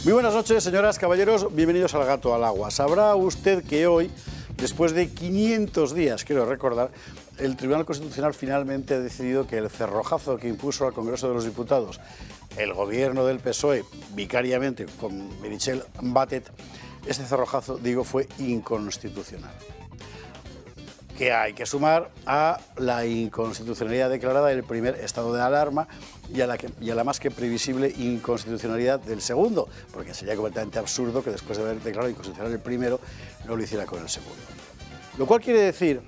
Muy buenas noches, señoras, caballeros, bienvenidos al Gato al Agua. Sabrá usted que hoy, después de 500 días, quiero recordar, el Tribunal Constitucional finalmente ha decidido que el cerrojazo que impuso al Congreso de los Diputados el gobierno del PSOE, vicariamente con Meritxell Batet, ese cerrojazo, digo, fue inconstitucional. Que hay que sumar a la inconstitucionalidad declarada del primer estado de alarma y a la más que previsible inconstitucionalidad del segundo, porque sería completamente absurdo que después de haber declarado inconstitucional el primero no lo hiciera con el segundo. Lo cual quiere decir,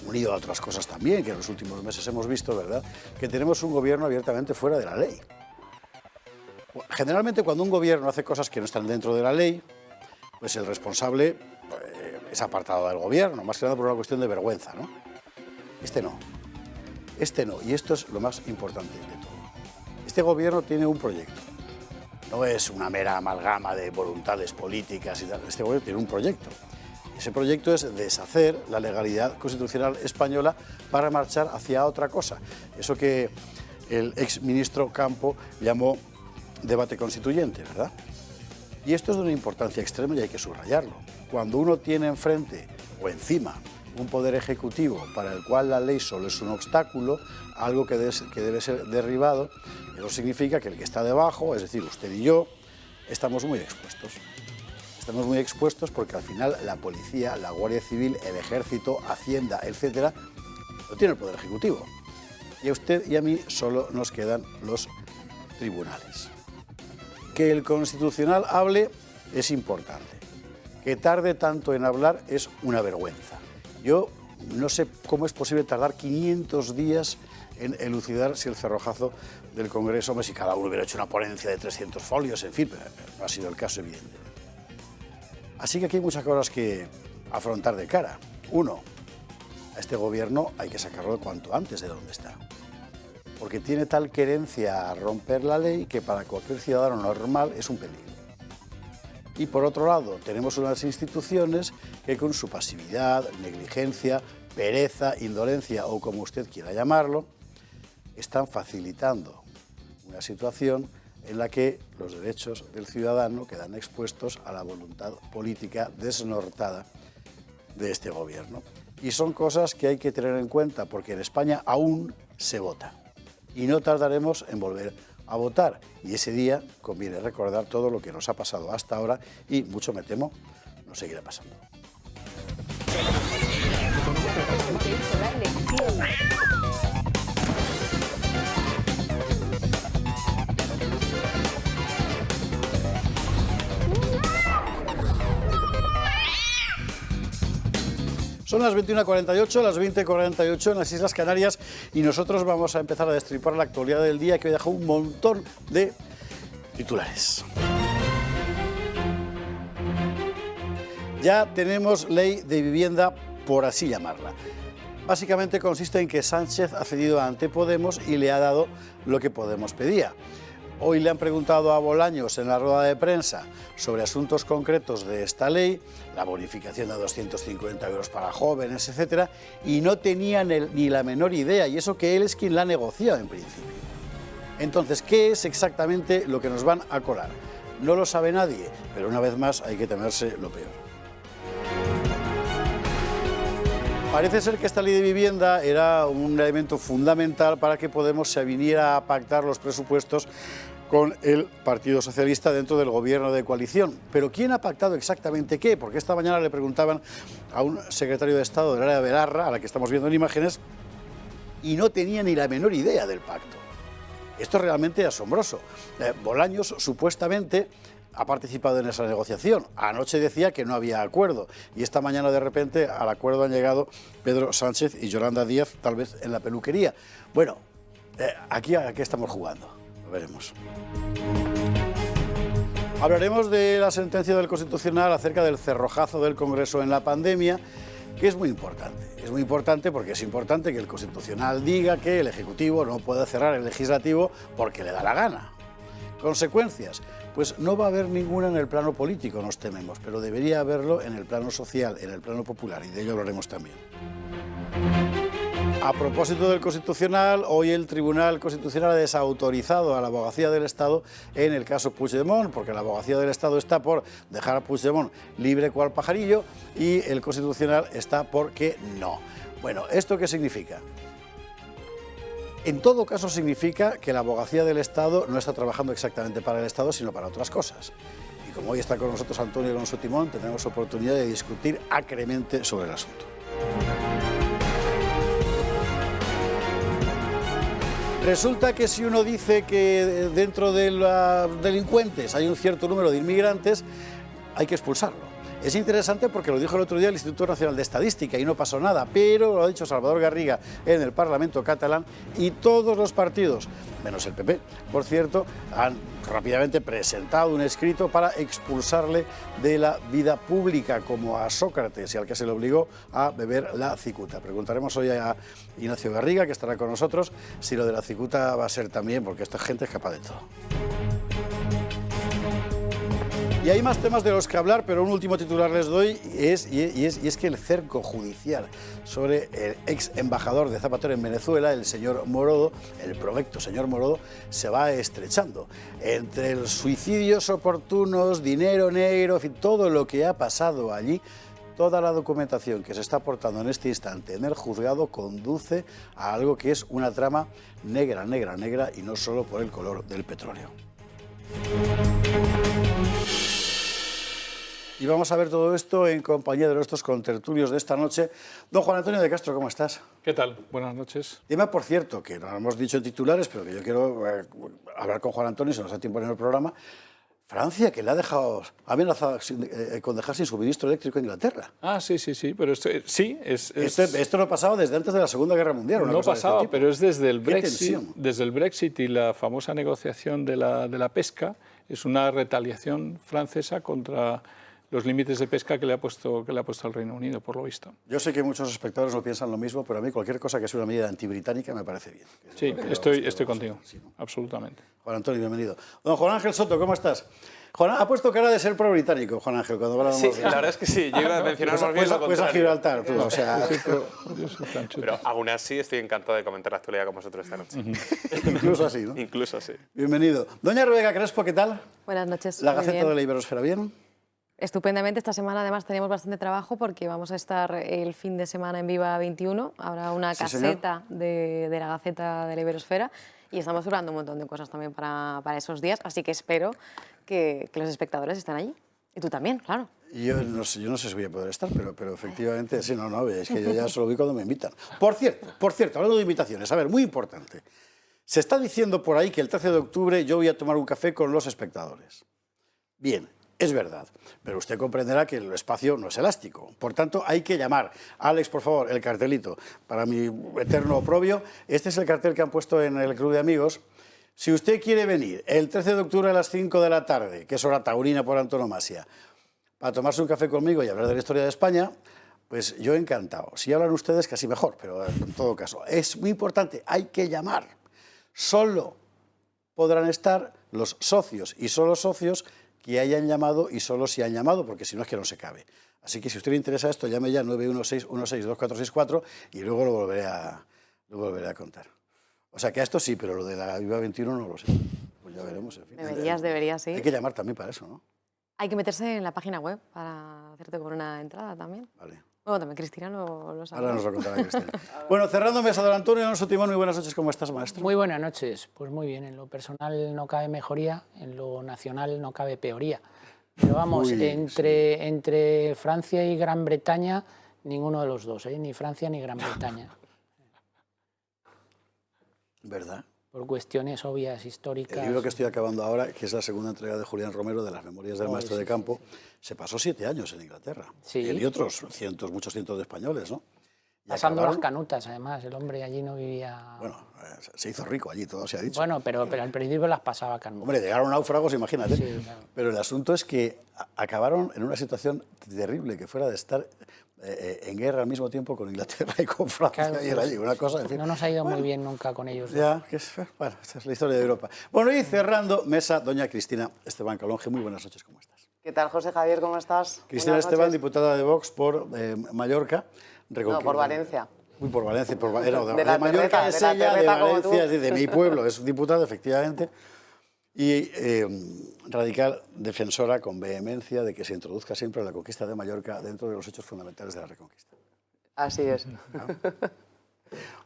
unido a otras cosas también que en los últimos meses hemos visto, ¿verdad?, que tenemos un gobierno abiertamente fuera de la ley. Generalmente cuando un gobierno hace cosas que no están dentro de la ley, pues el responsable es apartado del gobierno, más que nada por una cuestión de vergüenza, ¿no? Este no, y esto es lo más importante de todo. Este gobierno tiene un proyecto, no es una mera amalgama de voluntades políticas y tal, este gobierno tiene un proyecto. Ese proyecto es deshacer la legalidad constitucional española para marchar hacia otra cosa, eso que el exministro Campo llamó debate constituyente, ¿verdad? Y esto es de una importancia extrema y hay que subrayarlo. Cuando uno tiene enfrente o encima un poder ejecutivo para el cual la ley solo es un obstáculo, algo que debe ser derribado, eso significa que el que está debajo, es decir, usted y yo, estamos muy expuestos. Estamos muy expuestos porque al final la policía, la Guardia Civil, el Ejército, Hacienda, etcétera, lo tiene el poder ejecutivo. Y a usted y a mí solo nos quedan los tribunales. Que el Constitucional hable es importante. Que tarde tanto en hablar es una vergüenza. Yo no sé cómo es posible tardar 500 días en elucidar si el cerrojazo del Congreso, hombre, si cada uno hubiera hecho una ponencia de 300 folios, en fin, pero no ha sido el caso, evidentemente. Así que aquí hay muchas cosas que afrontar de cara. Uno, a este gobierno hay que sacarlo cuanto antes de donde está, porque tiene tal querencia a romper la ley que para cualquier ciudadano normal es un peligro. Y por otro lado, tenemos unas instituciones que con su pasividad, negligencia, pereza, indolencia o como usted quiera llamarlo, están facilitando una situación en la que los derechos del ciudadano quedan expuestos a la voluntad política desnortada de este gobierno. Y son cosas que hay que tener en cuenta porque en España aún se vota. Y no tardaremos en volver a votar. Y ese día conviene recordar todo lo que nos ha pasado hasta ahora y, mucho me temo, nos seguirá pasando. Son las 21:48, las 20:48 en las Islas Canarias y nosotros vamos a empezar a destripar la actualidad del día que hoy deja un montón de titulares. Ya tenemos ley de vivienda, por así llamarla. Básicamente consiste en que Sánchez ha cedido ante Podemos y le ha dado lo que Podemos pedía. Hoy le han preguntado a Bolaños en la rueda de prensa sobre asuntos concretos de esta ley, la bonificación de 250 euros para jóvenes, etcétera, y no tenían ni la menor idea, y eso que él es quien la ha negociado en principio. Entonces, ¿qué es exactamente lo que nos van a colar? No lo sabe nadie, pero una vez más hay que temerse lo peor. Parece ser que esta ley de vivienda era un elemento fundamental para que Podemos se viniera a pactar los presupuestos con el Partido Socialista dentro del gobierno de coalición. Pero ¿quién ha pactado exactamente qué? Porque esta mañana le preguntaban a un secretario de Estado del área de Belarra, a la que estamos viendo en imágenes, y no tenía ni la menor idea del pacto. Esto es realmente asombroso. Bolaños supuestamente ha participado en esa negociación. Anoche decía que no había acuerdo y esta mañana de repente al acuerdo han llegado Pedro Sánchez y Yolanda Díaz, tal vez en la peluquería. Bueno, aquí a qué estamos jugando, lo veremos. Hablaremos de la sentencia del Constitucional acerca del cerrojazo del Congreso en la pandemia, que es muy importante. Es muy importante porque es importante que el Constitucional diga que el Ejecutivo no puede cerrar el Legislativo porque le da la gana. ¿Consecuencias? Pues no va a haber ninguna en el plano político, nos tememos, pero debería haberlo en el plano social, en el plano popular, y de ello hablaremos también. A propósito del Constitucional, hoy el Tribunal Constitucional ha desautorizado a la Abogacía del Estado en el caso Puigdemont, porque la Abogacía del Estado está por dejar a Puigdemont libre cual pajarillo y el Constitucional está porque no. Bueno, ¿esto qué significa? En todo caso significa que la Abogacía del Estado no está trabajando exactamente para el Estado, sino para otras cosas. Y como hoy está con nosotros Antonio Alonso Timón, tendremos oportunidad de discutir acremente sobre el asunto. Resulta que si uno dice que dentro de los delincuentes hay un cierto número de inmigrantes, hay que expulsarlo. Es interesante porque lo dijo el otro día el Instituto Nacional de Estadística y no pasó nada, pero lo ha dicho Salvador Garriga en el Parlamento catalán y todos los partidos, menos el PP, por cierto, han rápidamente presentado un escrito para expulsarle de la vida pública, como a Sócrates y al que se le obligó a beber la cicuta. Preguntaremos hoy a Ignacio Garriga, que estará con nosotros, si lo de la cicuta va a ser también, porque esta gente es capaz de todo. Y hay más temas de los que hablar, pero un último titular les doy, y es que el cerco judicial sobre el ex embajador de Zapatero en Venezuela, el señor Morodo, el provecto señor Morodo, se va estrechando. Entre los suicidios oportunos, dinero negro, en fin, todo lo que ha pasado allí, toda la documentación que se está aportando en este instante en el juzgado conduce a algo que es una trama negra, negra, negra, y no solo por el color del petróleo. Y vamos a ver todo esto en compañía de nuestros contertulios de esta noche. Don Juan Antonio de Castro, ¿cómo estás? ¿Qué tal? Buenas noches. Dime, por cierto, que no lo hemos dicho en titulares, pero que yo quiero hablar con Juan Antonio, si nos da tiempo en el programa. Francia, que le ha amenazado con dejar sin suministro eléctrico a Inglaterra. Ah, sí, pero Esto no pasaba desde antes de la Segunda Guerra Mundial. No pasaba, pero es desde el Brexit y la famosa negociación de la pesca. Es una retaliación francesa contra los límites de pesca que le ha puesto el Reino Unido, por lo visto. Yo sé que muchos espectadores no piensan lo mismo, pero a mí cualquier cosa que sea una medida antibritánica me parece bien. Sí, estoy contigo, sí, ¿no? Absolutamente. Juan Antonio, bienvenido. Don Juan Ángel Soto, ¿cómo estás? Juan, ha puesto cara de ser pro-británico, Juan Ángel, cuando hablábamos de... Sí, la verdad es que sí, yo iba a mencionar más bien lo contrario. Pues a Gibraltar, tú, o sea... Pero aún así estoy encantado de comentar la actualidad con vosotros esta noche. Incluso así, ¿no? Incluso así. Bienvenido. Doña Rebeca Crespo, ¿qué tal? Buenas noches. La Gaceta de la Iberosfera, ¿bien? Estupendamente. Esta semana además tenemos bastante trabajo porque vamos a estar el fin de semana en Viva 21. Habrá una caseta de la Gaceta de la Iberosfera y estamos hablando un montón de cosas también para esos días, así que espero que los espectadores estén allí. Y tú también, claro. Yo no sé si voy a poder estar, pero efectivamente, sí, no, es que yo ya solo vi cuando me invitan. Por cierto, hablando de invitaciones, a ver, muy importante. Se está diciendo por ahí que el 13 de octubre yo voy a tomar un café con los espectadores. Bien. Es verdad, pero usted comprenderá que el espacio no es elástico. Por tanto, hay que llamar. Alex, por favor, el cartelito. Para mi eterno oprobio, este es el cartel que han puesto en el Club de Amigos. Si usted quiere venir el 13 de octubre a las 5 de la tarde, que es hora taurina por antonomasia, para tomarse un café conmigo y hablar de la historia de España, pues yo encantado. Si hablan ustedes, casi mejor, pero en todo caso. Es muy importante, hay que llamar. Solo podrán estar los socios y solo socios que hayan llamado y solo si han llamado, porque si no es que no se cabe. Así que si a usted le interesa esto, llame ya 916-162464 y luego lo volveré a contar. O sea que a esto sí, pero lo de la Viva 21 no lo sé. Pues ya veremos. En fin. Deberías, sí. Hay que llamar también para eso, ¿no? Hay que meterse en la página web para hacerte con una entrada también. Vale. Bueno, también Cristina lo sabe. Ahora nos lo contará Cristina. Bueno, cerrando mesa, don Antonio Alonso Timón, muy buenas noches, ¿cómo estás, maestro? Muy buenas noches, pues muy bien, en lo personal no cabe mejoría, en lo nacional no cabe peoría. Pero vamos, entre Francia y Gran Bretaña, ninguno de los dos, ni Francia ni Gran Bretaña. ¿Verdad? Por cuestiones obvias, históricas. El libro que estoy acabando ahora, que es la segunda entrega de Julián Romero, de las Memorias del Maestro de Campo, se pasó 7 años en Inglaterra. Sí. Él y otros muchos cientos de españoles, ¿no? Y pasando las canutas, además, el hombre allí no vivía... Bueno, se hizo rico allí, todo se ha dicho. Bueno, pero al principio las pasaba canutas. Hombre, llegaron náufragos, imagínate. Sí, claro. Pero el asunto es que acabaron en una situación terrible, que fuera de estar en guerra al mismo tiempo con Inglaterra y con Francia, claro, y era allí una cosa, en fin. No nos ha ido muy bien nunca con ellos. Ya, bueno, esta es la historia de Europa. Bueno, y cerrando mesa, doña Cristina Esteban Calonge, muy buenas noches, ¿cómo estás? ¿Qué tal, José Javier? ¿Cómo estás? Cristina Esteban, diputada de Vox por Mallorca. No, por Valencia. Muy por Valencia, de Mallorca es ella, de Valencia, es de mi pueblo, es diputada, efectivamente. Y radical defensora con vehemencia de que se introduzca siempre la conquista de Mallorca dentro de los hechos fundamentales de la Reconquista. Así es. ¿No?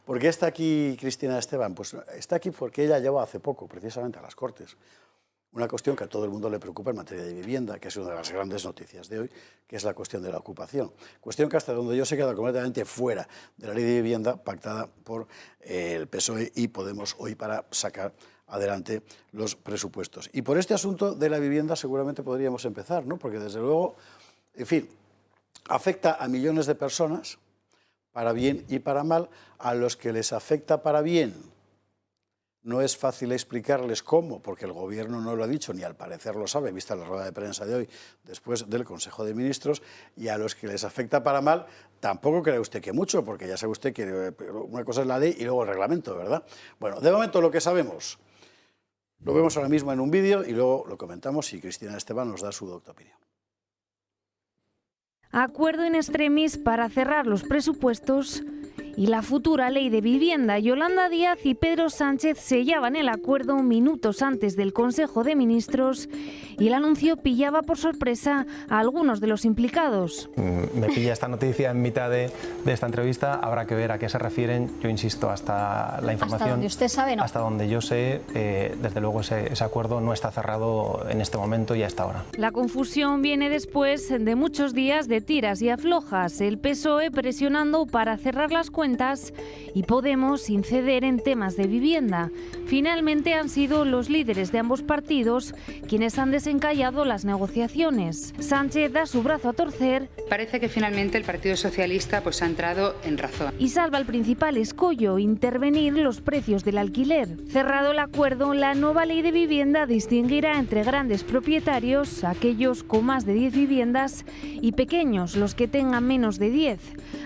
¿Por qué está aquí Cristina Esteban? Pues está aquí porque ella lleva hace poco, precisamente a las Cortes, una cuestión que a todo el mundo le preocupa en materia de vivienda, que es una de las grandes noticias de hoy, que es la cuestión de la ocupación. Cuestión que hasta donde yo sé queda completamente fuera de la ley de vivienda pactada por el PSOE y Podemos hoy para sacar adelante los presupuestos. Y por este asunto de la vivienda seguramente podríamos empezar, ¿no? Porque desde luego, en fin, afecta a millones de personas, para bien y para mal. A los que les afecta para bien no es fácil explicarles cómo, porque el Gobierno no lo ha dicho, ni al parecer lo sabe, vista la rueda de prensa de hoy, después del Consejo de Ministros, y a los que les afecta para mal, tampoco cree usted que mucho, porque ya sabe usted que una cosa es la ley y luego el reglamento, ¿verdad? Bueno, de momento lo que sabemos, lo vemos ahora mismo en un vídeo y luego lo comentamos y Cristina Esteban nos da su docta opinión. Acuerdo in extremis para cerrar los presupuestos y la futura ley de vivienda. Yolanda Díaz y Pedro Sánchez sellaban el acuerdo minutos antes del Consejo de Ministros y el anuncio pillaba por sorpresa a algunos de los implicados. Me pilla esta noticia en mitad de esta entrevista, habrá que ver a qué se refieren. Yo insisto, hasta la información... Hasta donde usted sabe, ¿no? Hasta donde yo sé, desde luego ese acuerdo no está cerrado en este momento y a esta hora. La confusión viene después de muchos días de tiras y aflojas. El PSOE presionando para cerrar las cuentas y Podemos sin ceder en temas de vivienda. Finalmente han sido los líderes de ambos partidos quienes han desencallado las negociaciones. Sánchez da su brazo a torcer. Parece que finalmente el Partido Socialista ha entrado en razón. Y salva el principal escollo, intervenir los precios del alquiler. Cerrado el acuerdo, la nueva ley de vivienda distinguirá entre grandes propietarios, aquellos con más de 10 viviendas, y pequeños, los que tengan menos de 10.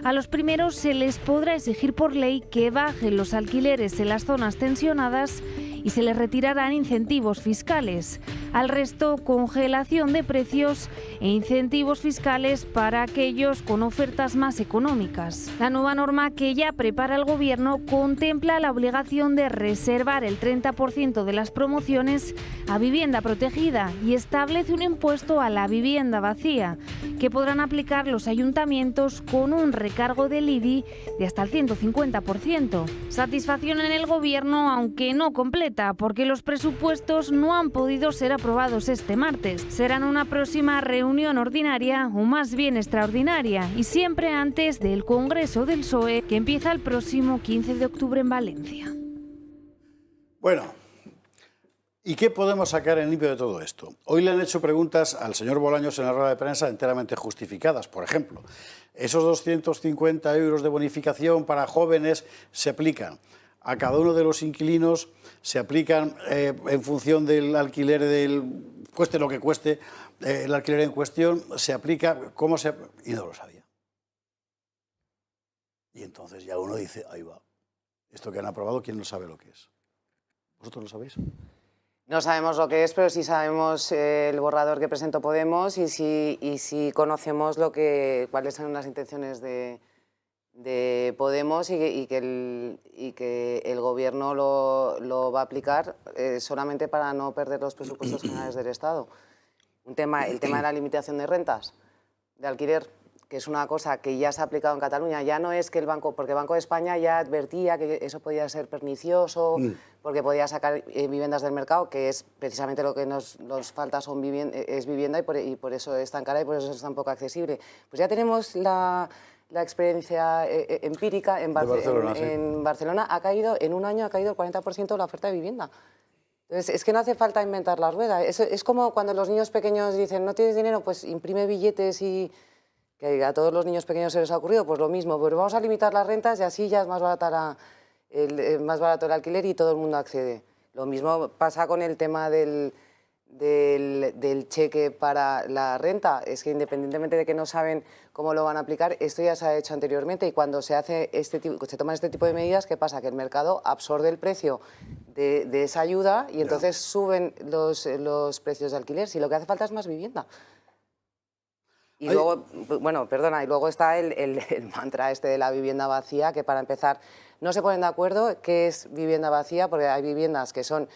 A los primeros se les podrá exigir por ley que bajen los alquileres en las zonas tensionadas y se les retirarán incentivos fiscales. Al resto, congelación de precios e incentivos fiscales para aquellos con ofertas más económicas. La nueva norma que ya prepara el Gobierno contempla la obligación de reservar el 30% de las promociones a vivienda protegida y establece un impuesto a la vivienda vacía que podrán aplicar los ayuntamientos con un recargo del IBI de hasta el 150%. Satisfacción en el Gobierno, aunque no completa, porque los presupuestos no han podido ser aprobados este martes. Serán una próxima reunión ordinaria o más bien extraordinaria y siempre antes del Congreso del PSOE que empieza el próximo 15 de octubre en Valencia. Bueno, ¿y qué podemos sacar en limpio de todo esto? Hoy le han hecho preguntas al señor Bolaños en la rueda de prensa enteramente justificadas. Por ejemplo, esos 250 euros de bonificación para jóvenes se aplican a cada uno de los inquilinos, se aplican en función del alquiler, cueste lo que cueste el alquiler en cuestión, se aplica, ¿cómo se...? Y no lo sabía. Y entonces ya uno dice, ahí va, esto que han aprobado, ¿quién no sabe lo que es? ¿Vosotros lo sabéis? No sabemos lo que es, pero sí sabemos el borrador que presentó Podemos y sí conocemos cuáles son las intenciones de Podemos y que el Gobierno lo va a aplicar solamente para no perder los presupuestos generales del Estado. El tema de la limitación de rentas, de alquiler, que es una cosa que ya se ha aplicado en Cataluña. Ya no es que porque el Banco de España ya advertía que eso podía ser pernicioso, porque podía sacar viviendas del mercado, que es precisamente lo que nos falta es vivienda y por eso es tan cara y por eso es tan poco accesible. Pues ya tenemos la experiencia empírica en Barcelona. En Barcelona en un año ha caído el 40% de la oferta de vivienda. Entonces, es que no hace falta inventar la rueda. Es como cuando los niños pequeños dicen, no tienes dinero, pues imprime billetes y... que a todos los niños pequeños se les ha ocurrido, pues lo mismo, pues vamos a limitar las rentas y así ya es más barato el alquiler y todo el mundo accede. Lo mismo pasa con el tema del cheque para la renta, es que independientemente de que no saben cómo lo van a aplicar, esto ya se ha hecho anteriormente y cuando se toman este tipo de medidas, ¿qué pasa? Que el mercado absorbe el precio de esa ayuda y entonces suben los precios de alquiler, si lo que hace falta es más vivienda. Y luego, bueno, perdona, y luego está el mantra este de la vivienda vacía, que para empezar no se ponen de acuerdo qué es vivienda vacía, porque hay viviendas que son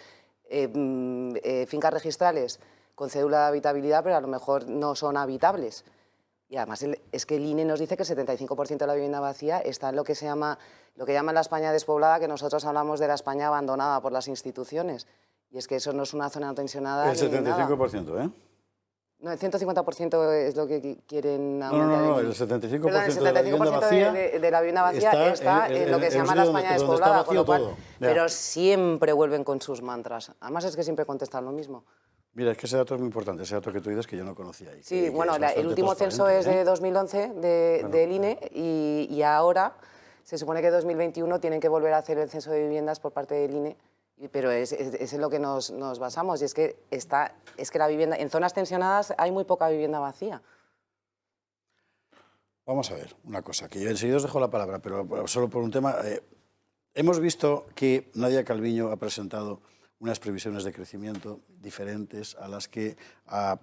fincas registrales con cédula de habitabilidad, pero a lo mejor no son habitables. Y además es que el INE nos dice que el 75% de la vivienda vacía está en lo que llaman la España despoblada, que nosotros hablamos de la España abandonada por las instituciones. Y es que eso no es una zona tensionada. El 75%, ¿eh? No, el 150% es lo que quieren aumentar. No, el 75%, perdón, el 75% de la vivienda vacía está en lo que se llama la España despoblada, con lo cual, pero siempre vuelven con sus mantras. Además es que siempre contestan lo mismo. Mira, es que ese dato es muy importante, ese dato que tú dices que yo no conocía. Sí, bueno, el último censo es de 2011 del INE y ahora se supone que en 2021 tienen que volver a hacer el censo de viviendas por parte del INE. Pero es en lo que nos basamos, y es que la vivienda, en zonas tensionadas hay muy poca vivienda vacía. Vamos a ver una cosa, que yo enseguida os dejo la palabra, pero solo por un tema. Hemos visto que Nadia Calviño ha presentado unas previsiones de crecimiento diferentes a las que ha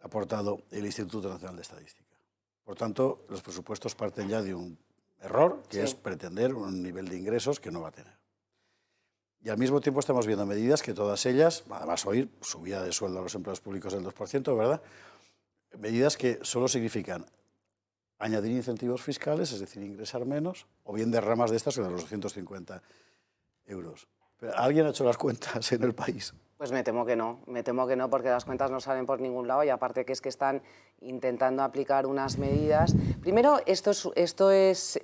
aportado el Instituto Nacional de Estadística. Por tanto, los presupuestos parten ya de un error, que es pretender un nivel de ingresos que no va a tener. Y al mismo tiempo estamos viendo medidas que todas ellas, además oír subida de sueldo a los empleados públicos del 2%, ¿verdad? Medidas que solo significan añadir incentivos fiscales, es decir, ingresar menos, o bien derramas de estas de los 250 euros. ¿Pero ¿alguien ha hecho las cuentas en el país? Pues me temo que no, porque las cuentas no salen por ningún lado y aparte que es que están intentando aplicar unas medidas. Primero, esto es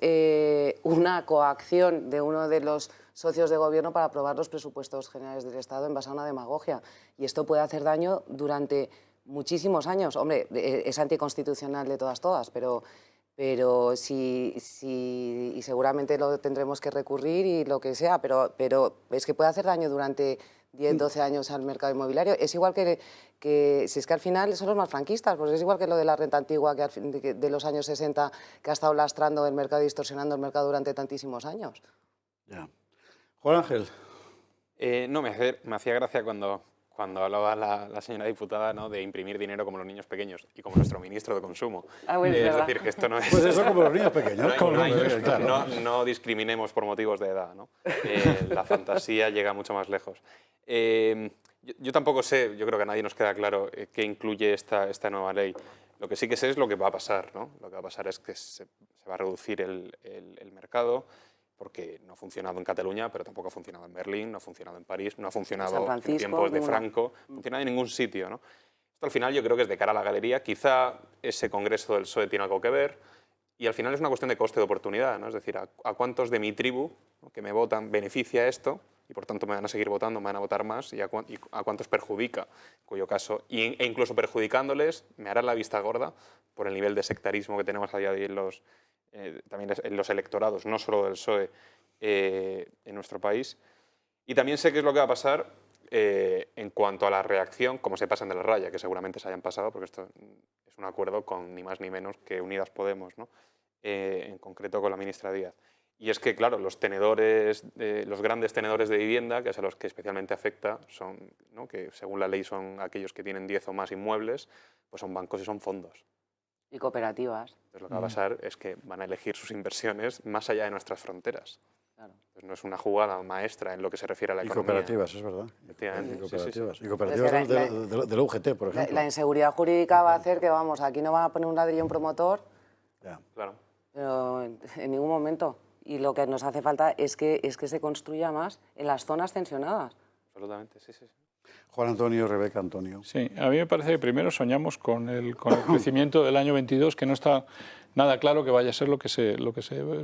una coacción de uno de los socios de gobierno para aprobar los presupuestos generales del Estado en base a una demagogia. Y esto puede hacer daño durante muchísimos años. Hombre, es anticonstitucional de todas, pero sí, y seguramente lo tendremos que recurrir y lo que sea, pero es que puede hacer daño durante 10, 12 años al mercado inmobiliario. Es igual que si es que al final son los más franquistas, pues es igual que lo de la renta antigua de los años 60, que ha estado lastrando el mercado y distorsionando el mercado durante tantísimos años. Ya. Juan Ángel. No, me hacía gracia cuando hablaba la señora diputada, ¿no?, de imprimir dinero como los niños pequeños y como nuestro ministro de Consumo. Bueno, es decir, que esto no es... Pues eso como los niños pequeños. No discriminemos por motivos de edad, ¿no? La fantasía llega mucho más lejos. Yo tampoco sé, yo creo que a nadie nos queda claro qué incluye esta nueva ley. Lo que sí que sé es lo que va a pasar, ¿no? Lo que va a pasar es que se va a reducir el mercado, porque no ha funcionado en Cataluña, pero tampoco ha funcionado en Berlín, no ha funcionado en París, no ha funcionado en tiempos de Franco, no ha funcionado en ningún sitio, ¿no? Esto al final yo creo que es de cara a la galería, quizá ese congreso del PSOE tiene algo que ver, y al final es una cuestión de coste de oportunidad, ¿no? Es decir, a cuántos de mi tribu, ¿no?, que me votan beneficia esto, y por tanto me van a seguir votando, me van a votar más, y a cuántos perjudica, en cuyo caso, e incluso perjudicándoles, me harán la vista gorda por el nivel de sectarismo que tenemos a día de hoy también en los electorados, no solo del PSOE, en nuestro país. Y también sé qué es lo que va a pasar en cuanto a la reacción, como se pasan de la raya, que seguramente se hayan pasado, porque esto es un acuerdo con ni más ni menos que Unidas Podemos, ¿no? En concreto con la ministra Díaz. Y es que, claro, los grandes tenedores de vivienda, que es a los que especialmente afecta, son, ¿no?, que según la ley son aquellos que tienen 10 o más inmuebles, pues son bancos y son fondos. Y cooperativas. Entonces lo que va a pasar es que van a elegir sus inversiones más allá de nuestras fronteras. Claro. Entonces no es una jugada maestra en lo que se refiere a la economía. Y cooperativas, es verdad. Efectivamente. Y cooperativas, sí. Y cooperativas de la UGT, por ejemplo. La inseguridad jurídica va a hacer que, vamos, aquí no van a poner un ladrillo un promotor, Ya. Claro. pero en ningún momento. Y lo que nos hace falta es que se construya más en las zonas tensionadas. Absolutamente, sí. Juan Antonio, Rebeca, Antonio. Sí, a mí me parece que primero soñamos con el crecimiento del año 22, que no está nada claro que vaya a ser lo que se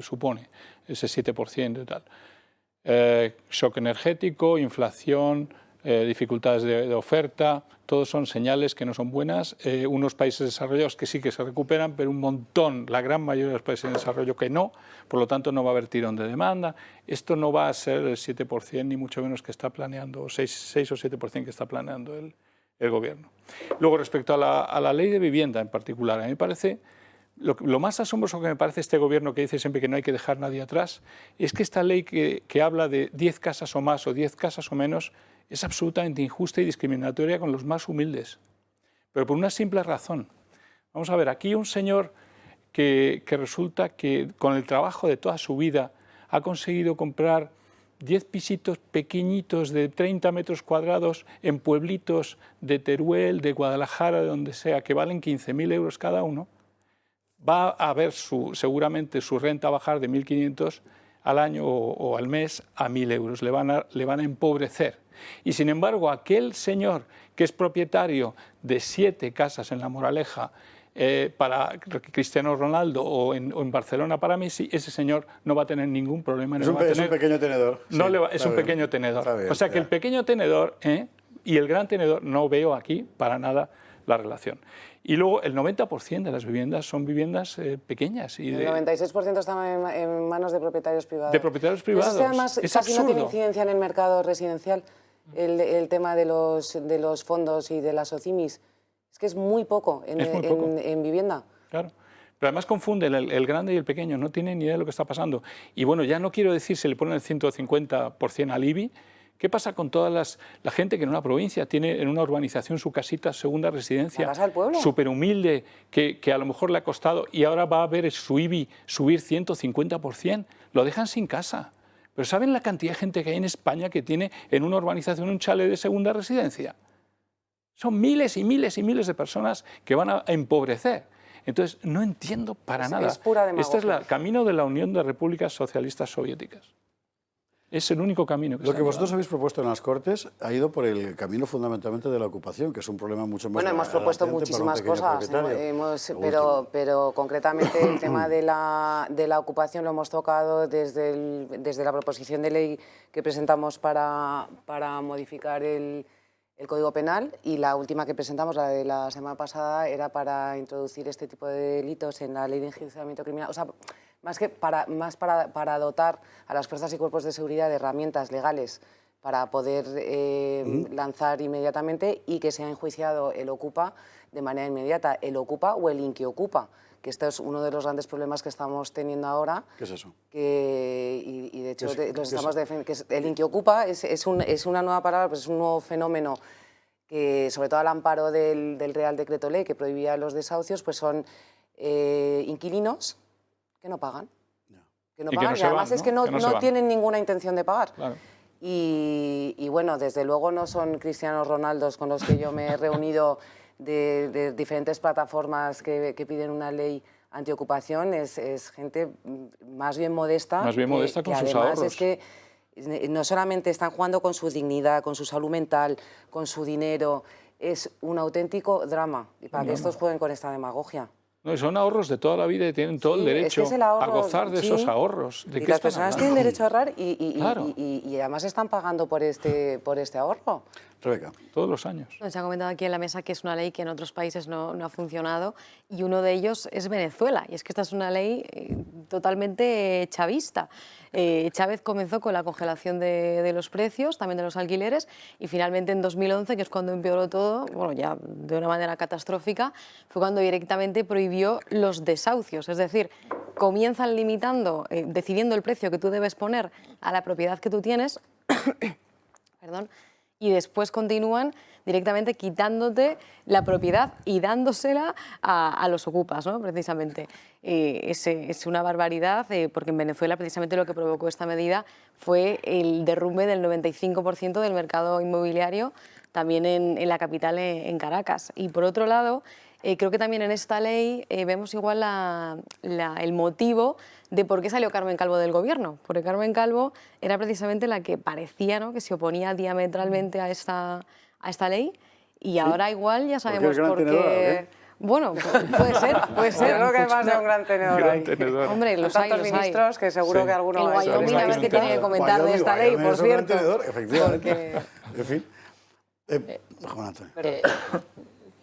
supone, ese 7% y tal. Shock energético, inflación, dificultades de oferta, todos son señales que no son buenas. Unos países desarrollados que sí que se recuperan, pero un montón, la gran mayoría de los países en desarrollo que no, por lo tanto no va a haber tirón de demanda. Esto no va a ser el 7% ni mucho menos que está planeando, 6 o 7% que está planeando el gobierno. Luego, respecto a la ley de vivienda en particular, a mí me parece... Lo más asombroso que me parece este gobierno, que dice siempre que no hay que dejar nadie atrás, es que esta ley que habla de 10 casas o más o 10 casas o menos es absolutamente injusta y discriminatoria con los más humildes. Pero por una simple razón. Vamos a ver, aquí un señor que resulta que con el trabajo de toda su vida ha conseguido comprar 10 pisitos pequeñitos de 30 metros cuadrados en pueblitos de Teruel, de Guadalajara, de donde sea, que valen 15.000 euros cada uno, va a ver seguramente su renta bajar de 1.500 al año o al mes a 1.000 euros, le van a empobrecer. Y sin embargo, aquel señor que es propietario de 7 casas en La Moraleja, para Cristiano Ronaldo o en Barcelona para Messi, ese señor no va a tener ningún problema. Es un pequeño tenedor. Es un pequeño tenedor. O sea que el pequeño tenedor y el gran tenedor no veo aquí para nada la relación. Y luego el 90% de las viviendas son viviendas pequeñas. Y el 96% están en manos de propietarios privados. De propietarios privados. Eso además es casi absurdo. no tiene incidencia en el mercado residencial, el tema de los fondos y de las OCIMIs. Es que es muy poco en vivienda. Claro. Pero además confunden el grande y el pequeño, no tienen ni idea de lo que está pasando. Y bueno, ya no quiero decir si le ponen el 150% al IBI. ¿Qué pasa con toda la gente que en una provincia tiene en una urbanización su casita, segunda residencia, súper humilde, que a lo mejor le ha costado y ahora va a ver su IBI subir 150%? Lo dejan sin casa. Pero ¿saben la cantidad de gente que hay en España que tiene en una urbanización un chalet de segunda residencia? Son miles y miles y miles de personas que van a empobrecer. Entonces, no entiendo para nada. Es pura demagogia. Este es el camino de la Unión de Repúblicas Socialistas Soviéticas. Es el único camino que Lo que vosotros habéis propuesto en las Cortes ha ido por el camino fundamentalmente de la ocupación, que es un problema mucho más... Bueno, hemos propuesto muchísimas cosas, pero concretamente el tema de la ocupación lo hemos tocado desde la proposición de ley que presentamos para modificar el Código Penal, y la última que presentamos, la de la semana pasada, era para introducir este tipo de delitos en la Ley de Enjuiciamiento Criminal. O sea, para dotar a las fuerzas y cuerpos de seguridad de herramientas legales para poder lanzar inmediatamente y que sea enjuiciado el ocupa de manera inmediata, el ocupa o el inquiocupa, que este es uno de los grandes problemas que estamos teniendo ahora. ¿Qué es eso? Y de hecho los estamos defendiendo. El inquiocupa es una nueva palabra, pues es un nuevo fenómeno que, sobre todo al amparo del Real Decreto Ley que prohibía los desahucios, pues son inquilinos que no pagan. Que no pagan, y además es que no tienen ninguna intención de pagar. Claro. Y bueno, desde luego no son Cristianos Ronaldos con los que yo me he reunido de diferentes plataformas que piden una ley antiocupación, es gente más bien modesta. Más bien modesta con sus ahorros. Es que no solamente están jugando con su dignidad, con su salud mental, con su dinero, es un auténtico drama. Y para que estos jueguen con esta demagogia. No, son ahorros de toda la vida y tienen todo el derecho a gozar de esos ahorros. ¿De y las personas tienen derecho a ahorrar y además están pagando por este ahorro. Rebeca. Todos los años. Se ha comentado aquí en la mesa que es una ley que en otros países no ha funcionado y uno de ellos es Venezuela. Y es que esta es una ley totalmente chavista. Chávez comenzó con la congelación de los precios, también de los alquileres, y finalmente en 2011, que es cuando empeoró todo, bueno, ya de una manera catastrófica, fue cuando directamente prohibió los desahucios. Es decir, comienzan limitando, decidiendo el precio que tú debes poner a la propiedad que tú tienes, perdón, y después continúan directamente quitándote la propiedad y dándosela a los ocupas, ¿no? Precisamente. Es una barbaridad, porque en Venezuela precisamente lo que provocó esta medida fue el derrumbe del 95% del mercado inmobiliario, también en la capital, en Caracas. Y por otro lado, creo que también en esta ley vemos igual el motivo de por qué salió Carmen Calvo del gobierno, porque Carmen Calvo era precisamente la que parecía, ¿no?, que se oponía diametralmente a esta ley, y ahora igual ya sabemos por qué. Bueno, puede ser. Yo creo que hay más de un gran tenedor ahí. Hombre, los hay, tantos ministros que seguro que alguno hay. El Wyoming, a ver qué tiene que comentar de esta ley, por cierto. Efectivamente. En fin. Juan Antonio.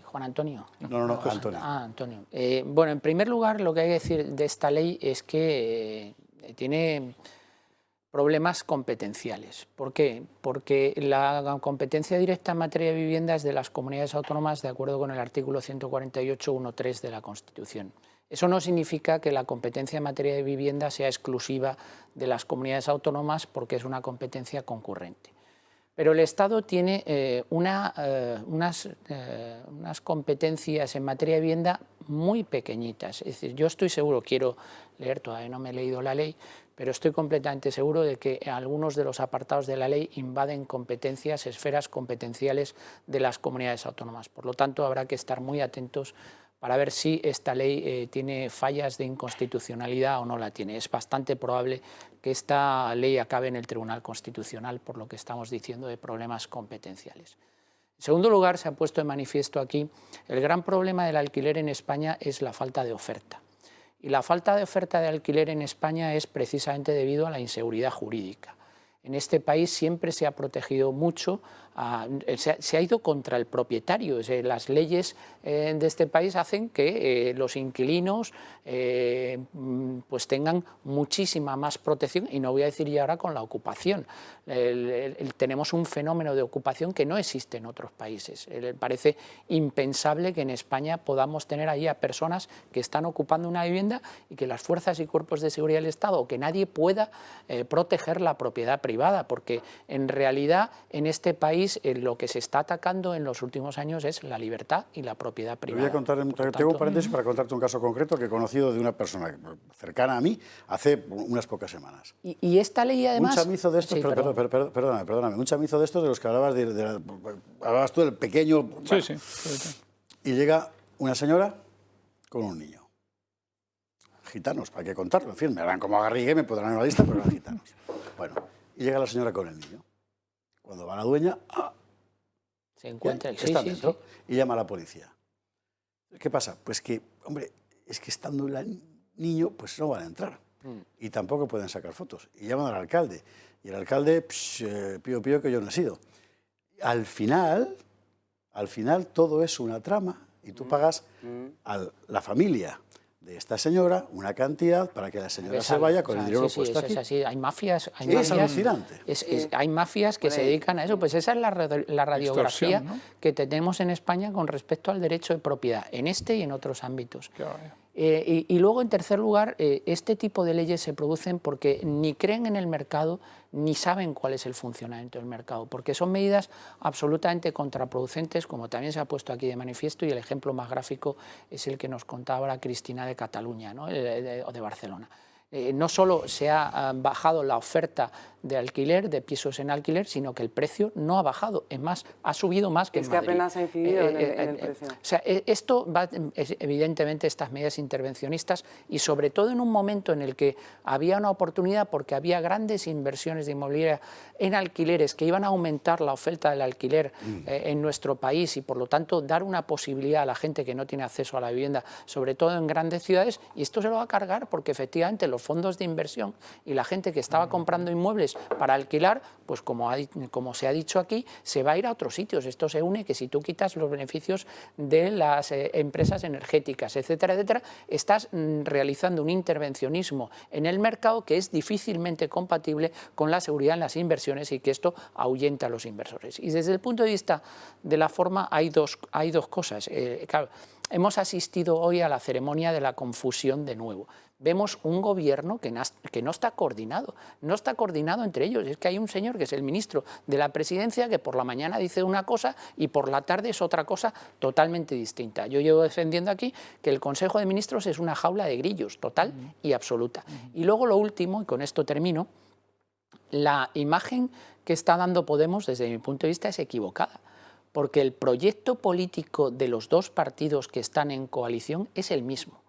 Juan Antonio. No, Antonio. Antonio. Bueno, en primer lugar, lo que hay que decir de esta ley es que tiene problemas competenciales. ¿Por qué? Porque la competencia directa en materia de vivienda es de las comunidades autónomas, de acuerdo con el artículo 148.1.3 de la Constitución. Eso no significa que la competencia en materia de vivienda sea exclusiva de las comunidades autónomas, porque es una competencia concurrente. Pero el Estado tiene unas competencias en materia de vivienda muy pequeñitas. Es decir, yo estoy seguro, quiero leer, todavía no me he leído la ley, pero estoy completamente seguro de que algunos de los apartados de la ley invaden competencias, esferas competenciales de las comunidades autónomas. Por lo tanto, habrá que estar muy atentos para ver si esta ley tiene fallas de inconstitucionalidad o no la tiene. Es bastante probable que esta ley acabe en el Tribunal Constitucional por lo que estamos diciendo de problemas competenciales. En segundo lugar, se ha puesto de manifiesto aquí, el gran problema del alquiler en España es la falta de oferta. Y la falta de oferta de alquiler en España es precisamente debido a la inseguridad jurídica. En este país siempre se ha protegido mucho, se ha ido contra el propietario. Las leyes de este país hacen que los inquilinos pues tengan muchísima más protección, y no voy a decir ya ahora con la ocupación. Tenemos un fenómeno de ocupación que no existe en otros países. Parece impensable que en España podamos tener ahí a personas que están ocupando una vivienda y que las fuerzas y cuerpos de seguridad del Estado o que nadie pueda proteger la propiedad privada, porque en realidad en este país lo que se está atacando en los últimos años es la libertad y la propiedad privada. Tengo un paréntesis para contarte un caso concreto que he conocido de una persona cercana a mí hace unas pocas semanas. Y esta ley además... Un chamizo de estos, sí, perdóname, un chamizo de estos de los que hablabas, hablabas tú del pequeño... Sí, sí. Y llega una señora con un niño. Gitanos, para qué contarlo, en fin, me harán como a Garrigue, me pondrán en una lista, pero eran gitanos. Bueno, y llega la señora con el niño. Cuando va la dueña, se encuentra, está dentro, y llama a la policía. ¿Qué pasa? Pues que, hombre, es que estando el niño, pues no van a entrar. Y tampoco pueden sacar fotos. Y llaman al alcalde. Y el alcalde, pío que yo no he sido. Al final todo es una trama y tú pagas a la familia de esta señora una cantidad para que la señora se vaya con el dinero puesto aquí. Es así. Hay mafias, es alucinante. Hay mafias que se dedican a eso. Pues esa es la radiografía, ¿no?, que tenemos en España con respecto al derecho de propiedad, en este y en otros ámbitos. Y luego, en tercer lugar, este tipo de leyes se producen porque ni creen en el mercado ni saben cuál es el funcionamiento del mercado, porque son medidas absolutamente contraproducentes, como también se ha puesto aquí de manifiesto, y el ejemplo más gráfico es el que nos contaba ahora Cristina de Cataluña, ¿no?, o de Barcelona. No solo se ha bajado la oferta de alquiler, de pisos en alquiler, sino que el precio no ha bajado, es más, ha subido más que en Madrid. Es que apenas ha incidido en el precio. O sea, esto va, evidentemente, estas medidas intervencionistas, y sobre todo en un momento en el que había una oportunidad porque había grandes inversiones de inmobiliaria en alquileres que iban a aumentar la oferta del alquiler en nuestro país, y por lo tanto dar una posibilidad a la gente que no tiene acceso a la vivienda, sobre todo en grandes ciudades, y esto se lo va a cargar porque efectivamente los fondos de inversión y la gente que estaba comprando inmuebles para alquilar, pues como se ha dicho aquí, se va a ir a otros sitios. Esto se une que si tú quitas los beneficios de las empresas energéticas, etcétera, etcétera, estás realizando un intervencionismo en el mercado que es difícilmente compatible con la seguridad en las inversiones, y que esto ahuyenta a los inversores. Y desde el punto de vista de la forma hay dos cosas. Claro, hemos asistido hoy a la ceremonia de la confusión de nuevo. Vemos un gobierno que no está coordinado, entre ellos. Es que hay un señor que es el ministro de la Presidencia que por la mañana dice una cosa y por la tarde es otra cosa totalmente distinta. Yo llevo defendiendo aquí que el Consejo de Ministros es una jaula de grillos, total y absoluta. Y luego lo último, y con esto termino, la imagen que está dando Podemos, desde mi punto de vista, es equivocada, porque el proyecto político de los dos partidos que están en coalición es el mismo.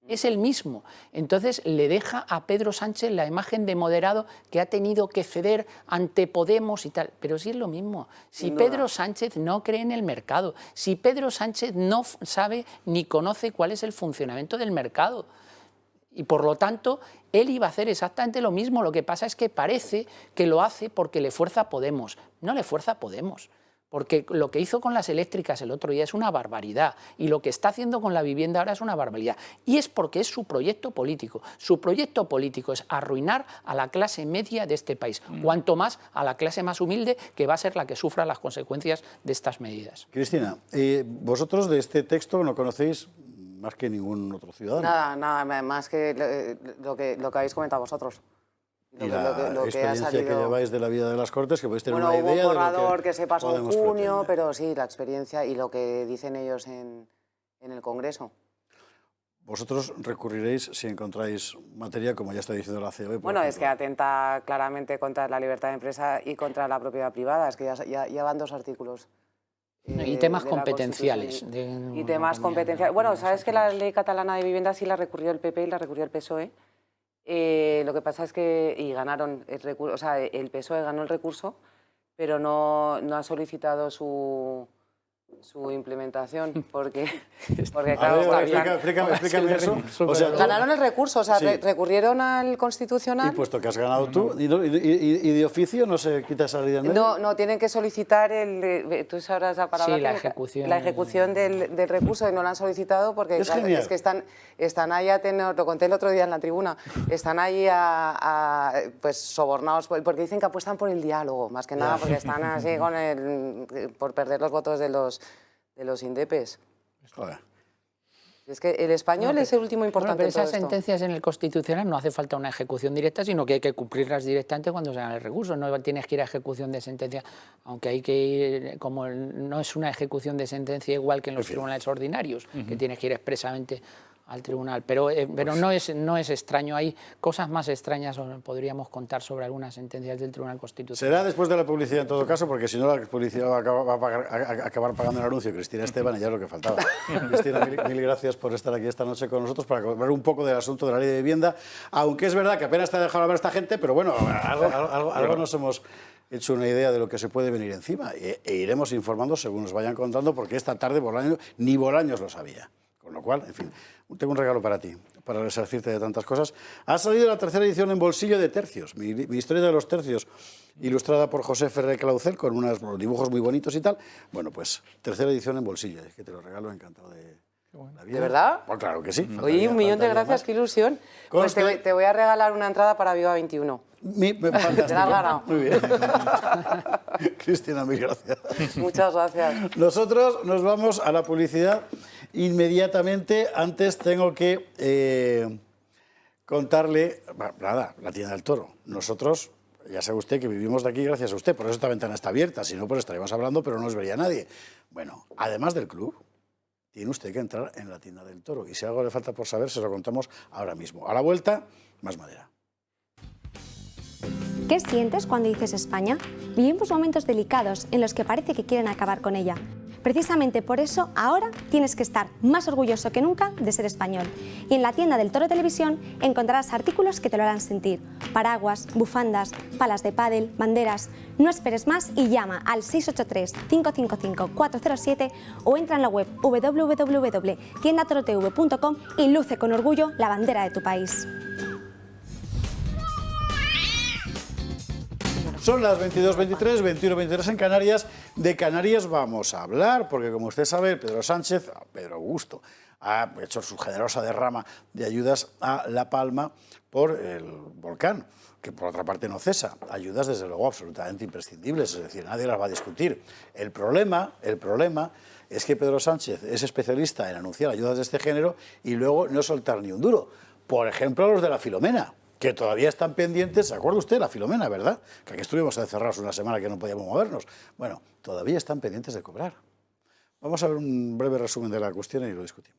Es el mismo. Entonces le deja a Pedro Sánchez la imagen de moderado que ha tenido que ceder ante Podemos y tal. Pero sí es lo mismo. Si Pedro Sánchez no cree en el mercado, si Pedro Sánchez no sabe ni conoce cuál es el funcionamiento del mercado, y por lo tanto él iba a hacer exactamente lo mismo. Lo que pasa es que parece que lo hace porque le fuerza a Podemos. No le fuerza a Podemos. Porque lo que hizo con las eléctricas el otro día es una barbaridad, y lo que está haciendo con la vivienda ahora es una barbaridad. Y es porque es su proyecto político. Su proyecto político es arruinar a la clase media de este país, cuanto más a la clase más humilde, que va a ser la que sufra las consecuencias de estas medidas. Cristina, vosotros de este texto no conocéis más que ningún otro ciudadano. Nada más que lo que habéis comentado vosotros. Y la experiencia que lleváis de la vida de las Cortes, que podéis tener una idea hubo un borrador de lo que se pasó en junio, pretender. pero sí, la experiencia y lo que dicen ellos en el Congreso. Vosotros recurriréis si encontráis materia, como ya está diciendo la COE. Bueno, es que atenta claramente contra la libertad de empresa y contra la propiedad privada, es que ya van 2 artículos. Y temas competenciales. Y temas competenciales. Bueno, sabes que la ley catalana de vivienda sí la recurrió el PP y la recurrió el PSOE. Lo que pasa es que y ganaron el recurso, o sea, el PSOE ganó el recurso, pero no ha solicitado su implementación, porque claro, explícame eso. O sea, ganaron el recurso, o sea, sí. Recurrieron al Constitucional. Y puesto que has ganado tú, y de oficio no se quita esa ley del medio. No, tienen que solicitar tú sabrás la palabra. Sí, la ejecución del recurso, y no la han solicitado porque es que están ahí lo conté el otro día en la tribuna, están ahí pues sobornados, porque dicen que apuestan por el diálogo, más que nada, porque están así por perder los votos de los indepes. Joder. Es que el español es el último importante. Pero esas sentencias en el Constitucional no hace falta una ejecución directa, sino que hay que cumplirlas directamente cuando se haga el recurso. No tienes que ir a ejecución de sentencia, aunque hay que ir, como no es una ejecución de sentencia igual que en los tribunales ordinarios, que tienes que ir expresamente al tribunal. Pero no es extraño. Hay cosas más extrañas, podríamos contar sobre algunas sentencias del Tribunal Constitucional. Será después de la publicidad en todo caso, porque si no la publicidad va a acabar pagando el anuncio. Cristina Esteban, y ya es lo que faltaba. Cristina, mil gracias por estar aquí esta noche con nosotros para hablar un poco del asunto de la ley de vivienda, aunque es verdad que apenas te ha dejado hablar esta gente, pero bueno, algo nos hemos hecho una idea de lo que se puede venir encima e iremos informando según nos vayan contando, porque esta tarde ni Bolaños lo sabía. Con lo cual, en fin, tengo un regalo para ti, para resarcirte de tantas cosas. Ha salido la 3ª edición en bolsillo de Tercios, mi historia de los tercios, ilustrada por José Ferrer Claucel, con unos dibujos muy bonitos y tal. Bueno, pues 3ª edición en bolsillo, es que te lo regalo, encantado de la vida. ¿De verdad? Pues claro que sí. Oye, un millón de gracias, qué ilusión. Pues te voy a regalar una entrada para Viva 21. Fantástico. Te la has ganado. Muy bien. Cristina, mil gracias. Muchas gracias. Nosotros nos vamos a la publicidad inmediatamente. Antes tengo que contarle, nada, la tienda del Toro. Nosotros, ya sabe usted que vivimos de aquí gracias a usted, por eso esta ventana está abierta, si no, pues estaríamos hablando, pero no nos vería nadie. Bueno, además del club, tiene usted que entrar en la tienda del Toro, y si algo le falta por saber, se lo contamos ahora mismo. A la vuelta, más madera. ¿Qué sientes cuando dices España? Vivimos momentos delicados en los que parece que quieren acabar con ella. Precisamente por eso ahora tienes que estar más orgulloso que nunca de ser español. Y en la tienda del Toro Televisión encontrarás artículos que te lo harán sentir. Paraguas, bufandas, palas de pádel, banderas. No esperes más y llama al 683-555-407 o entra en la web www.tiendatorotv.com y luce con orgullo la bandera de tu país. Son las 22:23, 21:23 en Canarias. De Canarias vamos a hablar, porque como usted sabe, Pedro Sánchez, Pedro Augusto, ha hecho su generosa derrama de ayudas a La Palma por el volcán, que por otra parte no cesa. Ayudas, desde luego, absolutamente imprescindibles, es decir, nadie las va a discutir. El problema es que Pedro Sánchez es especialista en anunciar ayudas de este género y luego no soltar ni un duro. Por ejemplo, a los de la Filomena, que todavía están pendientes. ¿Se acuerda usted de la Filomena, verdad? Que aquí estuvimos encerrados una semana que no podíamos movernos. Bueno, todavía están pendientes de cobrar. Vamos a ver un breve resumen de la cuestión y lo discutimos.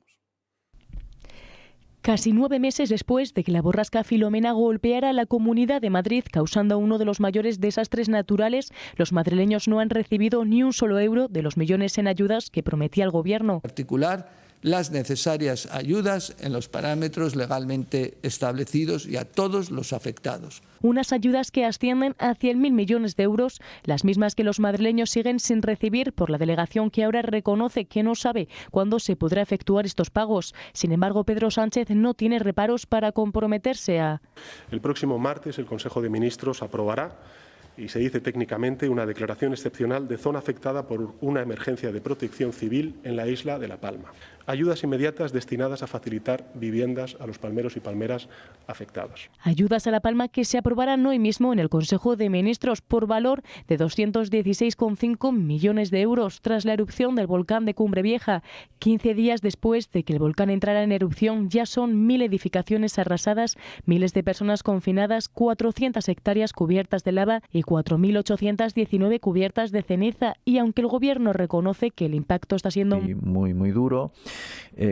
Casi 9 meses después de que la borrasca Filomena golpeara a la Comunidad de Madrid, causando uno de los mayores desastres naturales, los madrileños no han recibido ni un solo euro de los millones en ayudas que prometía el Gobierno. En particular, las necesarias ayudas en los parámetros legalmente establecidos y a todos los afectados. Unas ayudas que ascienden a 100.000 millones de euros, las mismas que los madrileños siguen sin recibir por la delegación que ahora reconoce que no sabe cuándo se podrá efectuar estos pagos. Sin embargo, Pedro Sánchez no tiene reparos para comprometerse a... El próximo martes el Consejo de Ministros aprobará, y se dice técnicamente, una declaración excepcional de zona afectada por una emergencia de protección civil en la isla de La Palma. ayudas inmediatas destinadas a facilitar viviendas a los palmeros y palmeras afectados. Ayudas a La Palma que se aprobarán hoy mismo en el Consejo de Ministros por valor de 216,5 millones de euros tras la erupción del volcán de Cumbre Vieja. 15 días después de que el volcán entrara en erupción ya son 1000 edificaciones arrasadas, miles de personas confinadas, 400 hectáreas cubiertas de lava y 4.819 cubiertas de ceniza. Y aunque el Gobierno reconoce que el impacto está siendo muy duro,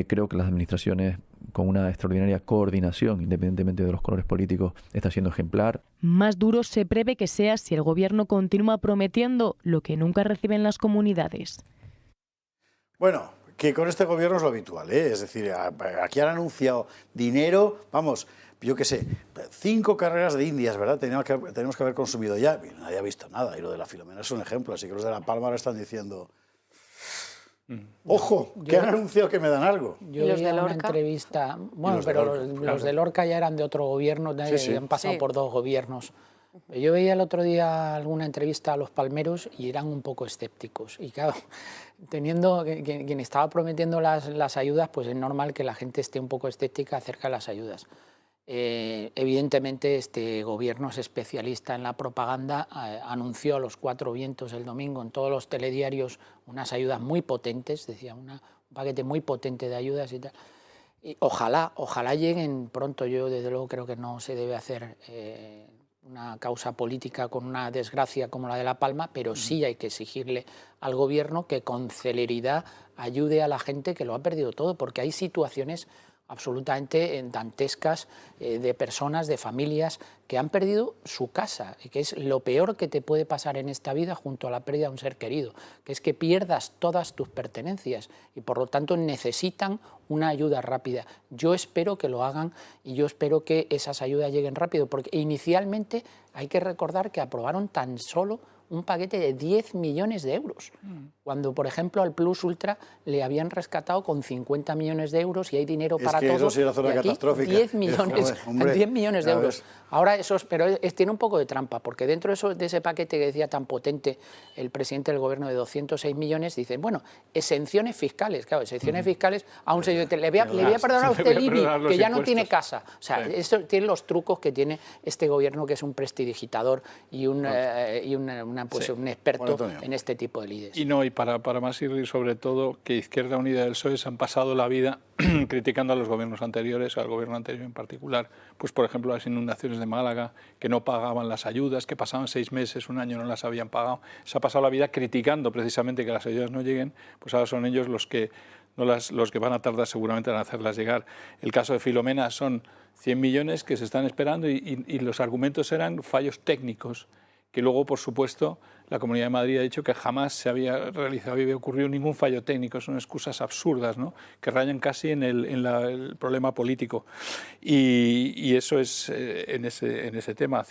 creo que las administraciones con una extraordinaria coordinación, independientemente de los colores políticos, está siendo ejemplar. Más duro se prevé que sea si el Gobierno continúa prometiendo lo que nunca reciben las comunidades. Bueno, que con este Gobierno es lo habitual, ¿eh? Es decir, aquí han anunciado dinero, vamos, yo qué sé, 5 carreras de indias, ¿verdad? Tenemos que haber consumido ya, y nadie ha visto nada, y lo de la Filomena es un ejemplo, así que los de La Palma ahora están diciendo... ¡Ojo! Que han anunciado que me dan algo. Yo vi una entrevista... Bueno, pero los de Lorca ya eran de otro gobierno, han pasado por 2 gobiernos. Yo veía el otro día alguna entrevista a los palmeros y eran un poco escépticos. Y claro, teniendo quien estaba prometiendo las ayudas, pues es normal que la gente esté un poco escéptica acerca de las ayudas. Evidentemente este gobierno es especialista en la propaganda, anunció a los 4 vientos el domingo en todos los telediarios unas ayudas muy potentes, decía un paquete muy potente de ayudas y tal. Y ojalá lleguen pronto. Yo desde luego creo que no se debe hacer una causa política con una desgracia como la de La Palma, pero sí hay que exigirle al gobierno que con celeridad ayude a la gente que lo ha perdido todo, porque hay situaciones absolutamente dantescas de personas, de familias que han perdido su casa, y que es lo peor que te puede pasar en esta vida junto a la pérdida de un ser querido, que es que pierdas todas tus pertenencias y por lo tanto necesitan una ayuda rápida. Yo espero que lo hagan y yo espero que esas ayudas lleguen rápido, porque inicialmente hay que recordar que aprobaron tan solo un paquete de 10 millones de euros, cuando, por ejemplo, al Plus Ultra le habían rescatado con 50 millones de euros y hay dinero para todos. Eso sí era zona catastrófica. 10 millones de euros. Ahora, pero tiene un poco de trampa, porque dentro de ese paquete que decía tan potente el presidente del gobierno de 206 millones, dicen, bueno, exenciones fiscales. Claro, exenciones fiscales a un señor, le voy a perdonar a usted el IBI, que ya no tiene casa. O sea, eso tiene los trucos que tiene este gobierno, que es un prestidigitador y un experto en este tipo de lides. Y para más ir sobre todo, que Izquierda Unida y el PSOE se han pasado la vida criticando a los gobiernos anteriores, al gobierno anterior en particular, pues por ejemplo las inundaciones de Málaga, que no pagaban las ayudas, que pasaban 6 meses, 1 año no las habían pagado. Se ha pasado la vida criticando precisamente que las ayudas no lleguen, pues ahora son ellos los que van a tardar seguramente en hacerlas llegar. El caso de Filomena son 100 millones que se están esperando y los argumentos eran fallos técnicos, que luego, por supuesto, la Comunidad de Madrid ha dicho que jamás se había ocurrido ningún fallo técnico. Son excusas absurdas, ¿no?, que rayan casi en el problema político. Y eso es en ese tema.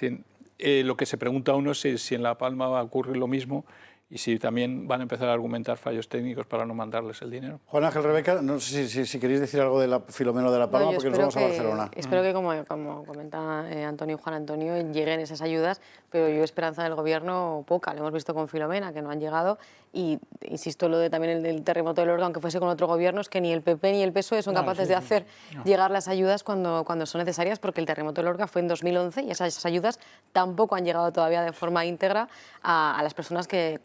Lo que se pregunta uno es si en La Palma va a ocurrir lo mismo y si también van a empezar a argumentar fallos técnicos para no mandarles el dinero. Juan Ángel, Rebeca, no sé si queréis decir algo de la Filomena de La Palma, porque nos vamos a Barcelona. Espero que, como comenta Antonio y Juan Antonio, lleguen esas ayudas, pero yo esperanza del Gobierno poca. Lo hemos visto con Filomena, que no han llegado, y insisto lo de también el terremoto de Lorca, aunque fuese con otro gobierno, es que ni el PP ni el PSOE son capaces de hacer llegar las ayudas cuando son necesarias, porque el terremoto de Lorca fue en 2011 y esas ayudas tampoco han llegado todavía de forma íntegra a las personas que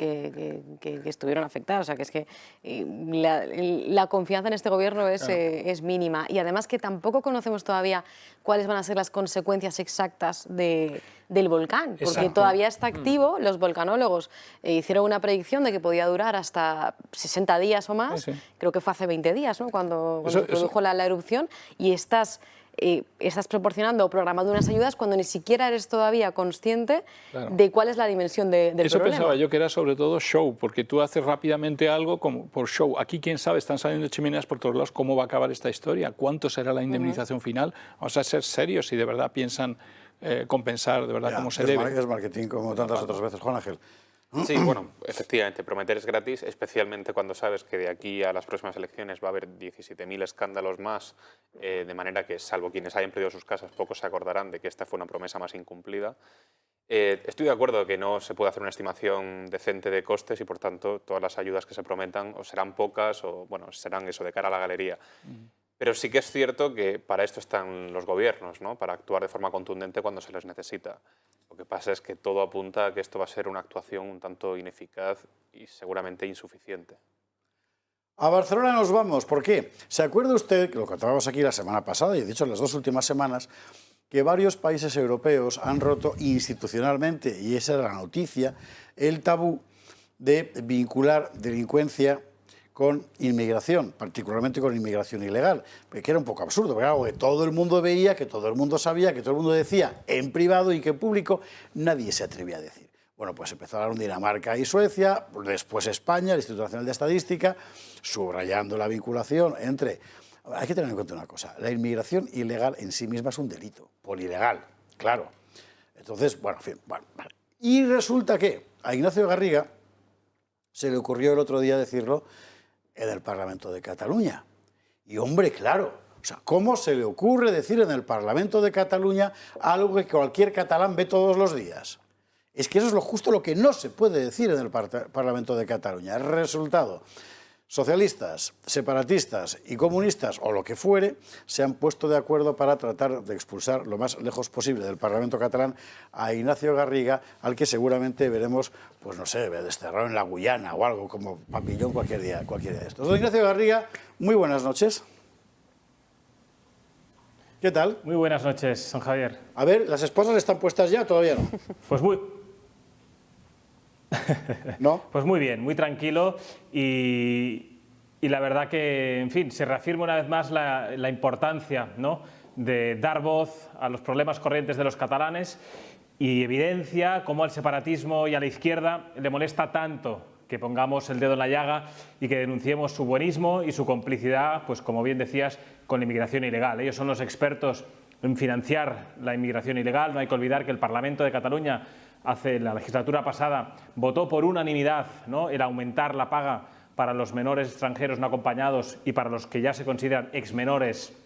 estuvieron afectadas. O sea, que es que la confianza en este gobierno es mínima, y además que tampoco conocemos todavía cuáles van a ser las consecuencias exactas del volcán, porque todavía está activo. Los volcanólogos hicieron una predicción de que podía durar hasta 60 días o más, creo que fue hace 20 días, ¿no?, cuando se produjo la erupción, y estás proporcionando o programando unas ayudas cuando ni siquiera eres todavía consciente de cuál es la dimensión del problema. Eso pensaba yo, que era sobre todo show, porque tú haces rápidamente algo como por show. Aquí, quién sabe, están saliendo chimeneas por todos lados. ¿Cómo va a acabar esta historia? ¿Cuánto será la indemnización final? Vamos a ser serios si de verdad piensan compensar de verdad como se debe. Es marketing, como tantas otras veces. Juan Ángel. Sí, bueno, efectivamente, prometer es gratis, especialmente cuando sabes que de aquí a las próximas elecciones va a haber 17.000 escándalos más, de manera que, salvo quienes hayan perdido sus casas, pocos se acordarán de que esta fue una promesa más incumplida. Estoy de acuerdo que no se puede hacer una estimación decente de costes y, por tanto, todas las ayudas que se prometan o serán pocas o, bueno, serán eso, de cara a la galería. Pero sí que es cierto que para esto están los gobiernos, ¿no? Para actuar de forma contundente cuando se les necesita. Lo que pasa es que todo apunta a que esto va a ser una actuación un tanto ineficaz y seguramente insuficiente. A Barcelona nos vamos. ¿Por qué? ¿Se acuerda usted, que lo contábamos aquí la semana pasada y de hecho en las 2 últimas semanas, que varios países europeos han roto institucionalmente, y esa era la noticia, el tabú de vincular delincuencia con inmigración, particularmente con inmigración ilegal, que era un poco absurdo, porque algo que todo el mundo veía, que todo el mundo sabía, que todo el mundo decía en privado y que en público nadie se atrevía a decir. Bueno, pues empezaron Dinamarca y Suecia, después España, el Instituto Nacional de Estadística, subrayando la vinculación entre... Hay que tener en cuenta una cosa, la inmigración ilegal en sí misma es un delito, por ilegal, claro. Entonces, bueno, en fin, bueno, vale. Y resulta que a Ignacio Garriga se le ocurrió el otro día decirlo en el Parlamento de Cataluña. Y hombre, claro, o sea, ¿cómo se le ocurre decir en el Parlamento de Cataluña algo que cualquier catalán ve todos los días? Es que eso es justo lo que no se puede decir en el Parlamento de Cataluña. El resultado, socialistas, separatistas y comunistas, o lo que fuere, se han puesto de acuerdo para tratar de expulsar lo más lejos posible del Parlamento catalán a Ignacio Garriga, al que seguramente veremos, pues no sé, desterrado en la Guyana o algo como papillón cualquier día de estos. Don Ignacio Garriga, muy buenas noches. ¿Qué tal? Muy buenas noches, don Javier. A ver, ¿las esposas están puestas ya o todavía no? Pues muy... ¿No? Pues muy bien, muy tranquilo y la verdad que, en fin, se reafirma una vez más la importancia, ¿no?, de dar voz a los problemas corrientes de los catalanes y evidencia cómo al separatismo y a la izquierda le molesta tanto que pongamos el dedo en la llaga y que denunciemos su buenismo y su complicidad, pues como bien decías, con la inmigración ilegal. Ellos son los expertos en financiar la inmigración ilegal. No hay que olvidar que el Parlamento de Cataluña la legislatura pasada votó por unanimidad, ¿no?, el aumentar la paga para los menores extranjeros no acompañados y para los que ya se consideran exmenores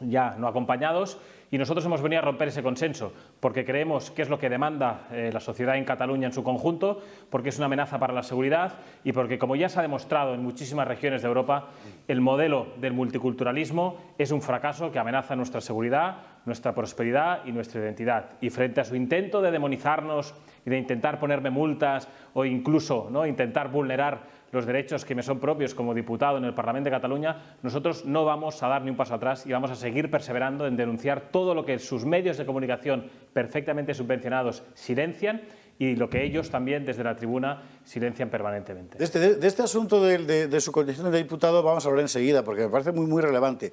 ya no acompañados, y nosotros hemos venido a romper ese consenso porque creemos que es lo que demanda la sociedad en Cataluña en su conjunto, porque es una amenaza para la seguridad y porque, como ya se ha demostrado en muchísimas regiones de Europa, el modelo del multiculturalismo es un fracaso que amenaza nuestra seguridad, nuestra prosperidad y nuestra identidad. Y frente a su intento de demonizarnos y de intentar ponerme multas o incluso, ¿no?, intentar vulnerar los derechos que me son propios como diputado en el Parlamento de Cataluña, nosotros no vamos a dar ni un paso atrás y vamos a seguir perseverando en denunciar todo lo que sus medios de comunicación perfectamente subvencionados silencian y lo que ellos también desde la tribuna silencian permanentemente. De este asunto de su condición de diputado vamos a hablar enseguida porque me parece muy relevante.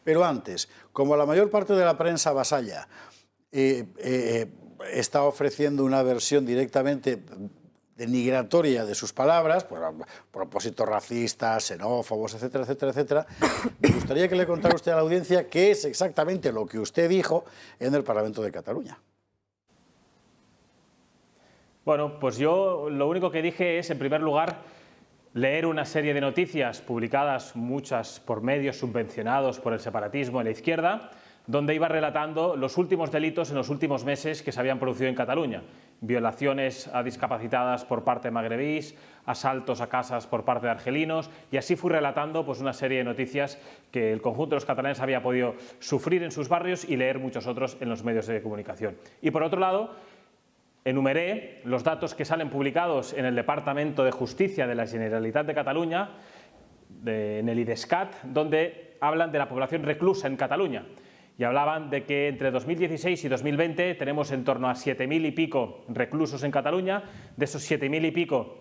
Pero antes, como la mayor parte de la prensa vasalla está ofreciendo una versión directamente denigratoria de sus palabras, por propósitos racistas, xenófobos, etcétera, etcétera, etcétera, me gustaría que le contara usted a la audiencia qué es exactamente lo que usted dijo en el Parlamento de Cataluña. Bueno, pues yo lo único que dije es, en primer lugar, leer una serie de noticias publicadas, muchas por medios subvencionados por el separatismo en la izquierda, donde iba relatando los últimos delitos en los últimos meses que se habían producido en Cataluña. Violaciones a discapacitadas por parte de magrebís, asaltos a casas por parte de argelinos, y así fui relatando pues una serie de noticias que el conjunto de los catalanes había podido sufrir en sus barrios y leer muchos otros en los medios de comunicación. Y por otro lado, enumeré los datos que salen publicados en el Departamento de Justicia de la Generalitat de Cataluña, en el IDESCAT, donde hablan de la población reclusa en Cataluña. Y hablaban de que entre 2016 y 2020 tenemos en torno a 7.000 y pico reclusos en Cataluña. De esos 7.000 y pico,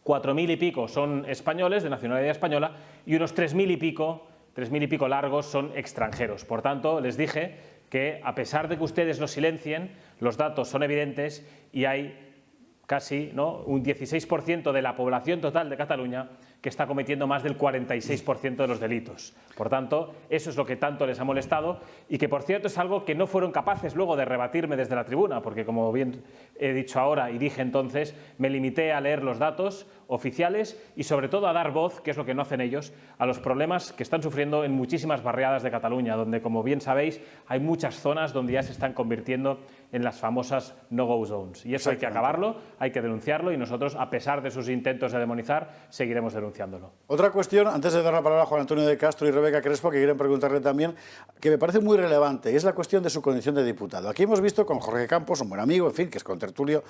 4.000 y pico son españoles, de nacionalidad española, y unos 3.000 y pico largos son extranjeros. Por tanto, les dije que, a pesar de que ustedes lo silencien, los datos son evidentes y hay casi, ¿no?, un 16% de la población total de Cataluña que está cometiendo más del 46% de los delitos. Por tanto, eso es lo que tanto les ha molestado y que, por cierto, es algo que no fueron capaces luego de rebatirme desde la tribuna, porque, como bien he dicho ahora y dije entonces, me limité a leer los datos, oficiales y sobre todo a dar voz, que es lo que no hacen ellos, a los problemas que están sufriendo en muchísimas barriadas de Cataluña, donde, como bien sabéis, hay muchas zonas donde ya se están convirtiendo en las famosas no-go zones. Y eso hay que acabarlo, hay que denunciarlo y nosotros, a pesar de sus intentos de demonizar, seguiremos denunciándolo. Otra cuestión, antes de dar la palabra a Juan Antonio de Castro y Rebeca Crespo, que quieren preguntarle también, que me parece muy relevante, es la cuestión de su condición de diputado. Aquí hemos visto con Jorge Campos, un buen amigo, en fin, que es contertulio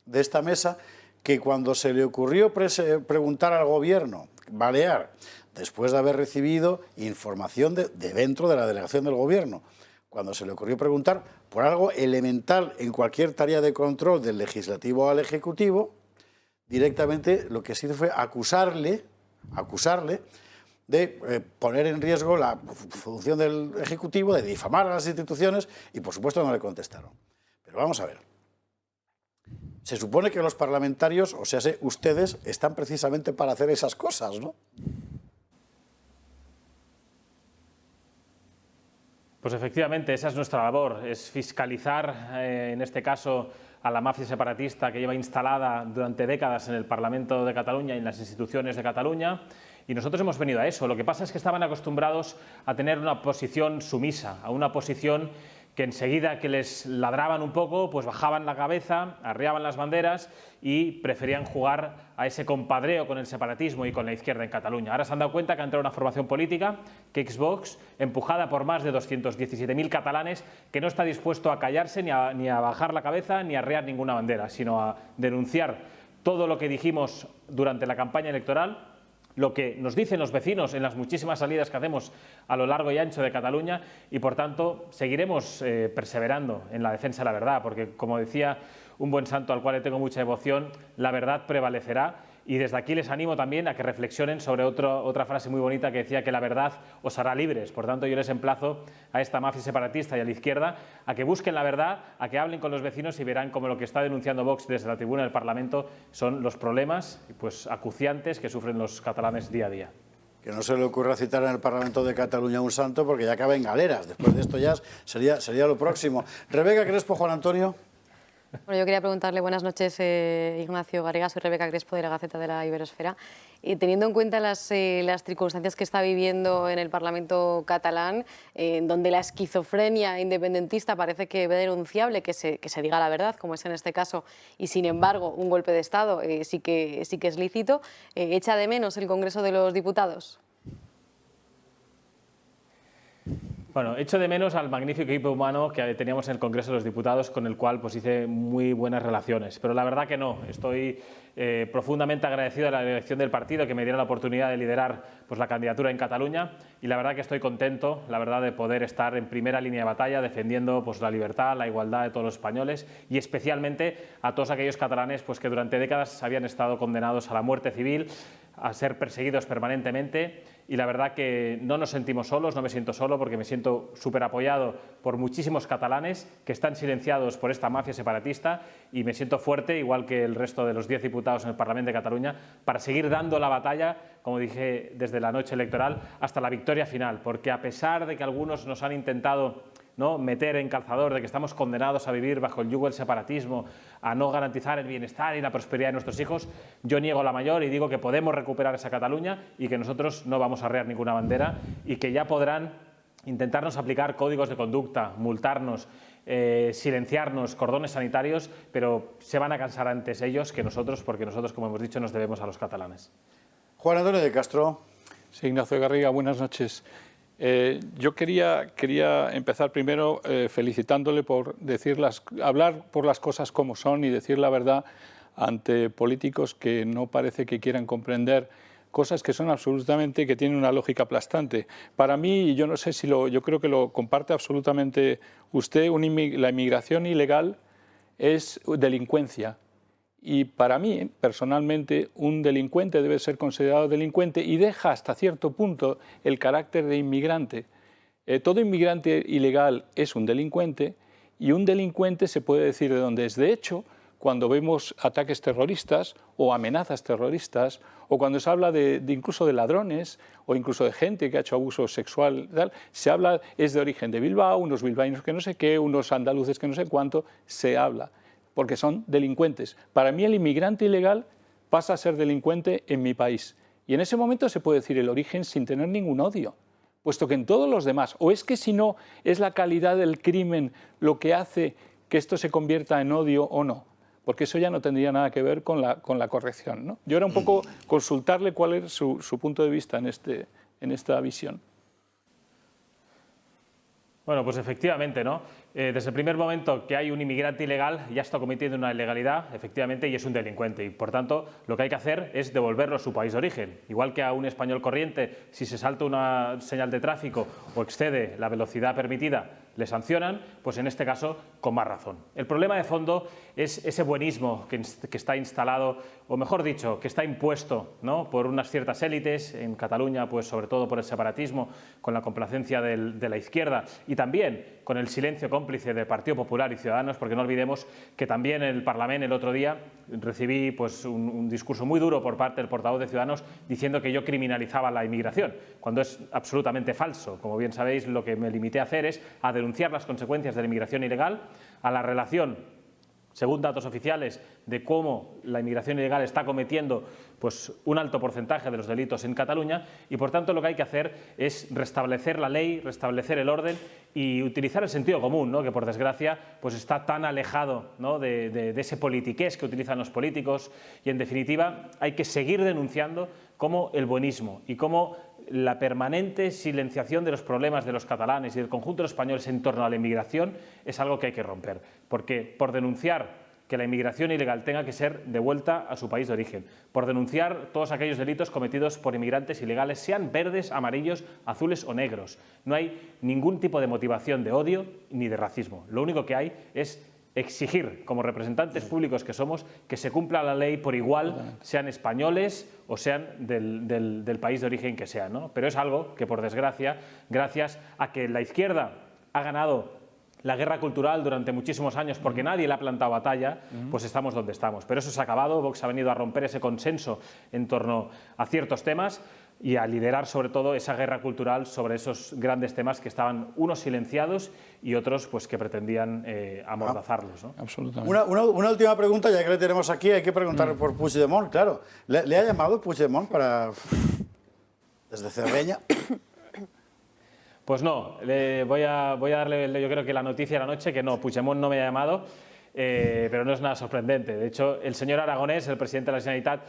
de esta mesa, que cuando se le ocurrió preguntar al gobierno balear, después de haber recibido información de dentro de la delegación del gobierno, cuando se le ocurrió preguntar por algo elemental en cualquier tarea de control del legislativo al ejecutivo, directamente lo que se hizo fue acusarle de poner en riesgo la función del ejecutivo, de difamar a las instituciones, y por supuesto no le contestaron. Pero vamos a ver. Se supone que los parlamentarios, o sea, ustedes, están precisamente para hacer esas cosas, ¿no? Pues efectivamente, esa es nuestra labor, es fiscalizar, en este caso, a la mafia separatista que lleva instalada durante décadas en el Parlamento de Cataluña y en las instituciones de Cataluña. Y nosotros hemos venido a eso. Lo que pasa es que estaban acostumbrados a tener una posición sumisa, a una posición que enseguida que les ladraban un poco, pues bajaban la cabeza, arriaban las banderas y preferían jugar a ese compadreo con el separatismo y con la izquierda en Cataluña. Ahora se han dado cuenta que ha entrado una formación política, que Vox, empujada por más de 217.000 catalanes, que no está dispuesto a callarse ni a bajar la cabeza ni a arriar ninguna bandera, sino a denunciar todo lo que dijimos durante la campaña electoral, lo que nos dicen los vecinos en las muchísimas salidas que hacemos a lo largo y ancho de Cataluña, y por tanto seguiremos perseverando en la defensa de la verdad, porque, como decía un buen santo al cual le tengo mucha devoción, la verdad prevalecerá. Y desde aquí les animo también a que reflexionen sobre otra frase muy bonita que decía que la verdad os hará libres. Por tanto, yo les emplazo a esta mafia separatista y a la izquierda a que busquen la verdad, a que hablen con los vecinos y verán cómo lo que está denunciando Vox desde la tribuna del Parlamento son los problemas pues, acuciantes que sufren los catalanes día a día. Que no se le ocurra citar en el Parlamento de Cataluña a un santo, porque ya acaba en galeras. Después de esto ya sería lo próximo. Rebeca Crespo, Juan Antonio. Bueno, yo quería preguntarle, buenas noches, Ignacio Garriga, soy Rebeca Crespo de la Gaceta de la Iberosfera. Teniendo en cuenta las circunstancias que está viviendo en el Parlamento catalán, donde la esquizofrenia independentista parece que ve denunciable que se diga la verdad, como es en este caso, y sin embargo un golpe de Estado sí que es lícito, ¿echa de menos el Congreso de los Diputados? Bueno, echo de menos al magnífico equipo humano que teníamos en el Congreso de los Diputados, con el cual pues, hice muy buenas relaciones. Pero la verdad que no. Estoy profundamente agradecido a la dirección del partido que me diera la oportunidad de liderar pues, la candidatura en Cataluña, y la verdad que estoy contento, la verdad, de poder estar en primera línea de batalla defendiendo pues, la libertad, la igualdad de todos los españoles, y especialmente a todos aquellos catalanes pues, que durante décadas habían estado condenados a la muerte civil, a ser perseguidos permanentemente. Y la verdad que no nos sentimos solos, no me siento solo, porque me siento súper apoyado por muchísimos catalanes que están silenciados por esta mafia separatista, y me siento fuerte, igual que el resto de los 10 diputados en el Parlamento de Cataluña, para seguir dando la batalla, como dije, desde la noche electoral hasta la victoria final, porque a pesar de que algunos nos han intentado meter en calzador de que estamos condenados a vivir bajo el yugo del separatismo, a no garantizar el bienestar y la prosperidad de nuestros hijos, yo niego la mayor y digo que podemos recuperar esa Cataluña y que nosotros no vamos a arrear ninguna bandera, y que ya podrán intentarnos aplicar códigos de conducta, multarnos, silenciarnos, cordones sanitarios, pero se van a cansar antes ellos que nosotros, porque nosotros, como hemos dicho, nos debemos a los catalanes. Juan Antonio de Castro. Sí, Ignacio Garriga, buenas noches. Yo quería empezar primero felicitándole por hablar por las cosas como son y decir la verdad ante políticos que no parece que quieran comprender cosas que son absolutamente, que tienen una lógica aplastante. Para mí, y yo no sé si yo creo que lo comparte absolutamente usted, la inmigración ilegal es delincuencia. Y para mí, personalmente, un delincuente debe ser considerado delincuente y deja hasta cierto punto el carácter de inmigrante. Todo inmigrante ilegal es un delincuente, y un delincuente se puede decir de dónde es. De hecho, cuando vemos ataques terroristas o amenazas terroristas, o cuando se habla incluso de ladrones o incluso de gente que ha hecho abuso sexual, se habla, es de origen de Bilbao, unos bilbaínos que no sé qué, unos andaluces que no sé cuánto, se habla, porque son delincuentes. Para mí el inmigrante ilegal pasa a ser delincuente en mi país. Y en ese momento se puede decir el origen sin tener ningún odio, puesto que en todos los demás, o es que si no es la calidad del crimen lo que hace que esto se convierta en odio o no, porque eso ya no tendría nada que ver con la corrección, ¿no? Yo era un poco consultarle cuál es su punto de vista en esta visión. Bueno, pues efectivamente, ¿no? Desde el primer momento que hay un inmigrante ilegal, ya está cometiendo una ilegalidad, efectivamente, y es un delincuente. Y, por tanto, lo que hay que hacer es devolverlo a su país de origen. Igual que a un español corriente, si se salta una señal de tráfico o excede la velocidad permitida, le sancionan, pues en este caso con más razón. El problema de fondo es ese buenismo que está instalado, o mejor dicho, que está impuesto, ¿no?, por unas ciertas élites, en Cataluña, pues sobre todo por el separatismo, con la complacencia de la izquierda y también con el silencio cómplice del Partido Popular y Ciudadanos, porque no olvidemos que también en el Parlamento el otro día recibí pues, un discurso muy duro por parte del portavoz de Ciudadanos diciendo que yo criminalizaba la inmigración, cuando es absolutamente falso. Como bien sabéis, lo que me limité a hacer es a denunciar las consecuencias de la inmigración ilegal, a la relación, según datos oficiales, de cómo la inmigración ilegal está cometiendo pues, un alto porcentaje de los delitos en Cataluña y, por tanto, lo que hay que hacer es restablecer la ley, restablecer el orden y utilizar el sentido común, ¿no?, que, por desgracia, pues está tan alejado, ¿no?, de ese politiqués que utilizan los políticos y, en definitiva, hay que seguir denunciando cómo el buenismo y cómo la permanente silenciación de los problemas de los catalanes y del conjunto de los españoles en torno a la inmigración es algo que hay que romper, porque por denunciar que la inmigración ilegal tenga que ser devuelta a su país de origen, por denunciar todos aquellos delitos cometidos por inmigrantes ilegales, sean verdes, amarillos, azules o negros. No hay ningún tipo de motivación de odio ni de racismo. Lo único que hay es exigir, como representantes públicos que somos, que se cumpla la ley por igual, sean españoles o sean del país de origen que sean, ¿no? Pero es algo que, por desgracia, gracias a que la izquierda ha ganado la guerra cultural durante muchísimos años porque nadie le ha plantado batalla, pues estamos donde estamos. Pero eso se ha acabado, Vox ha venido a romper ese consenso en torno a ciertos temas y a liderar sobre todo esa guerra cultural sobre esos grandes temas que estaban unos silenciados y otros pues que pretendían amordazarlos, ¿no? Absolutamente. Una última pregunta, ya que le tenemos aquí, hay que preguntarle por Puigdemont, claro. ¿Le ha llamado Puigdemont para desde Cerdeña? Pues no, voy a darle, yo creo que la noticia de la noche, que no, Puigdemont no me ha llamado, pero no es nada sorprendente. De hecho, el señor Aragonés, el presidente de la Generalitat,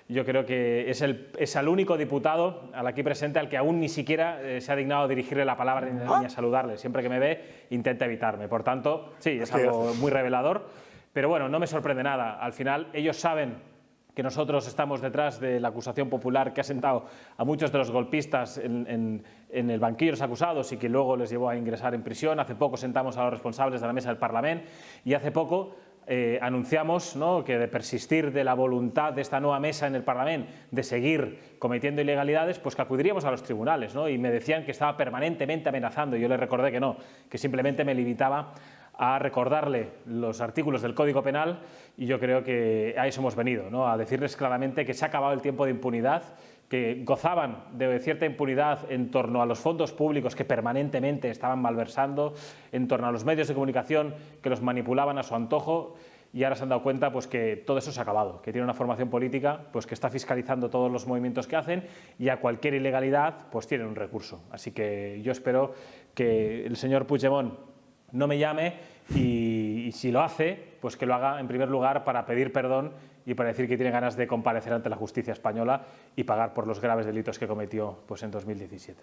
yo creo que es el único diputado aquí presente al que aún ni siquiera se ha dignado a dirigirle la palabra ni a saludarle. Siempre que me ve, intenta evitarme. Por tanto, sí, es algo muy revelador, pero bueno, no me sorprende nada. Al final, ellos saben que nosotros estamos detrás de la acusación popular que ha sentado a muchos de los golpistas en el banquillo de los acusados y que luego les llevó a ingresar en prisión. Hace poco sentamos a los responsables de la mesa del Parlamento y hace poco anunciamos, ¿no?, que de persistir de la voluntad de esta nueva mesa en el Parlamento de seguir cometiendo ilegalidades, pues que acudiríamos a los tribunales, ¿no? Y me decían que estaba permanentemente amenazando y yo les recordé que no, que simplemente me limitaba a recordarle los artículos del Código Penal y yo creo que a eso hemos venido, ¿no?, a decirles claramente que se ha acabado el tiempo de impunidad, que gozaban de cierta impunidad en torno a los fondos públicos que permanentemente estaban malversando, en torno a los medios de comunicación que los manipulaban a su antojo y ahora se han dado cuenta pues, que todo eso se ha acabado, que tiene una formación política pues, que está fiscalizando todos los movimientos que hacen y a cualquier ilegalidad pues tienen un recurso. Así que yo espero que el señor Puigdemont no me llame y si lo hace, pues que lo haga en primer lugar para pedir perdón y para decir que tiene ganas de comparecer ante la justicia española y pagar por los graves delitos que cometió pues, en 2017.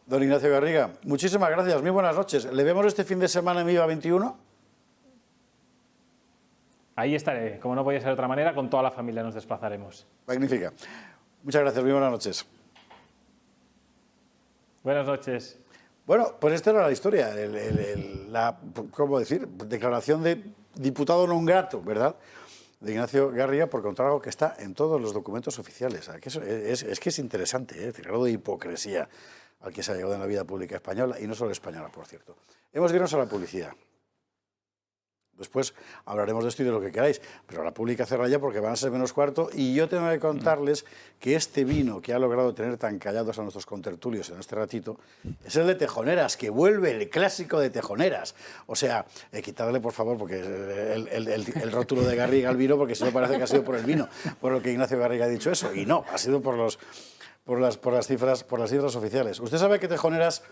Don Ignacio Garriga, muchísimas gracias, muy buenas noches. ¿Le vemos este fin de semana en Viva 21? Ahí estaré, como no podía ser de otra manera, con toda la familia nos desplazaremos. Magnífica. Muchas gracias, muy buenas noches. Buenas noches. Bueno, pues esta era la historia, ¿cómo decir? Declaración de diputado non grato, ¿verdad?, de Ignacio Garriga por contar algo que está en todos los documentos oficiales. Es que es interesante, el grado de hipocresía al que se ha llegado en la vida pública española, y no solo española, por cierto. Hemos de irnos a la publicidad. Después hablaremos de esto y de lo que queráis, pero la pública cerra ya porque van a ser -4 y yo tengo que contarles que este vino que ha logrado tener tan callados a nuestros contertulios en este ratito es el de Tejoneras, que vuelve el clásico de Tejoneras. O sea, quitadle por favor porque el rótulo de Garriga al vino, porque si no parece que ha sido por el vino, por lo que Ignacio Garriga ha dicho eso, y no, ha sido por las cifras oficiales. Usted sabe que Tejoneras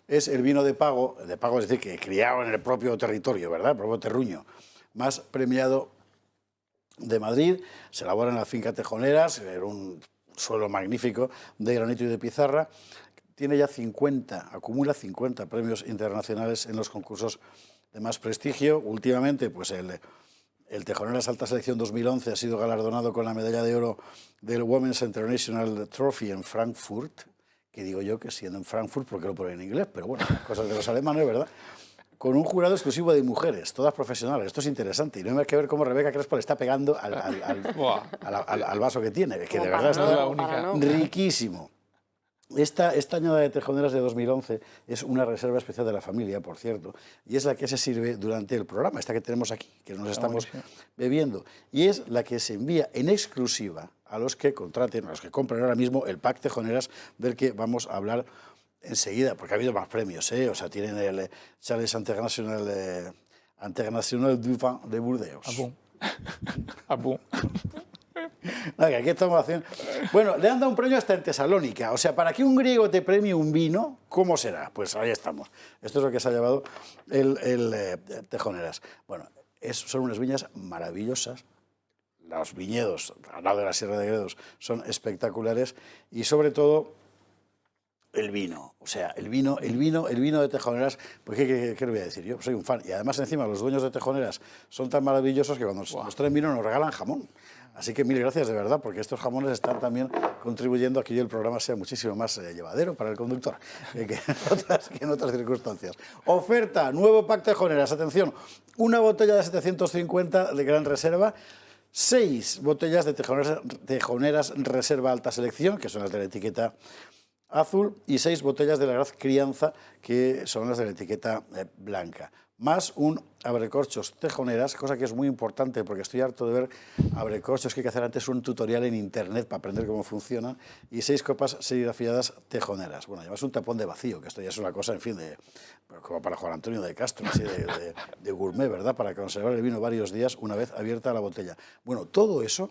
es el vino de pago, es decir, que criado en el propio territorio, ¿verdad? El propio terruño, más premiado de Madrid. Se elabora en la finca Tejoneras, en un suelo magnífico de granito y de pizarra. Tiene ya acumula 50 premios internacionales en los concursos de más prestigio. Últimamente, pues el Tejoneras Alta Selección 2011 ha sido galardonado con la medalla de oro del Women's International Trophy en Frankfurt, que digo yo que siendo en Frankfurt, porque lo ponen en inglés, pero bueno, cosas de los alemanes, ¿verdad? Con un jurado exclusivo de mujeres, todas profesionales. Esto es interesante y no hay que ver cómo Rebeca Crespo le está pegando al vaso que tiene, que de verdad está riquísimo. Esta añada de Tejoneras de 2011 es una reserva especial de la familia, por cierto, y es la que se sirve durante el programa, esta que tenemos aquí, que nos estamos bebiendo, y es la que se envía en exclusiva a los que contraten, a los que compren ahora mismo el pack Tejoneras, del que vamos a hablar enseguida, porque ha habido más premios, o sea, tienen el Challenge International du Vin de Burdeos. Aquí estamos haciendo... Bueno, le han dado un premio hasta en Tesalónica. O sea, para que un griego te premie un vino, ¿cómo será? Pues ahí estamos. Esto es lo que se ha llevado el Tejoneras. Bueno, son unas viñas maravillosas. Los viñedos al lado de la Sierra de Gredos son espectaculares y sobre todo el vino. O sea, el vino de Tejoneras, pues ¿qué le voy a decir? Yo soy un fan. Y además encima los dueños de Tejoneras son tan maravillosos que cuando nos traen vino nos regalan jamón. Así que mil gracias de verdad, porque estos jamones están también contribuyendo a que el programa sea muchísimo más llevadero para el conductor que en otras circunstancias. Oferta, nuevo pack Tejoneras. Atención, una botella de 750 de Gran Reserva, 6 botellas de Tejoneras Reserva Alta Selección, que son las de la etiqueta azul, y 6 botellas de la Graz Crianza, que son las de la etiqueta blanca. Más un abrecorchos Tejoneras, cosa que es muy importante porque estoy harto de ver abrecorchos que hay que hacer antes un tutorial en internet para aprender cómo funcionan, y 6 copas serigrafiadas Tejoneras. Bueno, además un tapón de vacío, que esto ya es una cosa, en fin, como para Juan Antonio de Castro, así de gourmet, ¿verdad? Para conservar el vino varios días una vez abierta la botella. Bueno, todo eso,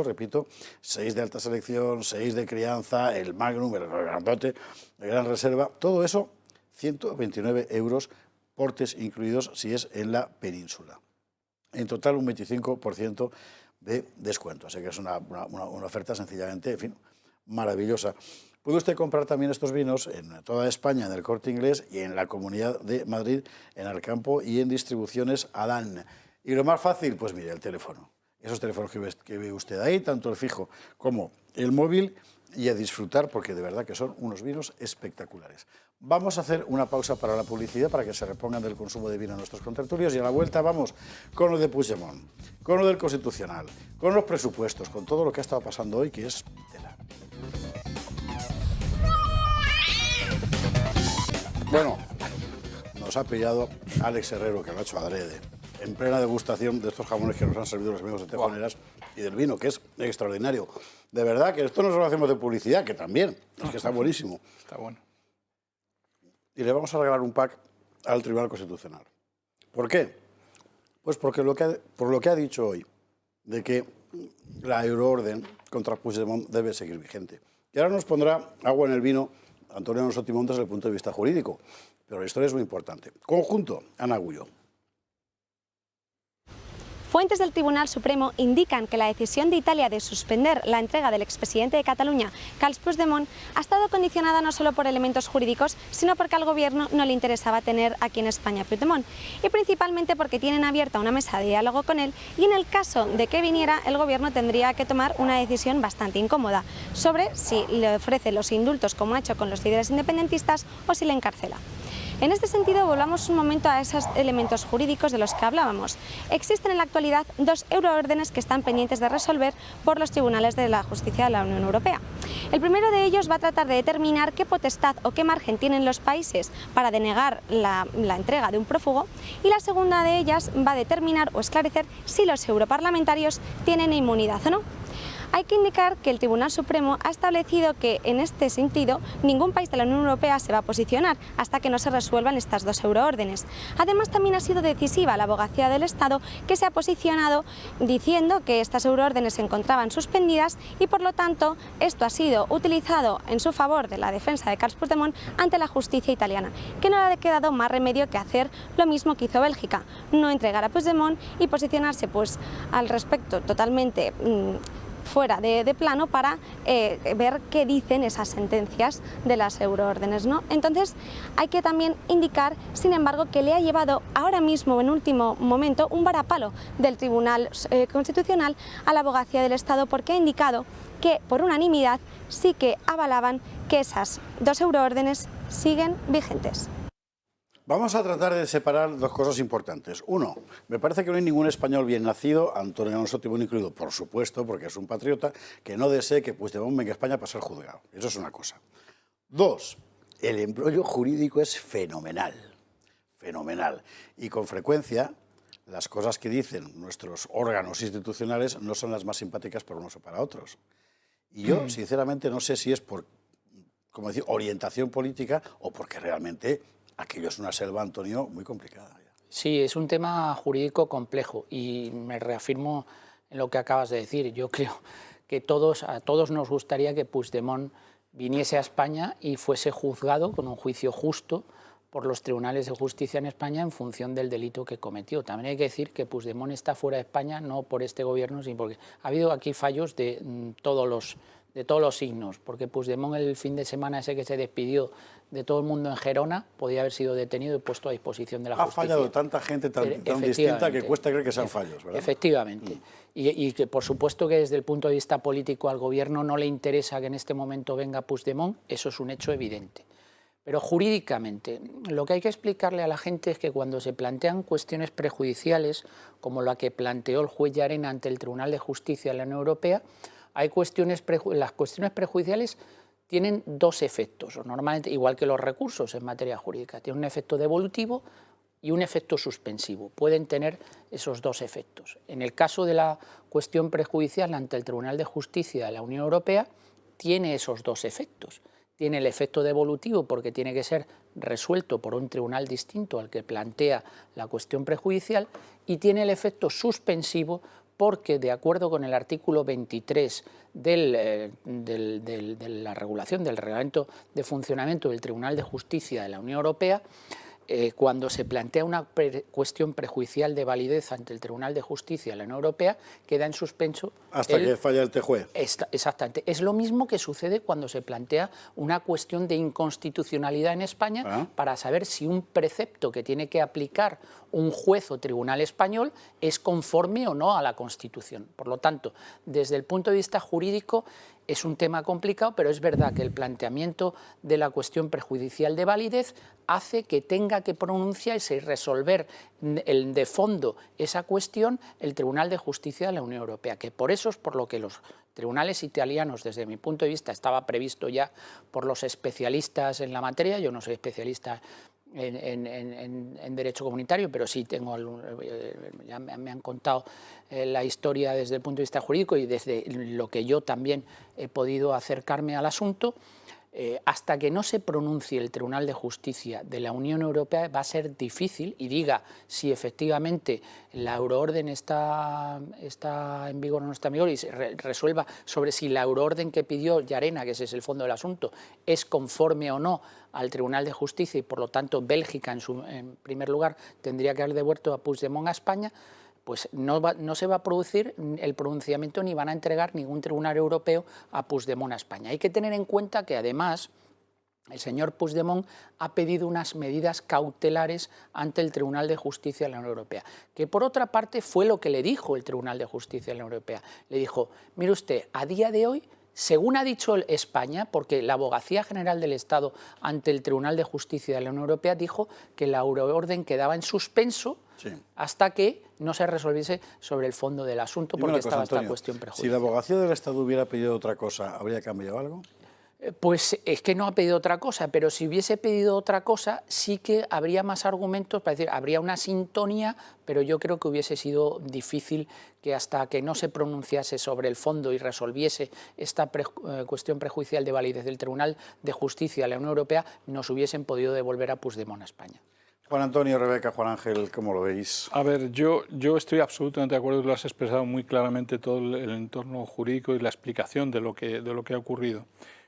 repito, 6 de alta selección, 6 de crianza, el Magnum, el grandote, el Gran Reserva, todo eso, 129 €, portes incluidos si es en la península. En total un 25% de descuento, así que es una oferta sencillamente, en fin, maravillosa. Puede usted comprar también estos vinos en toda España, en el Corte Inglés y en la Comunidad de Madrid, en Alcampo y en Distribuciones Adán. Y lo más fácil, pues mire, el teléfono. Esos teléfonos que ve usted ahí, tanto el fijo como el móvil, y a disfrutar porque de verdad que son unos vinos espectaculares. Vamos a hacer una pausa para la publicidad para que se repongan del consumo de vino en nuestros contertulios y a la vuelta vamos con lo de Puigdemont, con lo del Constitucional, con los presupuestos, con todo lo que ha estado pasando hoy, que es tela. Bueno, nos ha pillado Alex Herrero, que lo ha hecho adrede, en plena degustación de estos jamones que nos han servido los amigos de Tejoneras y del vino, que es extraordinario. De verdad que esto no solo hacemos de publicidad, que también, es que está buenísimo. Está bueno. Y le vamos a regalar un pack al Tribunal Constitucional. ¿Por qué? Pues porque por lo que ha dicho hoy, de que la euroorden contra Puigdemont debe seguir vigente. Y ahora nos pondrá agua en el vino Antonio Alonso Timón desde el punto de vista jurídico, pero la historia es muy importante. Conjunto, Ana Agullo. Fuentes del Tribunal Supremo indican que la decisión de Italia de suspender la entrega del expresidente de Cataluña, Carles Puigdemont, ha estado condicionada no solo por elementos jurídicos, sino porque al Gobierno no le interesaba tener aquí en España a Puigdemont, y principalmente porque tienen abierta una mesa de diálogo con él, y en el caso de que viniera, el Gobierno tendría que tomar una decisión bastante incómoda sobre si le ofrece los indultos como ha hecho con los líderes independentistas o si le encarcela. En este sentido, volvamos un momento a esos elementos jurídicos de los que hablábamos. Existen en la actualidad 2 euroórdenes que están pendientes de resolver por los tribunales de la justicia de la Unión Europea. El primero de ellos va a tratar de determinar qué potestad o qué margen tienen los países para denegar la entrega de un prófugo, y la segunda de ellas va a determinar o esclarecer si los europarlamentarios tienen inmunidad o no. Hay que indicar que el Tribunal Supremo ha establecido que, en este sentido, ningún país de la Unión Europea se va a posicionar hasta que no se resuelvan estas 2 euroórdenes. Además, también ha sido decisiva la Abogacía del Estado, que se ha posicionado diciendo que estas euroórdenes se encontraban suspendidas y, por lo tanto, esto ha sido utilizado en su favor de la defensa de Carles Puigdemont ante la justicia italiana, que no le ha quedado más remedio que hacer lo mismo que hizo Bélgica, no entregar a Puigdemont y posicionarse pues al respecto totalmente fuera de plano para ver qué dicen esas sentencias de las euroórdenes, ¿no? Entonces hay que también indicar, sin embargo, que le ha llevado ahora mismo, en último momento, un varapalo del Tribunal Constitucional a la Abogacía del Estado, porque ha indicado que por unanimidad sí que avalaban que esas 2 euroórdenes siguen vigentes. Vamos a tratar de separar 2 cosas importantes. Uno, me parece que no hay ningún español bien nacido, Antonio Alonso Timón incluido, por supuesto, porque es un patriota, que no desee que Puigdemont venga a España para ser juzgado. Eso es una cosa. 2, el embrollo jurídico es fenomenal, fenomenal. Y con frecuencia las cosas que dicen nuestros órganos institucionales no son las más simpáticas para unos o para otros. Y yo, sinceramente, no sé si es por, como decir, orientación política o porque realmente aquello es una selva, Antonio, muy complicada. Sí, es un tema jurídico complejo y me reafirmo en lo que acabas de decir. Yo creo que a todos nos gustaría que Puigdemont viniese a España y fuese juzgado con un juicio justo por los tribunales de justicia en España en función del delito que cometió. También hay que decir que Puigdemont está fuera de España no por este gobierno, sino porque ha habido aquí fallos de todos los signos, porque Puigdemont el fin de semana ese que se despidió de todo el mundo en Gerona podía haber sido detenido y puesto a disposición de la justicia. Ha fallado tanta gente tan distinta que cuesta creer que sean fallos, ¿verdad? Efectivamente. Y que por supuesto que desde el punto de vista político al gobierno no le interesa que en este momento venga Puigdemont, eso es un hecho evidente. Pero jurídicamente, lo que hay que explicarle a la gente es que cuando se plantean cuestiones prejudiciales, como la que planteó el juez Llarena ante el Tribunal de Justicia de la Unión Europea, las cuestiones prejudiciales tienen 2 efectos, normalmente igual que los recursos en materia jurídica, tienen un efecto devolutivo y un efecto suspensivo. Pueden tener esos 2 efectos. En el caso de la cuestión prejudicial ante el Tribunal de Justicia de la Unión Europea, tiene esos 2 efectos. Tiene el efecto devolutivo porque tiene que ser resuelto por un tribunal distinto al que plantea la cuestión prejudicial, y tiene el efecto suspensivo porque, de acuerdo con el artículo 23 de la regulación del Reglamento de Funcionamiento del Tribunal de Justicia de la Unión Europea, cuando se plantea una cuestión prejudicial de validez ante el Tribunal de Justicia de la Unión Europea, queda en suspenso hasta que falla el TJUE. Exactamente. Es lo mismo que sucede cuando se plantea una cuestión de inconstitucionalidad en España para saber si un precepto que tiene que aplicar un juez o tribunal español es conforme o no a la Constitución. Por lo tanto, desde el punto de vista jurídico es un tema complicado, pero es verdad que el planteamiento de la cuestión prejudicial de validez hace que tenga que pronunciarse y resolver de fondo esa cuestión el Tribunal de Justicia de la Unión Europea, que por eso es por lo que los tribunales italianos, desde mi punto de vista, estaba previsto ya por los especialistas en la materia. Yo no soy especialista en derecho comunitario, pero sí tengo ya me han contado la historia desde el punto de vista jurídico y desde lo que yo también he podido acercarme al asunto. Hasta que no se pronuncie el Tribunal de Justicia de la Unión Europea va a ser difícil y diga si efectivamente la euroorden está en vigor o no está en vigor y se resuelva sobre si la euroorden que pidió Llarena, que ese es el fondo del asunto, es conforme o no al Tribunal de Justicia y por lo tanto Bélgica en primer lugar tendría que haber devuelto a Puigdemont a España. Pues no se va a producir el pronunciamiento ni van a entregar ningún tribunal europeo a Puigdemont a España. Hay que tener en cuenta que además el señor Puigdemont ha pedido unas medidas cautelares ante el Tribunal de Justicia de la Unión Europea, que por otra parte fue lo que le dijo el Tribunal de Justicia de la Unión Europea. Le dijo, mire usted, a día de hoy según ha dicho España, porque la Abogacía General del Estado ante el Tribunal de Justicia de la Unión Europea dijo que la euroorden quedaba en suspenso hasta que no se resolviese sobre el fondo del asunto, porque estaba esta cuestión prejudicial. Si la Abogacía del Estado hubiera pedido otra cosa, ¿habría cambiado algo? Pues es que no ha pedido otra cosa, pero si hubiese pedido otra cosa sí que habría más argumentos para decir, habría una sintonía, pero yo creo que hubiese sido difícil que hasta que no se pronunciase sobre el fondo y resolviese esta cuestión prejudicial de validez del Tribunal de Justicia de la Unión Europea, nos hubiesen podido devolver a Puigdemont a España. Juan Antonio, Rebeca, Juan Ángel, ¿cómo lo veis? A ver, yo estoy absolutamente de acuerdo, lo has expresado muy claramente todo el entorno jurídico y la explicación de lo que ha ocurrido.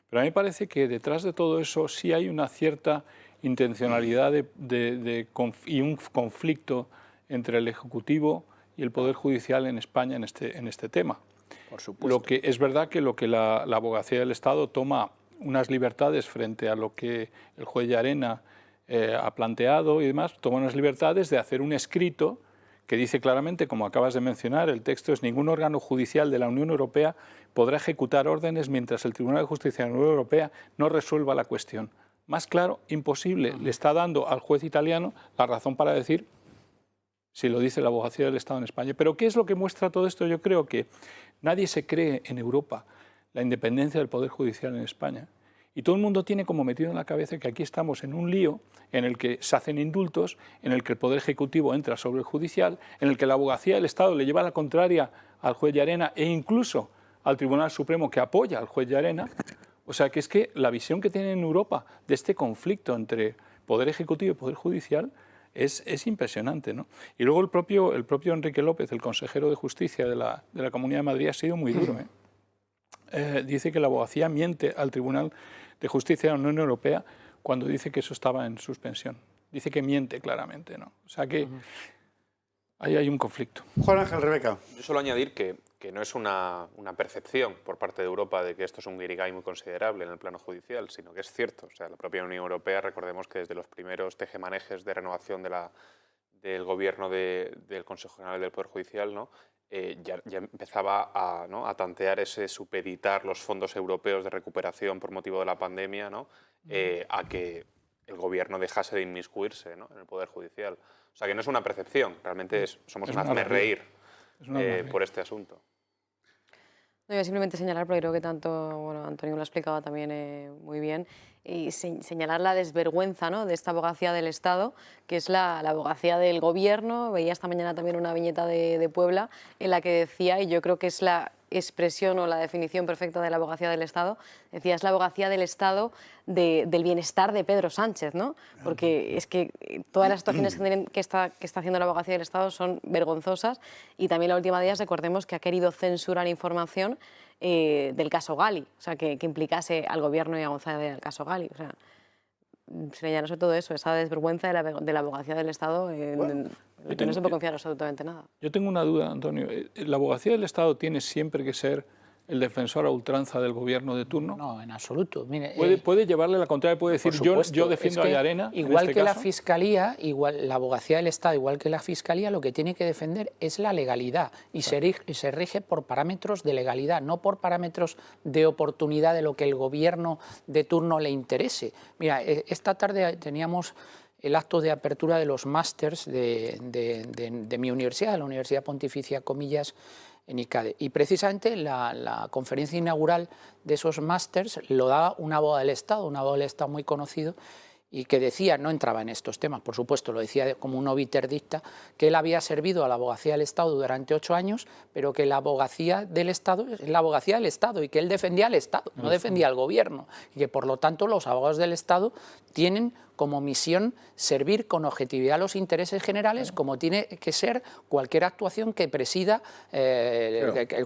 Pero a mí me parece que detrás de todo eso sí hay una cierta intencionalidad y un conflicto entre el Ejecutivo y el Poder Judicial en España en este tema. Por supuesto. Es verdad que la Abogacía del Estado toma unas libertades frente a lo que el juez Llarena ha planteado y demás, toma unas libertades de hacer un escrito que dice claramente, como acabas de mencionar, el texto es: ningún órgano judicial de la Unión Europea podrá ejecutar órdenes mientras el Tribunal de Justicia de la Unión Europea no resuelva la cuestión. Más claro, imposible. Le está dando al juez italiano la razón para decir si lo dice la Abogacía del Estado en España. Pero ¿qué es lo que muestra todo esto? Yo creo que nadie se cree en Europa la independencia del Poder Judicial en España. Y todo el mundo tiene como metido en la cabeza que aquí estamos en un lío en el que se hacen indultos, en el que el Poder Ejecutivo entra sobre el Judicial, en el que la Abogacía del Estado le lleva la contraria al juez Llarena e incluso al Tribunal Supremo, que apoya al juez Llarena. O sea, que es que la visión que tienen en Europa de este conflicto entre Poder Ejecutivo y Poder Judicial es impresionante, ¿no? Y luego el propio Enrique López, el consejero de Justicia de la Comunidad de Madrid, ha sido muy duro, dice que la abogacía miente al Tribunal de Justicia de la Unión Europea cuando dice que eso estaba en suspensión. Dice que miente claramente, ¿no? O sea que ahí hay un conflicto. Juan Ángel, Rebeca. Yo suelo añadir que no es una percepción por parte de Europa de que esto es un guirigay muy considerable en el plano judicial, sino que es cierto. O sea, la propia Unión Europea, recordemos que desde los primeros tejemanejes de renovación del gobierno del Consejo General del Poder Judicial, ¿no? Ya empezaba a tantear ese supeditar los fondos europeos de recuperación por motivo de la pandemia, ¿no? A que el gobierno dejase de inmiscuirse, ¿no? en el Poder Judicial. O sea, que no es una percepción, realmente somos un hazmerreír por este asunto. No, yo simplemente señalar, porque creo que Antonio lo ha explicado también muy bien, y señalar la desvergüenza, ¿no?, de esta abogacía del Estado, que es la abogacía del Gobierno. Veía esta mañana también una viñeta de Puebla en la que decía, y yo creo que es la expresión o la definición perfecta de la abogacía del Estado, decía, es la abogacía del Estado del bienestar de Pedro Sánchez, ¿no? Porque es que todas las situaciones que está haciendo la abogacía del Estado son vergonzosas, y también la última de ellas, recordemos que ha querido censurar información del caso Gali, o sea, que implicase al Gobierno y a González del caso Gali. O sea, señalar sobre todo eso, esa desvergüenza de la abogacía del Estado, en que no se puede confiar absolutamente nada. Yo tengo una duda, Antonio. ¿La abogacía del Estado tiene siempre que ser el defensor a ultranza del gobierno de turno? No, en absoluto. Mire, ¿Puede llevarle la contraria? ¿Puede decir yo defiendo a Llarena? Igual que la Fiscalía, la abogacía del Estado, igual que la Fiscalía, lo que tiene que defender es la legalidad y se rige por parámetros de legalidad, no por parámetros de oportunidad de lo que el gobierno de turno le interese. Mira, esta tarde teníamos el acto de apertura de los másters de mi universidad, la Universidad Pontificia Comillas, en ICADE. Y precisamente la conferencia inaugural de esos másters lo da un abogado del Estado muy conocido, y que decía, no entraba en estos temas, por supuesto, lo decía como un obiterdista, que él había servido a la abogacía del Estado durante 8 años, pero que la abogacía del Estado es la abogacía del Estado y que él defendía al Estado, no defendía al gobierno, y que por lo tanto los abogados del Estado tienen como misión servir con objetividad los intereses generales, como tiene que ser cualquier actuación que presida,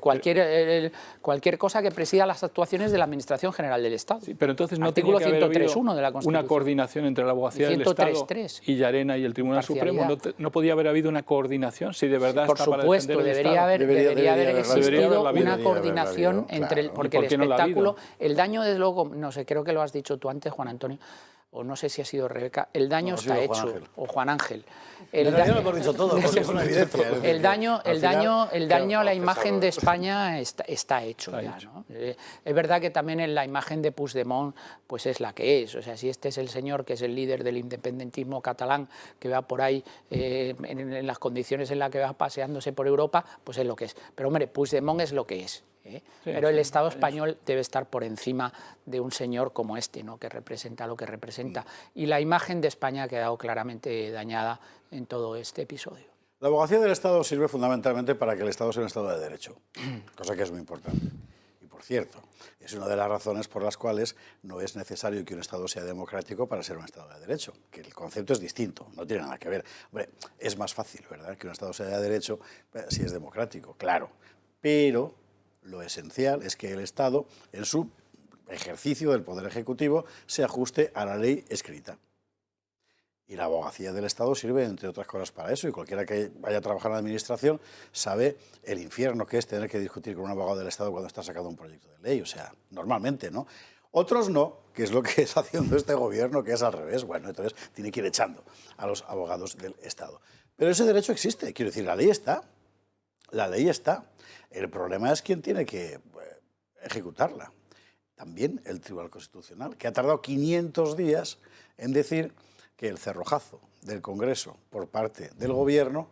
cualquier cosa que presida las actuaciones de la Administración General del Estado. Sí, pero entonces no Artículo tenía que haber 103.1 de la Constitución. Una coordinación entre la abogacía del Estado y Llarena y el Tribunal Supremo. ¿No podía haber habido una coordinación si de verdad está para defender el Estado? Debería haber existido una coordinación entre porque el espectáculo, el daño, desde luego, no sé, creo que lo has dicho tú antes, Juan Antonio, o no sé si ha sido Rebeca, el daño está hecho, o Juan Ángel. El daño a la imagen de España está hecho ya, ¿no? Es verdad que también la imagen de Puigdemont pues es la que es, o sea, si este es el señor que es el líder del independentismo catalán, que va por ahí en las condiciones en las que va paseándose por Europa, pues es lo que es. Pero hombre, Puigdemont es lo que es. Sí, pero el Estado español debe estar por encima de un señor como este, ¿no? Que representa lo que representa. Y la imagen de España ha quedado claramente dañada en todo este episodio. La abogacía del Estado sirve fundamentalmente para que el Estado sea un Estado de derecho, cosa que es muy importante. Y por cierto, es una de las razones por las cuales no es necesario que un Estado sea democrático para ser un Estado de derecho, que el concepto es distinto, no tiene nada que ver. Hombre, es más fácil, ¿verdad?, que un Estado sea de derecho si es democrático, claro, pero lo esencial es que el Estado, en su ejercicio del poder ejecutivo, se ajuste a la ley escrita. Y la abogacía del Estado sirve, entre otras cosas, para eso. Y cualquiera que vaya a trabajar en la Administración sabe el infierno que es tener que discutir con un abogado del Estado cuando está sacando un proyecto de ley. O sea, normalmente, ¿no? Otros no, que es lo que está haciendo este gobierno, que es al revés. Bueno, entonces tiene que ir echando a los abogados del Estado. Pero ese derecho existe. Quiero decir, la ley está. La ley está. El problema es quién tiene que ejecutarla. También el Tribunal Constitucional, que ha tardado 500 días en decir que el cerrojazo del Congreso por parte del Gobierno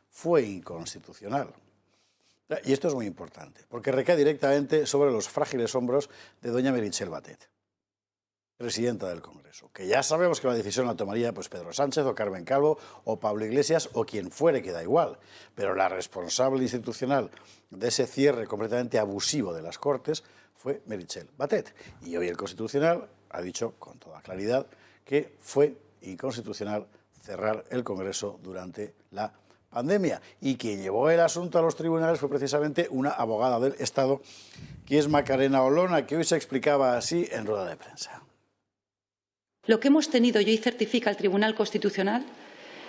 fue inconstitucional. Y esto es muy importante, porque recae directamente sobre los frágiles hombros de doña Meritxell Batet, presidenta del Congreso, que ya sabemos que la decisión la tomaría pues Pedro Sánchez o Carmen Calvo o Pablo Iglesias o quien fuere, que da igual, pero la responsable institucional de ese cierre completamente abusivo de las Cortes fue Meritxell Batet. Y hoy el Constitucional ha dicho con toda claridad que fue inconstitucional cerrar el Congreso durante la pandemia. Y quien llevó el asunto a los tribunales fue precisamente una abogada del Estado, que es Macarena Olona, que hoy se explicaba así en rueda de prensa. Lo que hemos tenido, y hoy certifica el Tribunal Constitucional,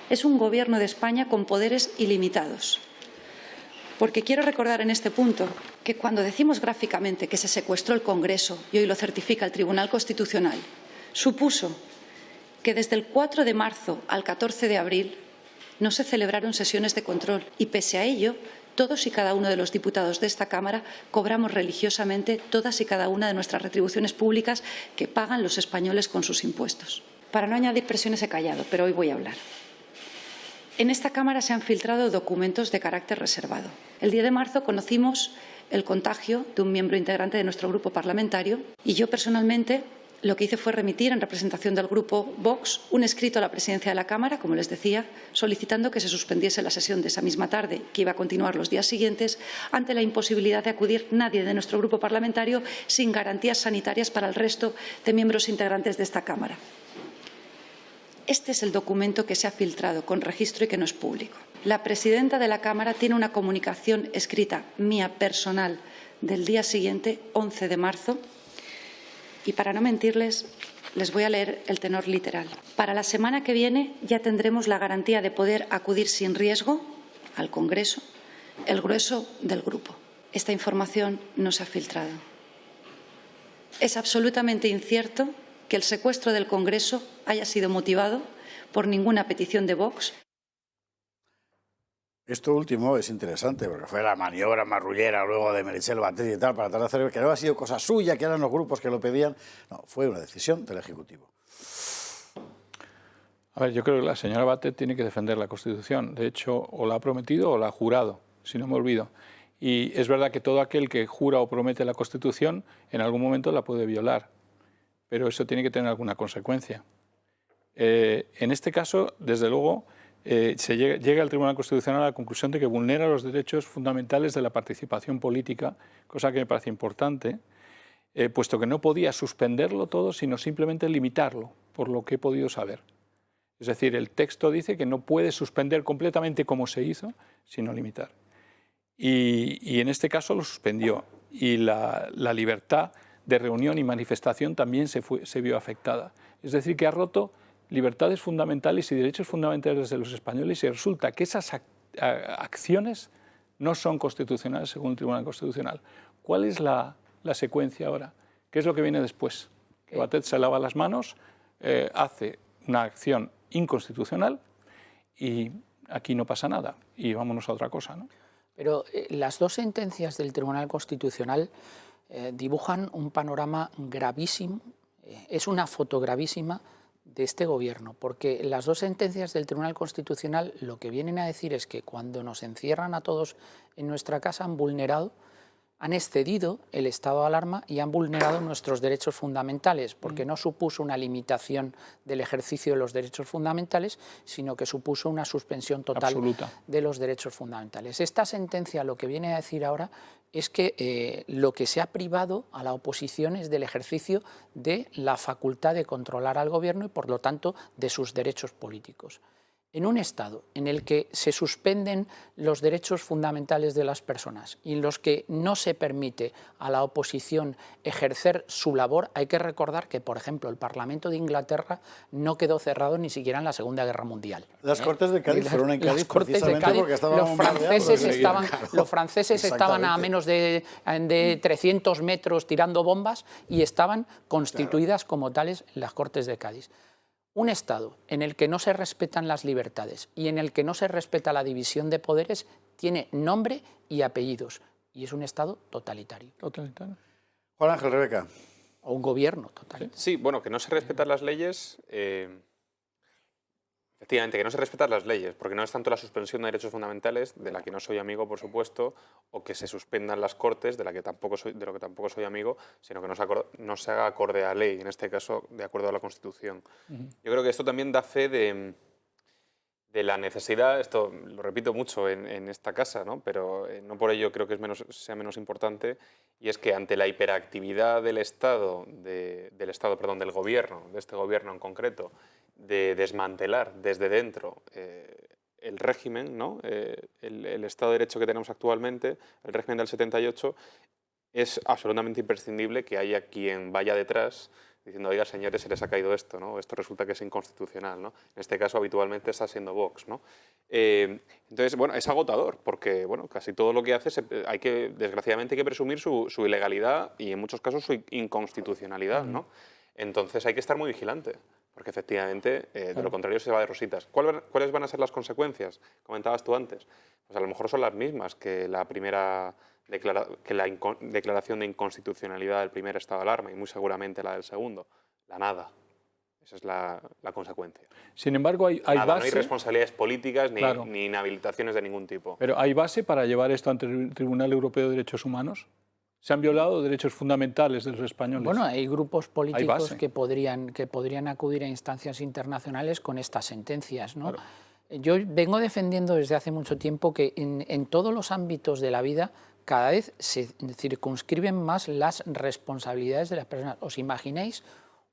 es un gobierno de España con poderes ilimitados. Porque quiero recordar en este punto que cuando decimos gráficamente que se secuestró el Congreso, y hoy lo certifica el Tribunal Constitucional, supuso que desde el 4 de marzo al 14 de abril no se celebraron sesiones de control y, pese a ello, todos y cada uno de los diputados de esta Cámara cobramos religiosamente todas y cada una de nuestras retribuciones públicas que pagan los españoles con sus impuestos. Para no añadir presiones he callado, pero hoy voy a hablar. En esta Cámara se han filtrado documentos de carácter reservado. El 10 de marzo conocimos el contagio de un miembro integrante de nuestro grupo parlamentario y yo personalmente lo que hice fue remitir en representación del grupo Vox un escrito a la presidencia de la Cámara, como les decía, solicitando que se suspendiese la sesión de esa misma tarde, que iba a continuar los días siguientes, ante la imposibilidad de acudir nadie de nuestro grupo parlamentario sin garantías sanitarias para el resto de miembros integrantes de esta Cámara. Este es el documento que se ha filtrado con registro y que no es público. La presidenta de la Cámara tiene una comunicación escrita mía personal del día siguiente, 11 de marzo, y para no mentirles, les voy a leer el tenor literal. Para la semana que viene ya tendremos la garantía de poder acudir sin riesgo al Congreso, el grueso del grupo. Esta información no se ha filtrado. Es absolutamente incierto que el secuestro del Congreso haya sido motivado por ninguna petición de Vox. Esto último es interesante porque fue la maniobra marrullera luego de Meritxell Batet y tal para tratar de hacer que no había sido cosa suya, que eran los grupos que lo pedían. No, fue una decisión del Ejecutivo. A ver, yo creo que la señora Batet tiene que defender la Constitución. De hecho, o la ha prometido o la ha jurado, si no me olvido. Y es verdad que todo aquel que jura o promete la Constitución en algún momento la puede violar, pero eso tiene que tener alguna consecuencia. En este caso, desde luego, llega el Tribunal Constitucional a la conclusión de que vulnera los derechos fundamentales de la participación política, cosa que me parece importante, puesto que no podía suspenderlo todo, sino simplemente limitarlo, por lo que he podido saber. Es decir, el texto dice que no puede suspender completamente como se hizo, sino limitar. Y en este caso lo suspendió. Y la libertad de reunión y manifestación también se vio afectada. Es decir, que ha roto libertades fundamentales y derechos fundamentales de los españoles y resulta que esas acciones no son constitucionales según el Tribunal Constitucional. ¿Cuál es la secuencia ahora? ¿Qué es lo que viene después? Que Batet se lava las manos, hace una acción inconstitucional y aquí no pasa nada y vámonos a otra cosa, ¿no? Pero las dos sentencias del Tribunal Constitucional dibujan un panorama gravísimo, es una foto gravísima de este gobierno, porque las dos sentencias del Tribunal Constitucional lo que vienen a decir es que cuando nos encierran a todos en nuestra casa han excedido el estado de alarma y han vulnerado nuestros derechos fundamentales, porque no supuso una limitación del ejercicio de los derechos fundamentales, sino que supuso una suspensión total absoluta de los derechos fundamentales. Esta sentencia lo que viene a decir ahora es que lo que se ha privado a la oposición es del ejercicio de la facultad de controlar al gobierno y, por lo tanto, de sus derechos políticos. En un Estado en el que se suspenden los derechos fundamentales de las personas y en los que no se permite a la oposición ejercer su labor, hay que recordar que, por ejemplo, el Parlamento de Inglaterra no quedó cerrado ni siquiera en la Segunda Guerra Mundial. Las Cortes de Cádiz fueron en Cádiz precisamente porque estaban los franceses estaban a menos de 300 metros tirando bombas y estaban constituidas como tales las Cortes de Cádiz. Un Estado en el que no se respetan las libertades y en el que no se respeta la división de poderes tiene nombre y apellidos y es un Estado totalitario. Totalitario. Juan Ángel, Rebeca. O un gobierno totalitario. Sí, bueno, que no se respetan las leyes... Efectivamente, que no se respetan las leyes, porque no es tanto la suspensión de derechos fundamentales, de la que no soy amigo, por supuesto, o que se suspendan las Cortes, de lo que tampoco soy amigo, sino que no se haga acorde a ley, en este caso, de acuerdo a la Constitución. Yo creo que esto también da fe de la necesidad, esto lo repito mucho en esta casa, ¿no? Pero no por ello creo que sea menos importante, y es que ante la hiperactividad del gobierno, de este gobierno en concreto, de desmantelar desde dentro el régimen, ¿no? El Estado de Derecho que tenemos actualmente, el régimen del 78, es absolutamente imprescindible que haya quien vaya detrás diciendo, oiga, señores, se les ha caído esto, ¿no? Esto resulta que es inconstitucional, ¿no? En este caso, habitualmente está siendo Vox, ¿no? Entonces, bueno, es agotador, porque, bueno, casi todo lo que hace, desgraciadamente, hay que presumir su ilegalidad y, en muchos casos, su inconstitucionalidad, ¿no? Entonces, hay que estar muy vigilante, porque, efectivamente, de lo contrario, se va de rositas. ¿Cuáles van a ser las consecuencias? Comentabas tú antes. Pues a lo mejor son las mismas que la primera... declaración de inconstitucionalidad del primer estado de alarma y muy seguramente la del segundo, la nada. Esa es la consecuencia. Sin embargo, hay base... No hay responsabilidades políticas ni inhabilitaciones de ningún tipo. Pero ¿hay base para llevar esto ante el Tribunal Europeo de Derechos Humanos? ¿Se han violado derechos fundamentales de los españoles? Bueno, hay grupos políticos que podrían acudir a instancias internacionales con estas sentencias, ¿no? Claro. Yo vengo defendiendo desde hace mucho tiempo que en todos los ámbitos de la vida cada vez se circunscriben más las responsabilidades de las personas. ¿Os imagináis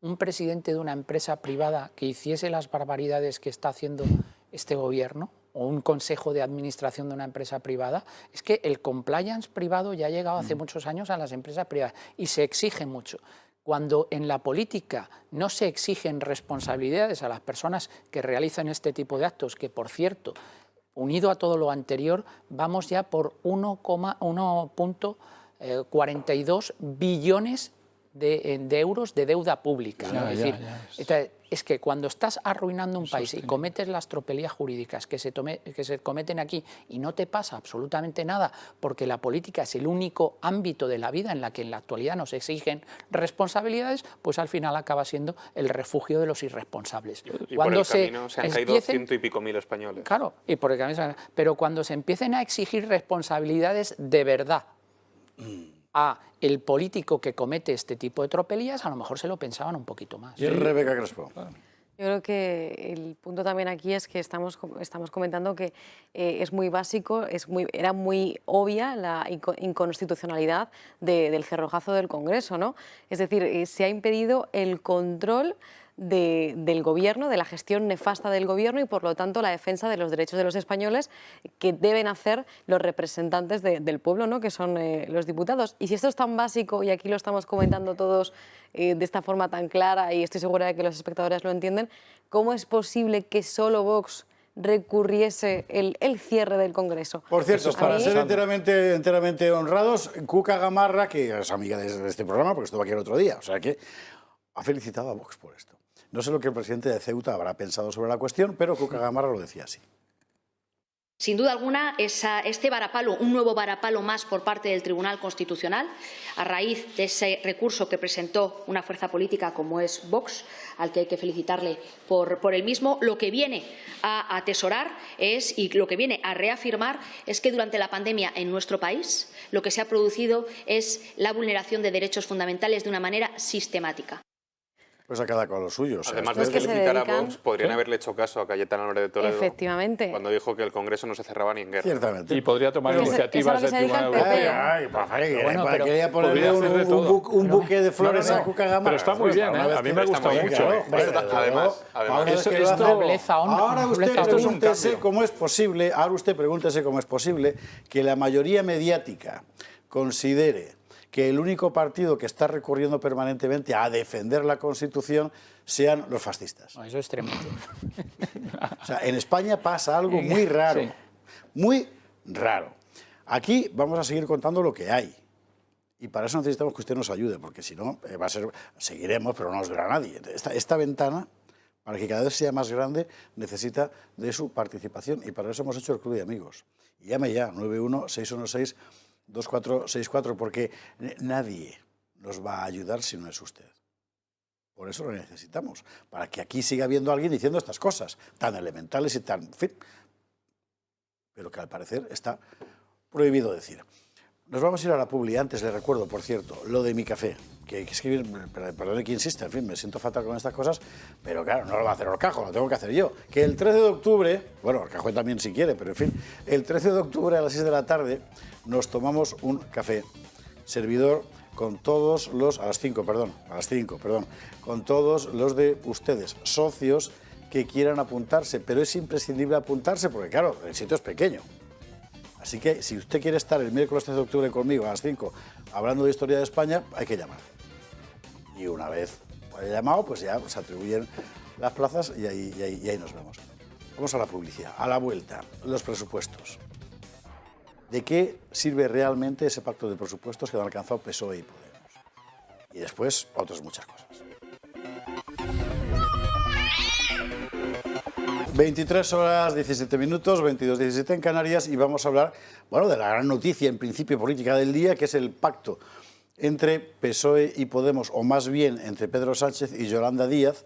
un presidente de una empresa privada que hiciese las barbaridades que está haciendo este gobierno? ¿O un consejo de administración de una empresa privada? Es que el compliance privado ya ha llegado hace muchos años a las empresas privadas y se exige mucho. Cuando en la política no se exigen responsabilidades a las personas que realizan este tipo de actos, que, por cierto, unido a todo lo anterior, vamos ya por 1,42 billones de euros de deuda pública. ¿no? Es decir, es que cuando estás arruinando un país y cometes las tropelías jurídicas que se cometen aquí y no te pasa absolutamente nada, porque la política es el único ámbito de la vida en la que en la actualidad nos exigen responsabilidades, pues al final acaba siendo el refugio de los irresponsables. Y cuando por el camino se han caído 100 y pico mil españoles. Claro, y por el camino, pero cuando se empiecen a exigir responsabilidades de verdad a el político que comete este tipo de tropelías, a lo mejor se lo pensaban un poquito más. Y Rebeca Crespo. Yo creo que el punto también aquí es que estamos comentando que es muy básico, era muy obvia la inconstitucionalidad del cerrojazo del Congreso, ¿no? Es decir, se ha impedido el control del gobierno, de la gestión nefasta del gobierno y, por lo tanto, la defensa de los derechos de los españoles que deben hacer los representantes del pueblo, ¿no? Que son los diputados. Y si esto es tan básico, y aquí lo estamos comentando todos de esta forma tan clara, y estoy segura de que los espectadores lo entienden, ¿cómo es posible que solo Vox recurriese el cierre del Congreso? Por cierto, para ser enteramente honrados, Cuca Gamarra, que es amiga de este programa, porque estuvo aquí el otro día, o sea que ha felicitado a Vox por esto. No sé lo que el presidente de Ceuta habrá pensado sobre la cuestión, pero Cuca Gamarra lo decía así. Sin duda alguna, este varapalo, un nuevo varapalo más por parte del Tribunal Constitucional, a raíz de ese recurso que presentó una fuerza política como es Vox, al que hay que felicitarle por el mismo, lo que viene a atesorar y lo que viene a reafirmar es que durante la pandemia en nuestro país lo que se ha producido es la vulneración de derechos fundamentales de una manera sistemática. Pues a cada cual lo suyo. O sea, además de felicitar a Vox, podrían haberle hecho caso a Cayetano Álvarez de Toledo. Efectivamente. Cuando dijo que el Congreso no se cerraba ni en guerra. Ciertamente. Y podría tomar iniciativas del Tribunal Europeo. Quería ponerle un buque de flores a Cuca Gamarra. Pero está muy bien, a mí me ha gustado mucho. Además. Ahora usted pregúntese cómo es posible, que la mayoría mediática considere que el único partido que está recurriendo permanentemente a defender la Constitución sean los fascistas. No, eso es tremendo. O sea, en España pasa algo muy raro, muy raro. Aquí vamos a seguir contando lo que hay. Y para eso necesitamos que usted nos ayude, porque si no, seguiremos, pero no nos verá nadie. Esta ventana, para que cada vez sea más grande, necesita de su participación. Y para eso hemos hecho el Club de Amigos. Y llame ya, 916162464, porque nadie nos va a ayudar si no es usted. Por eso lo necesitamos, para que aquí siga habiendo alguien diciendo estas cosas tan elementales y tan... pero que al parecer está prohibido decir. Nos vamos a ir a la publi. Antes le recuerdo, por cierto, lo de mi café, que hay que escribir, perdone que insista, en fin, me siento fatal con estas cosas, pero claro, no lo va a hacer Horcajo, lo tengo que hacer yo. Que el 13 de octubre, bueno, Horcajo también si quiere, pero en fin, el 13 de octubre a las 6 de la tarde nos tomamos un café, servidor con todos los, a las 5, perdón, con todos los de ustedes, socios que quieran apuntarse, pero es imprescindible apuntarse porque claro, el sitio es pequeño. Así que si usted quiere estar el miércoles 13 de octubre conmigo a las 5 hablando de historia de España, hay que llamar. Y una vez haya llamado, pues ya se atribuyen las plazas y ahí nos vemos. Vamos a la publicidad. A la vuelta, los presupuestos. ¿De qué sirve realmente ese pacto de presupuestos que han alcanzado PSOE y Podemos? Y después, otras muchas cosas. 23 horas 17 minutos, 22:17 en Canarias, y vamos a hablar, bueno, de la gran noticia en principio política del día, que es el pacto entre PSOE y Podemos, o más bien entre Pedro Sánchez y Yolanda Díaz,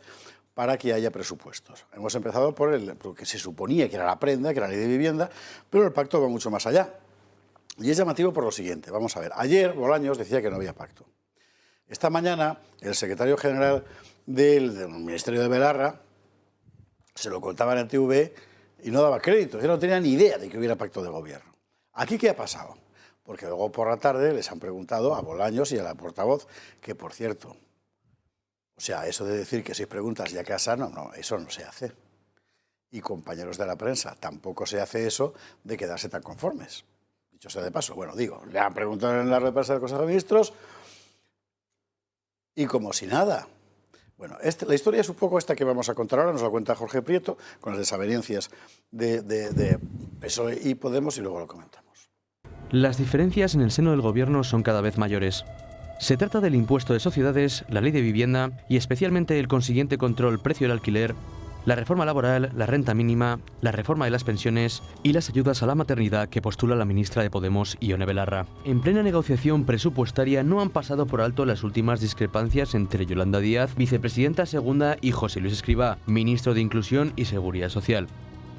para que haya presupuestos. Hemos empezado por lo que se suponía que era la prenda, que era la ley de vivienda, pero el pacto va mucho más allá. Y es llamativo por lo siguiente, vamos a ver. Ayer Bolaños decía que no había pacto. Esta mañana el secretario general del Ministerio de Belarra se lo contaba en el TV y no daba crédito. Yo no tenía ni idea de que hubiera pacto de gobierno. ¿Aquí qué ha pasado? Porque luego por la tarde les han preguntado a Bolaños y a la portavoz, que por cierto, o sea, eso de decir que 6 preguntas ya casa, no, eso no se hace. Y compañeros de la prensa, tampoco se hace eso de quedarse tan conformes. Dicho sea de paso, bueno, digo, le han preguntado en la rueda de prensa del Consejo de Ministros y como si nada. Bueno, la historia es un poco esta que vamos a contar ahora, nos la cuenta Jorge Prieto, con las desavenencias de PSOE y Podemos, y luego lo comentamos. Las diferencias en el seno del Gobierno son cada vez mayores. Se trata del impuesto de sociedades, la ley de vivienda y especialmente el consiguiente control precio del alquiler, la reforma laboral, la renta mínima, la reforma de las pensiones y las ayudas a la maternidad que postula la ministra de Podemos, Ione Belarra. En plena negociación presupuestaria no han pasado por alto las últimas discrepancias entre Yolanda Díaz, vicepresidenta segunda, y José Luis Escrivá, ministro de Inclusión y Seguridad Social.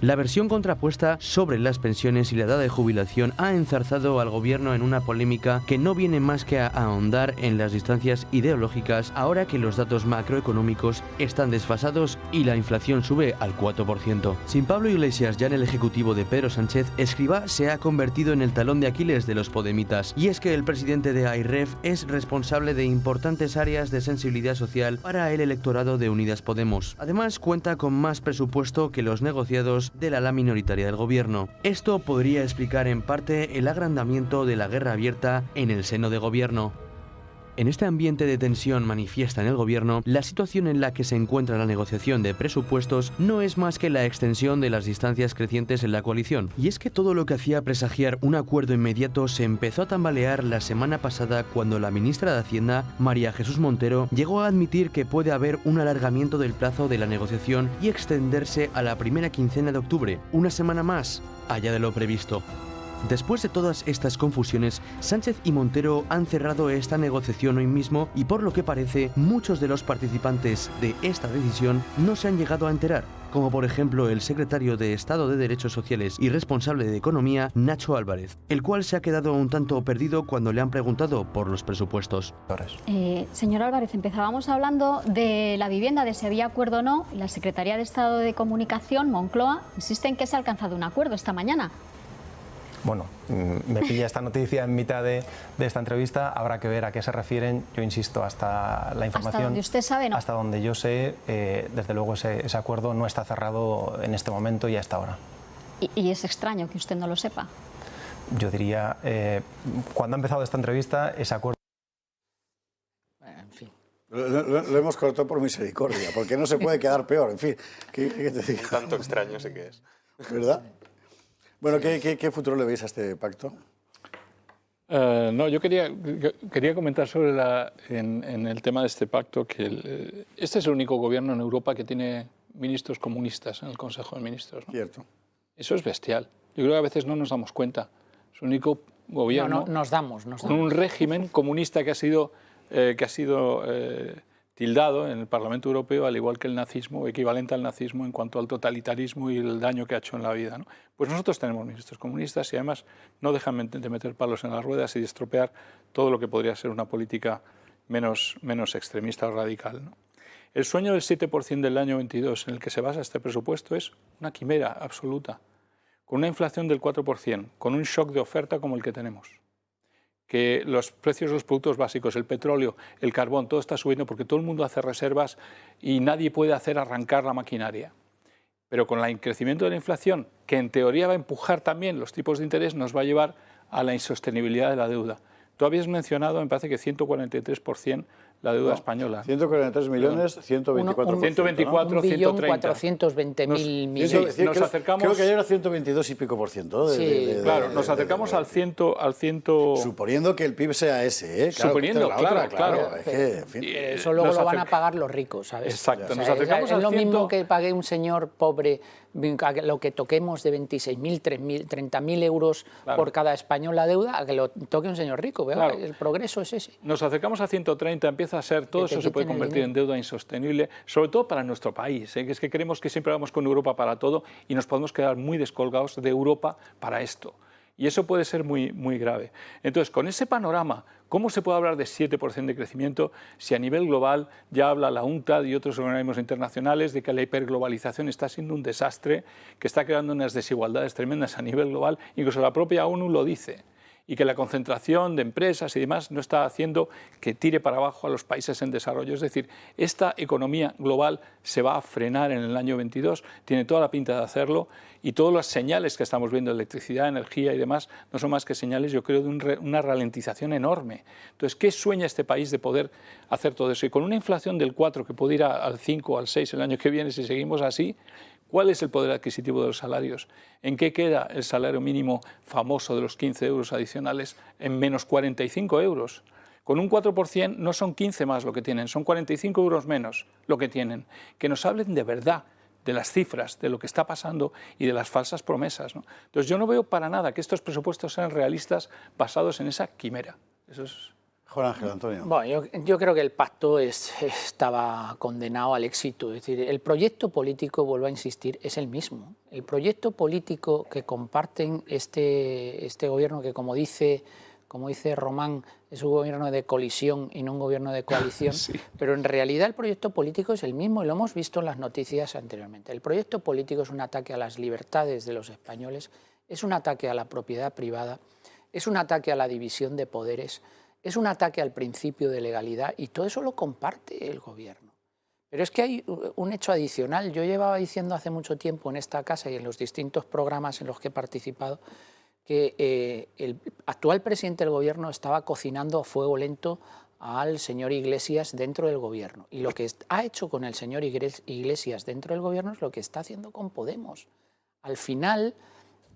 La versión contrapuesta sobre las pensiones y la edad de jubilación ha enzarzado al gobierno en una polémica que no viene más que a ahondar en las distancias ideológicas ahora que los datos macroeconómicos están desfasados y la inflación sube al 4%. Sin Pablo Iglesias ya en el ejecutivo de Pedro Sánchez, Escrivá se ha convertido en el talón de Aquiles de los podemitas, y es que el presidente de AIREF es responsable de importantes áreas de sensibilidad social para el electorado de Unidas Podemos. Además cuenta con más presupuesto que los negociados del ala minoritaria del gobierno. Esto podría explicar en parte el agrandamiento de la guerra abierta en el seno de gobierno. En este ambiente de tensión manifiesta en el gobierno, la situación en la que se encuentra la negociación de presupuestos no es más que la extensión de las distancias crecientes en la coalición. Y es que todo lo que hacía presagiar un acuerdo inmediato se empezó a tambalear la semana pasada cuando la ministra de Hacienda, María Jesús Montero, llegó a admitir que puede haber un alargamiento del plazo de la negociación y extenderse a la primera quincena de octubre, una semana más allá de lo previsto. Después de todas estas confusiones, Sánchez y Montero han cerrado esta negociación hoy mismo y por lo que parece, muchos de los participantes de esta decisión no se han llegado a enterar, como por ejemplo el secretario de Estado de Derechos Sociales y responsable de Economía, Nacho Álvarez, el cual se ha quedado un tanto perdido cuando le han preguntado por los presupuestos. Señor Álvarez, empezábamos hablando de la vivienda, de si había acuerdo o no. La Secretaría de Estado de Comunicación, Moncloa, insiste en que se ha alcanzado un acuerdo esta mañana. Bueno, me pilla esta noticia en mitad de esta entrevista, habrá que ver a qué se refieren. Yo insisto, hasta la información... Hasta donde usted sabe, no. Hasta donde yo sé, desde luego ese acuerdo no está cerrado en este momento y a esta hora. Y es extraño que usted no lo sepa. Yo diría, cuando ha empezado esta entrevista, ese acuerdo... En fin. Lo hemos cortado por misericordia, porque no se puede quedar peor, en fin. ¿Qué te digo? Tanto extraño sí que es. ¿Verdad? Bueno, ¿qué futuro le veis a este pacto? No, yo quería comentar sobre en el tema de este pacto que este es el único gobierno en Europa que tiene ministros comunistas en el Consejo de Ministros, ¿no? Cierto. Eso es bestial. Yo creo que a veces no nos damos cuenta. Es el único gobierno No, nos damos. Con un régimen comunista que ha sido tildado en el Parlamento Europeo, al igual que el nazismo, equivalente al nazismo en cuanto al totalitarismo y el daño que ha hecho en la vida, ¿no? Pues nosotros tenemos ministros comunistas y además no dejan de meter palos en las ruedas y de estropear todo lo que podría ser una política menos extremista o radical, ¿no? El sueño del 7% del año 22 en el que se basa este presupuesto es una quimera absoluta, con una inflación del 4%, con un shock de oferta como el que tenemos. Que los precios de los productos básicos, el petróleo, el carbón, todo está subiendo porque todo el mundo hace reservas y nadie puede hacer arrancar la maquinaria. Pero con el crecimiento de la inflación, que en teoría va a empujar también los tipos de interés, nos va a llevar a la insostenibilidad de la deuda. Tú habías mencionado, me parece que 143% la deuda española. 143 millones, 124. 124, 130. 1.420.000 millones. Nos acercamos, creo que ayer era 122 y pico %. Claro, nos acercamos al 100. Suponiendo que el PIB sea ese, ¿eh? Suponiendo, claro. Es que, en fin. Eso luego lo van a pagar los ricos, ¿sabes? Exacto. O sea, nos acercamos es lo mismo que pague un señor pobre, lo que toquemos de 26.000, 30.000 euros por cada español la deuda, a que lo toque un señor rico. Claro. El progreso es ese. Nos acercamos a 130, empieza a ser, todo eso se puede convertir en deuda insostenible, sobre todo para nuestro país, ¿eh? Que es que creemos que siempre vamos con Europa para todo y nos podemos quedar muy descolgados de Europa para esto. Y eso puede ser muy grave. Entonces, con ese panorama, ¿cómo se puede hablar de 7% de crecimiento si a nivel global ya habla la UNCTAD y otros organismos internacionales de que la hiperglobalización está siendo un desastre, que está creando unas desigualdades tremendas a nivel global? Incluso la propia ONU lo dice. Y que la concentración de empresas y demás no está haciendo que tire para abajo a los países en desarrollo. Es decir, esta economía global se va a frenar en el año 22, tiene toda la pinta de hacerlo, y todas las señales que estamos viendo, electricidad, energía y demás, no son más que señales, yo creo, de una ralentización enorme. Entonces, ¿qué sueña este país de poder hacer todo eso? Y con una inflación del 4 que puede ir al 5 o al 6 el año que viene si seguimos así, ¿cuál es el poder adquisitivo de los salarios? ¿En qué queda el salario mínimo famoso de los 15 euros adicionales? En menos 45 euros. Con un 4% no son 15 más lo que tienen, son 45 euros menos lo que tienen. Que nos hablen de verdad, de las cifras, de lo que está pasando y de las falsas promesas, ¿no? Entonces yo no veo para nada que estos presupuestos sean realistas basados en esa quimera. Eso es... Juan Ángel, Antonio. Bueno, yo creo que el pacto estaba condenado al éxito. Es decir, el proyecto político, vuelvo a insistir, es el mismo. El proyecto político que comparten este gobierno, que como dice Román, es un gobierno de colisión y no un gobierno de coalición, sí. Pero en realidad el proyecto político es el mismo y lo hemos visto en las noticias anteriormente. El proyecto político es un ataque a las libertades de los españoles, es un ataque a la propiedad privada, es un ataque a la división de poderes, es un ataque al principio de legalidad y todo eso lo comparte el gobierno. Pero es que hay un hecho adicional. Yo llevaba diciendo hace mucho tiempo en esta casa y en los distintos programas en los que he participado que el actual presidente del gobierno estaba cocinando a fuego lento al señor Iglesias dentro del gobierno. Y lo que ha hecho con el señor Iglesias dentro del gobierno es lo que está haciendo con Podemos. Al final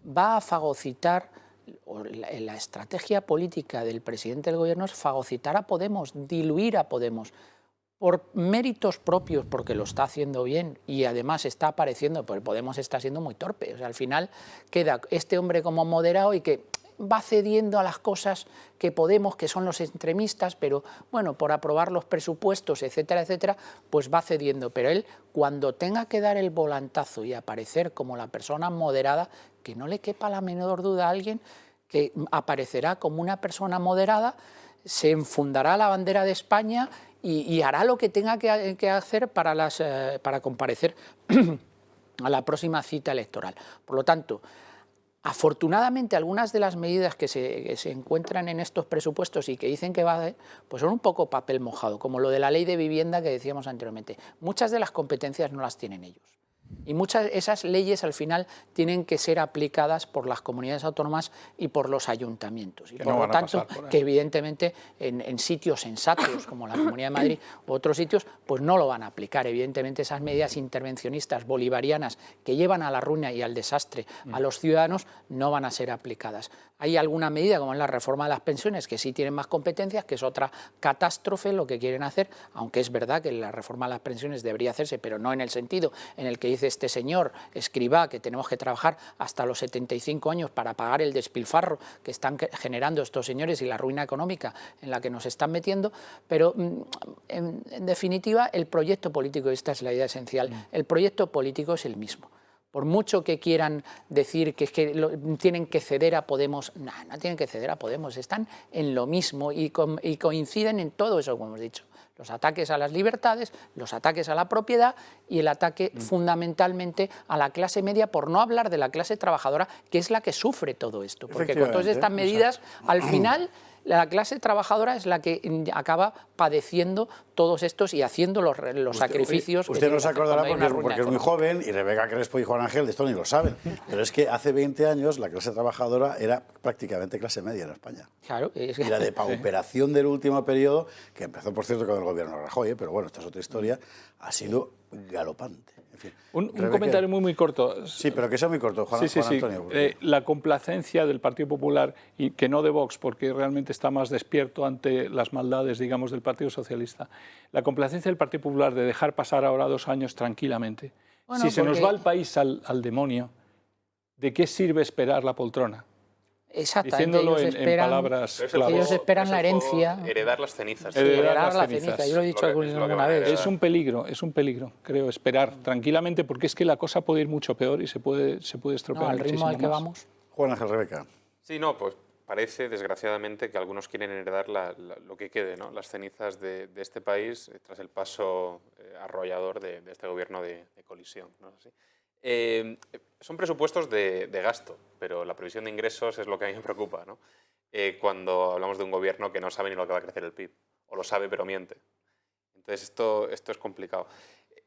va a fagocitar, la estrategia política del presidente del gobierno es fagocitar a Podemos, diluir a Podemos. Por méritos propios, porque lo está haciendo bien y además está apareciendo, porque Podemos está siendo muy torpe. O sea, al final queda este hombre como moderado y que va cediendo a las cosas que Podemos, que son los extremistas, pero bueno, por aprobar los presupuestos, etcétera, etcétera, pues va cediendo. Pero él, cuando tenga que dar el volantazo y aparecer como la persona moderada, que no le quepa la menor duda a alguien, que aparecerá como una persona moderada, se enfundará la bandera de España y hará lo que tenga que hacer para comparecer a la próxima cita electoral. Por lo tanto, afortunadamente, algunas de las medidas que se encuentran en estos presupuestos y que dicen que va a haber, pues son un poco papel mojado, como lo de la ley de vivienda que decíamos anteriormente. Muchas de las competencias no las tienen ellos. Y muchas de esas leyes al final tienen que ser aplicadas por las comunidades autónomas y por los ayuntamientos. Y por lo tanto, que evidentemente en sitios sensatos como la Comunidad de Madrid u otros sitios, pues no lo van a aplicar. Evidentemente esas medidas intervencionistas bolivarianas que llevan a la ruina y al desastre a los ciudadanos no van a ser aplicadas. Hay alguna medida como es la reforma de las pensiones que sí tienen más competencias, que es otra catástrofe lo que quieren hacer, aunque es verdad que la reforma de las pensiones debería hacerse, pero no en el sentido en el que dice este señor Escrivá, que tenemos que trabajar hasta los 75 años para pagar el despilfarro que están generando estos señores y la ruina económica en la que nos están metiendo, pero en definitiva el proyecto político, esta es la idea esencial, el proyecto político es el mismo. Por mucho que quieran decir que tienen que ceder a Podemos, no tienen que ceder a Podemos, están en lo mismo y coinciden en todo eso, como hemos dicho. Los ataques a las libertades, los ataques a la propiedad y el ataque fundamentalmente a la clase media, por no hablar de la clase trabajadora, que es la que sufre todo esto. Porque con todas estas medidas, al final, la clase trabajadora es la que acaba padeciendo todos estos y haciendo los sacrificios. Usted no se acordará porque es muy joven y Rebeca Crespo y Juan Ángel de esto ni lo saben. Pero es que hace 20 años la clase trabajadora era prácticamente clase media en España. Claro, y la depauperación del último periodo, que empezó por cierto con el gobierno de Rajoy, pero bueno, esta es otra historia, ha sido galopante. En fin, un comentario muy corto. Sí, pero que sea muy corto, Juan Antonio. La complacencia del Partido Popular, y que no de Vox, porque realmente está más despierto ante las maldades, digamos, del Partido Socialista. La complacencia del Partido Popular de dejar pasar ahora 2 años tranquilamente. Bueno, si se nos va el país al demonio, ¿de qué sirve esperar la poltrona? Exactamente, diciéndolo en palabras claras. Ellos esperan la herencia. Heredar las cenizas. Sí, heredar las cenizas. Yo lo he dicho alguna vez. Es un peligro, creo, esperar tranquilamente, porque es que la cosa puede ir mucho peor y se puede estropear. Al ritmo al que vamos. Juan Ángel, Rebeca. Sí, no, pues parece, desgraciadamente, que algunos quieren heredar lo que quede, ¿no? Las cenizas de este país tras el paso arrollador de este gobierno de colisión, ¿no? Así. Son presupuestos de gasto, pero la previsión de ingresos es lo que a mí me preocupa, ¿no? Cuando hablamos de un gobierno que no sabe ni lo que va a crecer el PIB, o lo sabe pero miente. Entonces esto es complicado.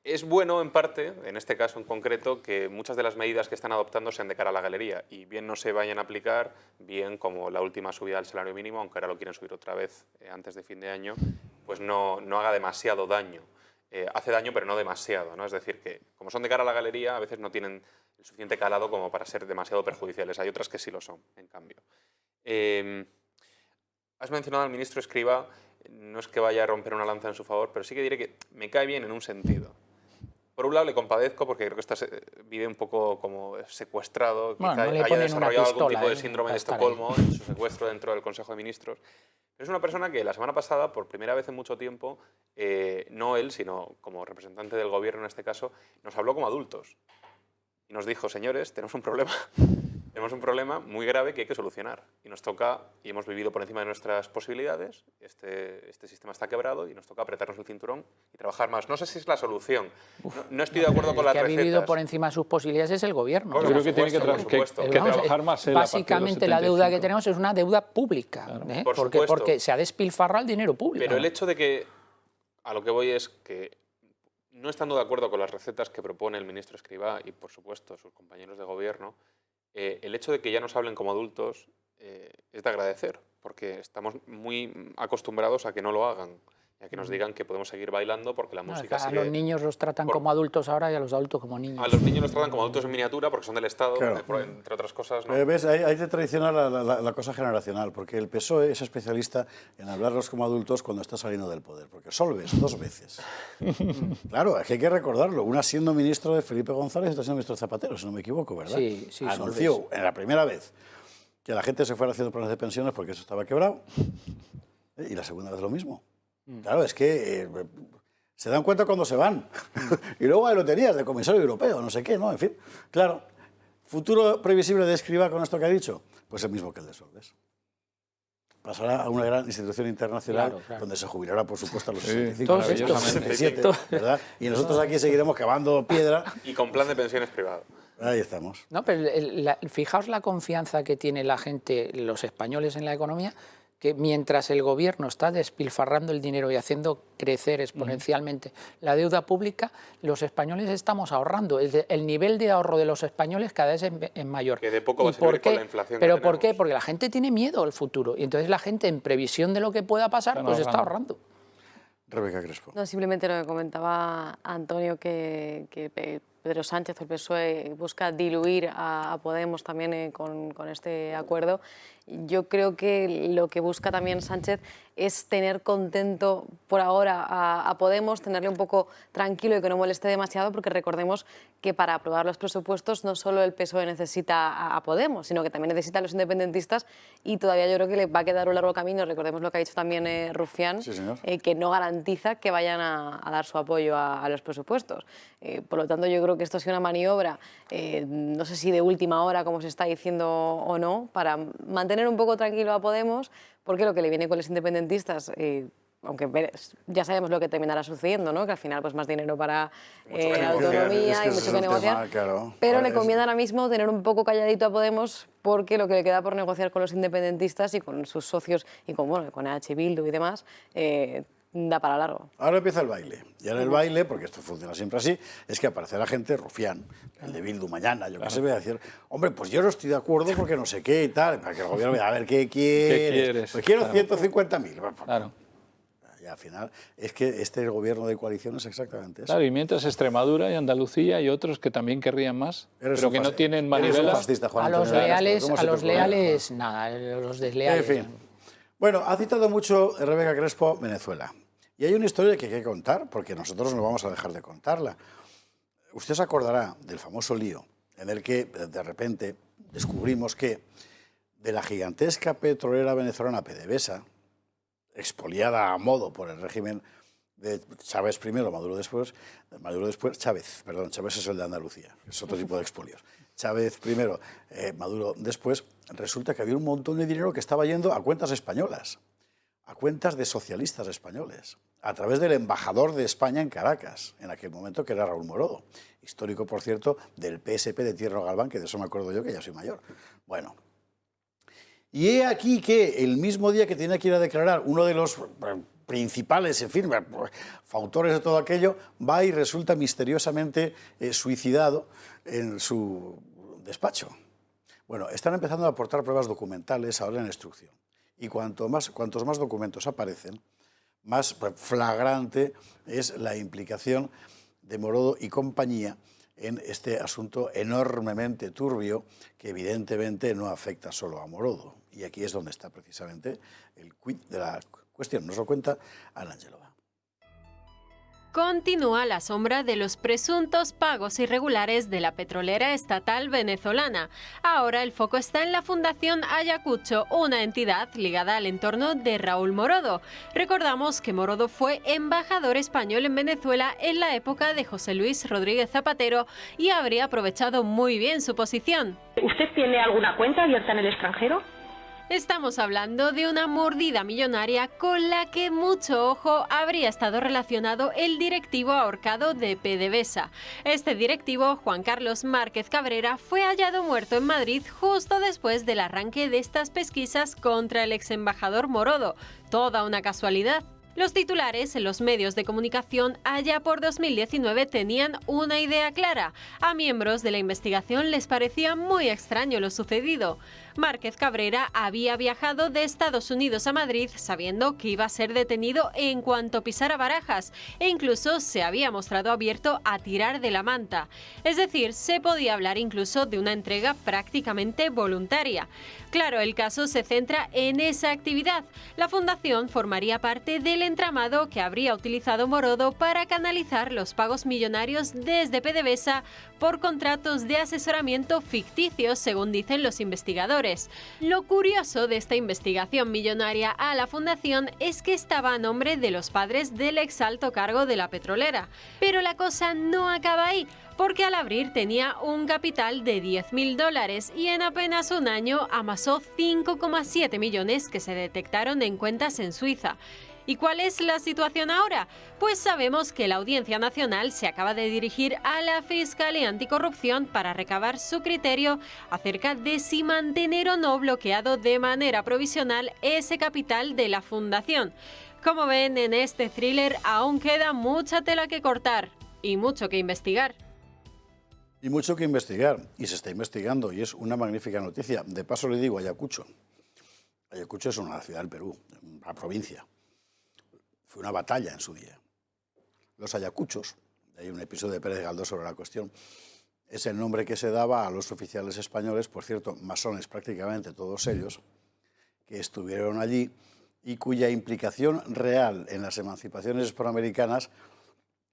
Es bueno, en parte, en este caso en concreto, que muchas de las medidas que están adoptando sean de cara a la galería y bien no se vayan a aplicar, bien como la última subida del salario mínimo, aunque ahora lo quieren subir otra vez antes de fin de año, pues no haga demasiado daño. Hace daño, pero no demasiado, ¿no? Es decir, que como son de cara a la galería, a veces no tienen el suficiente calado como para ser demasiado perjudiciales. Hay otras que sí lo son, en cambio. Has mencionado al ministro Escrivá, no es que vaya a romper una lanza en su favor, pero sí que diré que me cae bien en un sentido. Por un lado le compadezco porque creo que vive un poco como secuestrado, bueno, quizá no haya desarrollado algún tipo de ¿eh? síndrome de Estocolmo en su secuestro dentro del Consejo de Ministros. Es una persona que la semana pasada, por primera vez en mucho tiempo, no él, sino como representante del gobierno en este caso, nos habló como adultos. Y nos dijo, señores, tenemos un problema. Tenemos un problema muy grave que hay que solucionar. Y nos toca, y hemos vivido por encima de nuestras posibilidades, este sistema está quebrado y nos toca apretarnos el cinturón y trabajar más. No sé si es la solución. No estoy de acuerdo con las recetas. El que ha vivido por encima de sus posibilidades es el gobierno. Yo creo que tiene que trabajar más. Básicamente la deuda que tenemos es una deuda pública. Claro. Porque se ha despilfarrado el dinero público. Pero el hecho de que, a lo que voy es que, no estando de acuerdo con las recetas que propone el ministro Escrivá y, por supuesto, sus compañeros de gobierno, el hecho de que ya nos hablen como adultos es de agradecer, porque estamos muy acostumbrados a que no lo hagan, y a que nos digan que podemos seguir bailando porque la música sigue... A los niños los tratan como adultos ahora y a los adultos como niños. A los niños los tratan como adultos en miniatura porque son del Estado, Claro. entre otras cosas, ¿no? ¿Ves? Hay que traicionar la cosa generacional, porque el PSOE es especialista en hablarlos como adultos cuando está saliendo del poder, porque Solbes 2 veces. Claro, es que hay que recordarlo, una siendo ministro de Felipe González y otra siendo ministro de Zapatero, si no me equivoco, ¿verdad? Sí, Anunció Solbes. en la primera vez que la gente se fuera haciendo planes de pensiones porque eso estaba quebrado, y la segunda vez lo mismo. Claro, es que se dan cuenta cuando se van. Y luego ahí lo tenías, de comisario europeo, no sé qué, ¿no? En fin, claro. ¿Futuro previsible de Escrivá con esto que ha dicho? Pues el mismo que el de Solbes. Pasará a una gran institución internacional donde se jubilará, por supuesto, a los 65, a los 67, ¿verdad? Y nosotros aquí seguiremos cavando piedra. Y con plan de pensiones privado. Ahí estamos. No, pero fijaos la confianza que tiene la gente, los españoles en la economía, que mientras el gobierno está despilfarrando el dinero y haciendo crecer exponencialmente la deuda pública, los españoles estamos ahorrando. El nivel de ahorro de los españoles cada vez es mayor. Que de poco va a servir con la inflación. ¿Pero por qué? Porque la gente tiene miedo al futuro y entonces la gente, en previsión de lo que pueda pasar, pues está ahorrando. Rebeca Crespo. No, simplemente lo que comentaba Antonio, que Pedro Sánchez, el PSOE, busca diluir a Podemos también con este acuerdo. Yo creo que lo que busca también Sánchez es tener contento por ahora a Podemos, tenerle un poco tranquilo y que no moleste demasiado, porque recordemos que para aprobar los presupuestos no solo el PSOE necesita a Podemos, sino que también necesita a los independentistas, y todavía yo creo que le va a quedar un largo camino. Recordemos lo que ha dicho también Rufián, Sí, señor. que no garantiza que vayan a dar su apoyo a los presupuestos. Por lo tanto, yo creo que esto ha sido una maniobra, no sé si de última hora, como se está diciendo o no, para mantener un poco tranquilo a Podemos, porque lo que le viene con los independentistas, aunque ya sabemos lo que terminará sucediendo, ¿no? Que al final pues más dinero para la autonomía y mucho que negociar, claro. pero le conviene ahora mismo tener un poco calladito a Podemos, porque lo que le queda por negociar con los independentistas y con sus socios y con EH Bildu y demás, da para largo. Ahora empieza el baile. Y ahora el baile, porque esto funciona siempre así, es que aparecerá gente, Rufián, el de Bildu mañana, yo qué sé, voy a decir, hombre, pues yo no estoy de acuerdo porque no sé qué y tal, para que el gobierno vea, a ver, ¿qué quieres? ¿Qué quieres? Pues quiero Claro. 150.000. Claro. Y al final es que este gobierno de coalición es exactamente eso. Claro, y mientras Extremadura y Andalucía y otros que también querrían más, pero que no tienen manivela. A los leales, nada, a los desleales. En fin. Bueno, ha citado mucho Rebeca Crespo Venezuela. Y hay una historia que hay que contar, porque nosotros no vamos a dejar de contarla. Usted se acordará del famoso lío en el que de repente descubrimos que de la gigantesca petrolera venezolana PDVSA, expoliada a modo por el régimen de Chávez primero, Maduro después, Chávez es el de Andalucía, es otro tipo de expolios. Chávez primero, Maduro después, resulta que había un montón de dinero que estaba yendo a cuentas españolas, a cuentas de socialistas españoles, a través del embajador de España en Caracas, en aquel momento, que era Raúl Morodo, histórico, por cierto, del PSP de Tierno Galván, que de eso me acuerdo yo, que ya soy mayor. Bueno, y he aquí que el mismo día que tenía que ir a declarar uno de los principales, en fin, fautores de todo aquello, va y resulta misteriosamente suicidado en su despacho. Bueno, están empezando a aportar pruebas documentales ahora en instrucción. Y cuantos más documentos aparecen, más flagrante es la implicación de Morodo y compañía en este asunto enormemente turbio que evidentemente no afecta solo a Morodo. Y aquí es donde está precisamente el quid de la cuestión. Nos lo cuenta Ana Angelova. Continúa la sombra de los presuntos pagos irregulares de la petrolera estatal venezolana. Ahora el foco está en la Fundación Ayacucho, una entidad ligada al entorno de Raúl Morodo. Recordamos que Morodo fue embajador español en Venezuela en la época de José Luis Rodríguez Zapatero y habría aprovechado muy bien su posición. ¿Usted tiene alguna cuenta abierta en el extranjero? Estamos hablando de una mordida millonaria con la que mucho ojo habría estado relacionado el directivo ahorcado de PDVSA. Este directivo, Juan Carlos Márquez Cabrera, fue hallado muerto en Madrid justo después del arranque de estas pesquisas contra el ex embajador Morodo. Toda una casualidad. Los titulares en los medios de comunicación allá por 2019 tenían una idea clara. A miembros de la investigación les parecía muy extraño lo sucedido. Márquez Cabrera había viajado de Estados Unidos a Madrid sabiendo que iba a ser detenido en cuanto pisara Barajas e incluso se había mostrado abierto a tirar de la manta. Es decir, se podía hablar incluso de una entrega prácticamente voluntaria. Claro, el caso se centra en esa actividad. La fundación formaría parte del entramado que habría utilizado Morodo para canalizar los pagos millonarios desde PDVSA por contratos de asesoramiento ficticios, según dicen los investigadores. Lo curioso de esta investigación millonaria a la fundación es que estaba a nombre de los padres del ex alto cargo de la petrolera. Pero la cosa no acaba ahí, porque al abrir tenía un capital de $10.000 y en apenas un año amasó 5,7 millones que se detectaron en cuentas en Suiza. ¿Y cuál es la situación ahora? Pues sabemos que la Audiencia Nacional se acaba de dirigir a la Fiscalía Anticorrupción para recabar su criterio acerca de si mantener o no bloqueado de manera provisional ese capital de la fundación. Como ven, en este thriller aún queda mucha tela que cortar y mucho que investigar. Y mucho que investigar, y se está investigando, y es una magnífica noticia. De paso le digo Ayacucho. Ayacucho es una ciudad del Perú, una provincia. Fue una batalla en su día. Los ayacuchos, hay un episodio de Pérez Galdós sobre la cuestión, es el nombre que se daba a los oficiales españoles, por cierto, masones prácticamente todos ellos, que estuvieron allí y cuya implicación real en las emancipaciones hispanoamericanas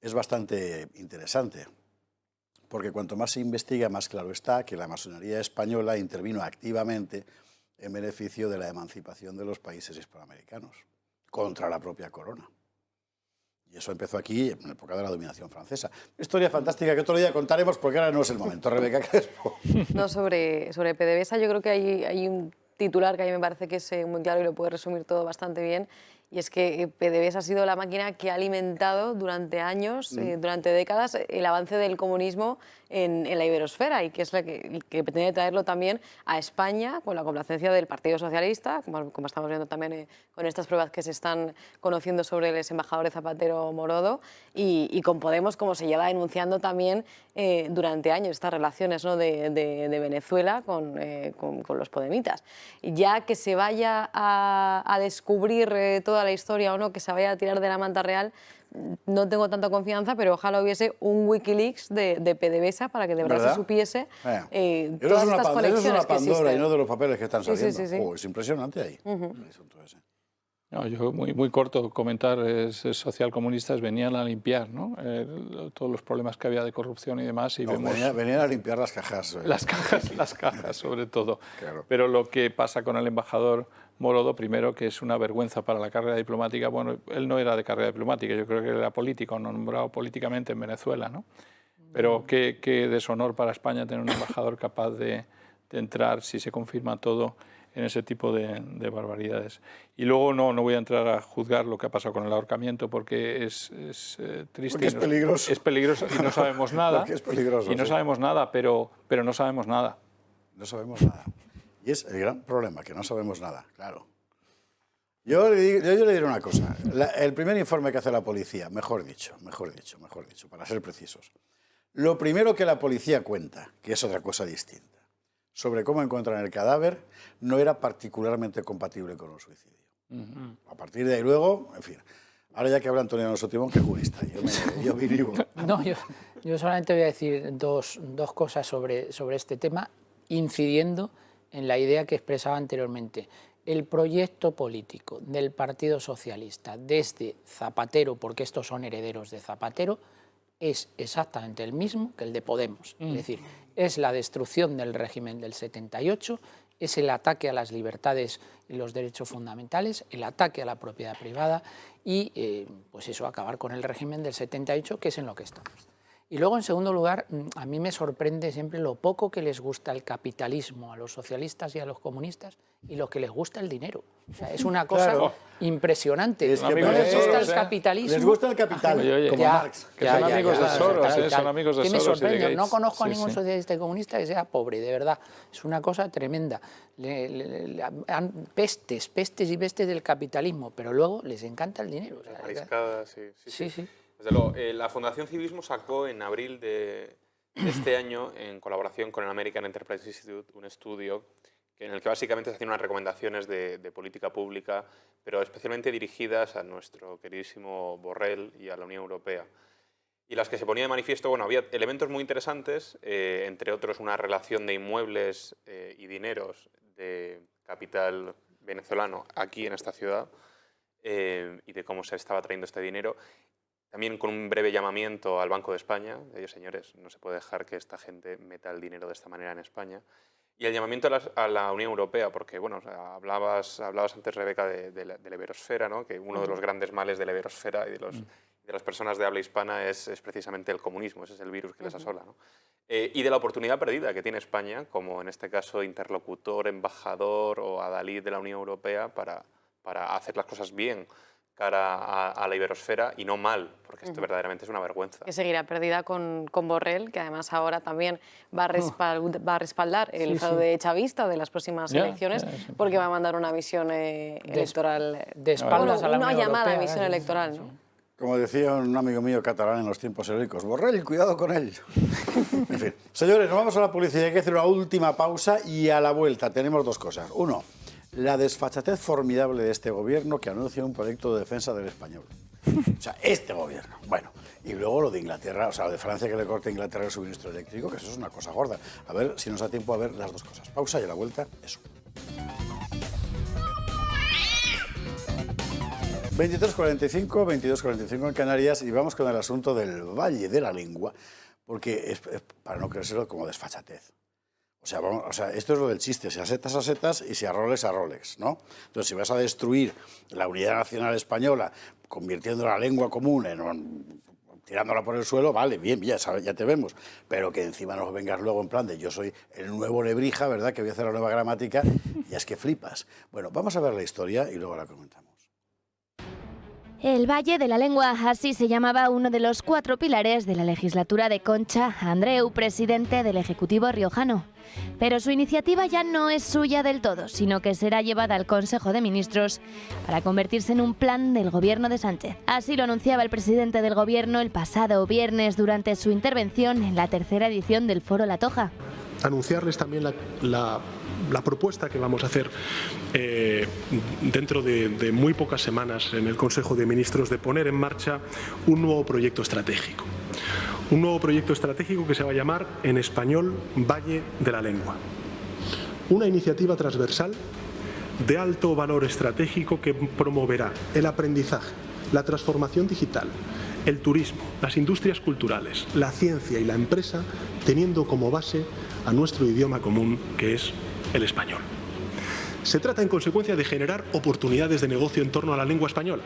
es bastante interesante. Porque cuanto más se investiga, más claro está que la masonería española intervino activamente en beneficio de la emancipación de los países hispanoamericanos, contra la propia corona. Y eso empezó aquí, en la época de la dominación francesa. Historia fantástica que otro día contaremos, porque ahora no es el momento. Rebeca Crespo. No, sobre PDVSA yo creo que hay un titular que a mí me parece que es muy claro y lo puede resumir todo bastante bien, y es que PDVSA ha sido la máquina que ha alimentado durante años, durante décadas, el avance del comunismo en la iberosfera, y que es la que pretende traerlo también a España con la complacencia del Partido Socialista, como estamos viendo también con estas pruebas que se están conociendo sobre el exembajador de Zapatero Morodo, y con Podemos, como se lleva denunciando también durante años estas relaciones, ¿no?, de Venezuela con los podemitas. Ya que se vaya a descubrir toda la historia o no, que se vaya a tirar de la manta real, no tengo tanta confianza, pero ojalá hubiese un Wikileaks de PDVSA para que de verdad se supiese todas estas conexiones que existen. Es una Pandora y no de los papeles que están saliendo. Sí. Es impresionante ahí. No, yo muy corto comentar, socialcomunistas venían a limpiar, ¿no?, todos los problemas que había de corrupción y demás. Y vemos venían a limpiar las cajas. Las cajas sobre todo. Claro. Pero lo que pasa con el embajador Morodo, primero, que es una vergüenza para la carrera diplomática. Bueno, él no era de carrera diplomática, yo creo que era político, nombrado políticamente en Venezuela, ¿no? Pero qué deshonor para España tener un embajador capaz de entrar, si se confirma todo, en ese tipo de barbaridades. Y luego no voy a entrar a juzgar lo que ha pasado con el ahorcamiento, porque es triste. Porque es peligroso. Es peligroso y no sabemos nada. Porque es peligroso, y no sabemos nada, pero no sabemos nada. No sabemos nada. Y es el gran problema, que no sabemos nada, claro. Yo le diré una cosa. El primer informe que hace la policía, mejor dicho, para ser precisos. Lo primero que la policía cuenta, que es otra cosa distinta, sobre cómo encuentran el cadáver, no era particularmente compatible con un suicidio. A partir de ahí luego, en fin. Ahora ya que habla Antonio Alonso Timón, que es jurista, yo vivo. No, yo solamente voy a decir dos cosas sobre este tema, incidiendo en la idea que expresaba anteriormente. El proyecto político del Partido Socialista desde Zapatero, porque estos son herederos de Zapatero, es exactamente el mismo que el de Podemos. Es decir, es la destrucción del régimen del 78, es el ataque a las libertades y los derechos fundamentales, el ataque a la propiedad privada y, pues eso, acabar con el régimen del 78, que es en lo que estamos. Y luego, en segundo lugar, a mí me sorprende siempre lo poco que les gusta el capitalismo a los socialistas y a los comunistas y lo que les gusta el dinero. O sea, es una cosa impresionante. Es que no les gusta el capitalismo. Les gusta el capital, como Marx. Que son amigos de Soros, son amigos de Soros. Que me sorprende, no conozco a ningún socialista y comunista que sea pobre, de verdad. Es una cosa tremenda. Pestes y pestes del capitalismo, pero luego les encanta el dinero. O sea, sí. Desde luego, la Fundación Civismo sacó en abril de este año, en colaboración con el American Enterprise Institute, un estudio en el que básicamente se hacían unas recomendaciones de política pública, pero especialmente dirigidas a nuestro queridísimo Borrell y a la Unión Europea. Y las que se ponía de manifiesto, bueno, había elementos muy interesantes, entre otros una relación de inmuebles y dineros de capital venezolano aquí en esta ciudad, y de cómo se estaba trayendo este dinero. También con un breve llamamiento al Banco de España, señores, no se puede dejar que esta gente meta el dinero de esta manera en España. Y el llamamiento a la Unión Europea, porque bueno, hablabas antes, Rebeca, de la iberosfera, ¿no? Que uno de los grandes males de la iberosfera y de las personas de habla hispana es precisamente el comunismo, ese es el virus que les asola, ¿no? Y de la oportunidad perdida que tiene España, como en este caso interlocutor, embajador o adalid de la Unión Europea para hacer las cosas bien cara a la iberosfera y no mal, porque esto verdaderamente es una vergüenza. Que seguirá perdida con Borrell, que además ahora también va a respaldar el fraude chavista de las próximas elecciones, porque va a mandar una misión electoral, de espaldas a la una Unión llamada Europea, misión electoral, ¿no? Como decía un amigo mío catalán en los tiempos heroicos, Borrell, cuidado con él. En fin, señores, nos vamos a la publicidad, hay que hacer una última pausa y a la vuelta tenemos dos cosas. Uno, la desfachatez formidable de este gobierno que anuncia un proyecto de defensa del español. O sea, este gobierno. Bueno, y luego lo de Inglaterra, o sea, lo de Francia que le corte a Inglaterra el suministro eléctrico, que eso es una cosa gorda. A ver si nos da tiempo a ver las dos cosas. Pausa y a la vuelta, eso. 22:45 en Canarias y vamos con el asunto del Valle de la Lengua, porque es para no creérselo como desfachatez. O sea, esto es lo del chiste, si a setas y si a Rolex, ¿no? Entonces, si vas a destruir la unidad nacional española convirtiendo la lengua común tirándola por el suelo, vale, bien, ya te vemos, pero que encima nos vengas luego en plan de yo soy el nuevo Lebrija, ¿verdad?, que voy a hacer la nueva gramática, ya es que flipas. Bueno, vamos a ver la historia y luego la comentamos. El Valle de la Lengua, así se llamaba uno de los 4 pilares de la legislatura de Concha Andreu, presidente del Ejecutivo riojano. Pero su iniciativa ya no es suya del todo, sino que será llevada al Consejo de Ministros para convertirse en un plan del gobierno de Sánchez. Así lo anunciaba el presidente del gobierno el pasado viernes durante su intervención en la 3ª edición del Foro La Toja. Anunciarles también la propuesta que vamos a hacer dentro de muy pocas semanas en el Consejo de Ministros de poner en marcha un nuevo proyecto estratégico. Un nuevo proyecto estratégico que se va a llamar en español Valle de la Lengua. Una iniciativa transversal de alto valor estratégico que promoverá el aprendizaje, la transformación digital, el turismo, las industrias culturales, la ciencia y la empresa, teniendo como base a nuestro idioma común, que es el español. Se trata, en consecuencia, de generar oportunidades de negocio en torno a la lengua española.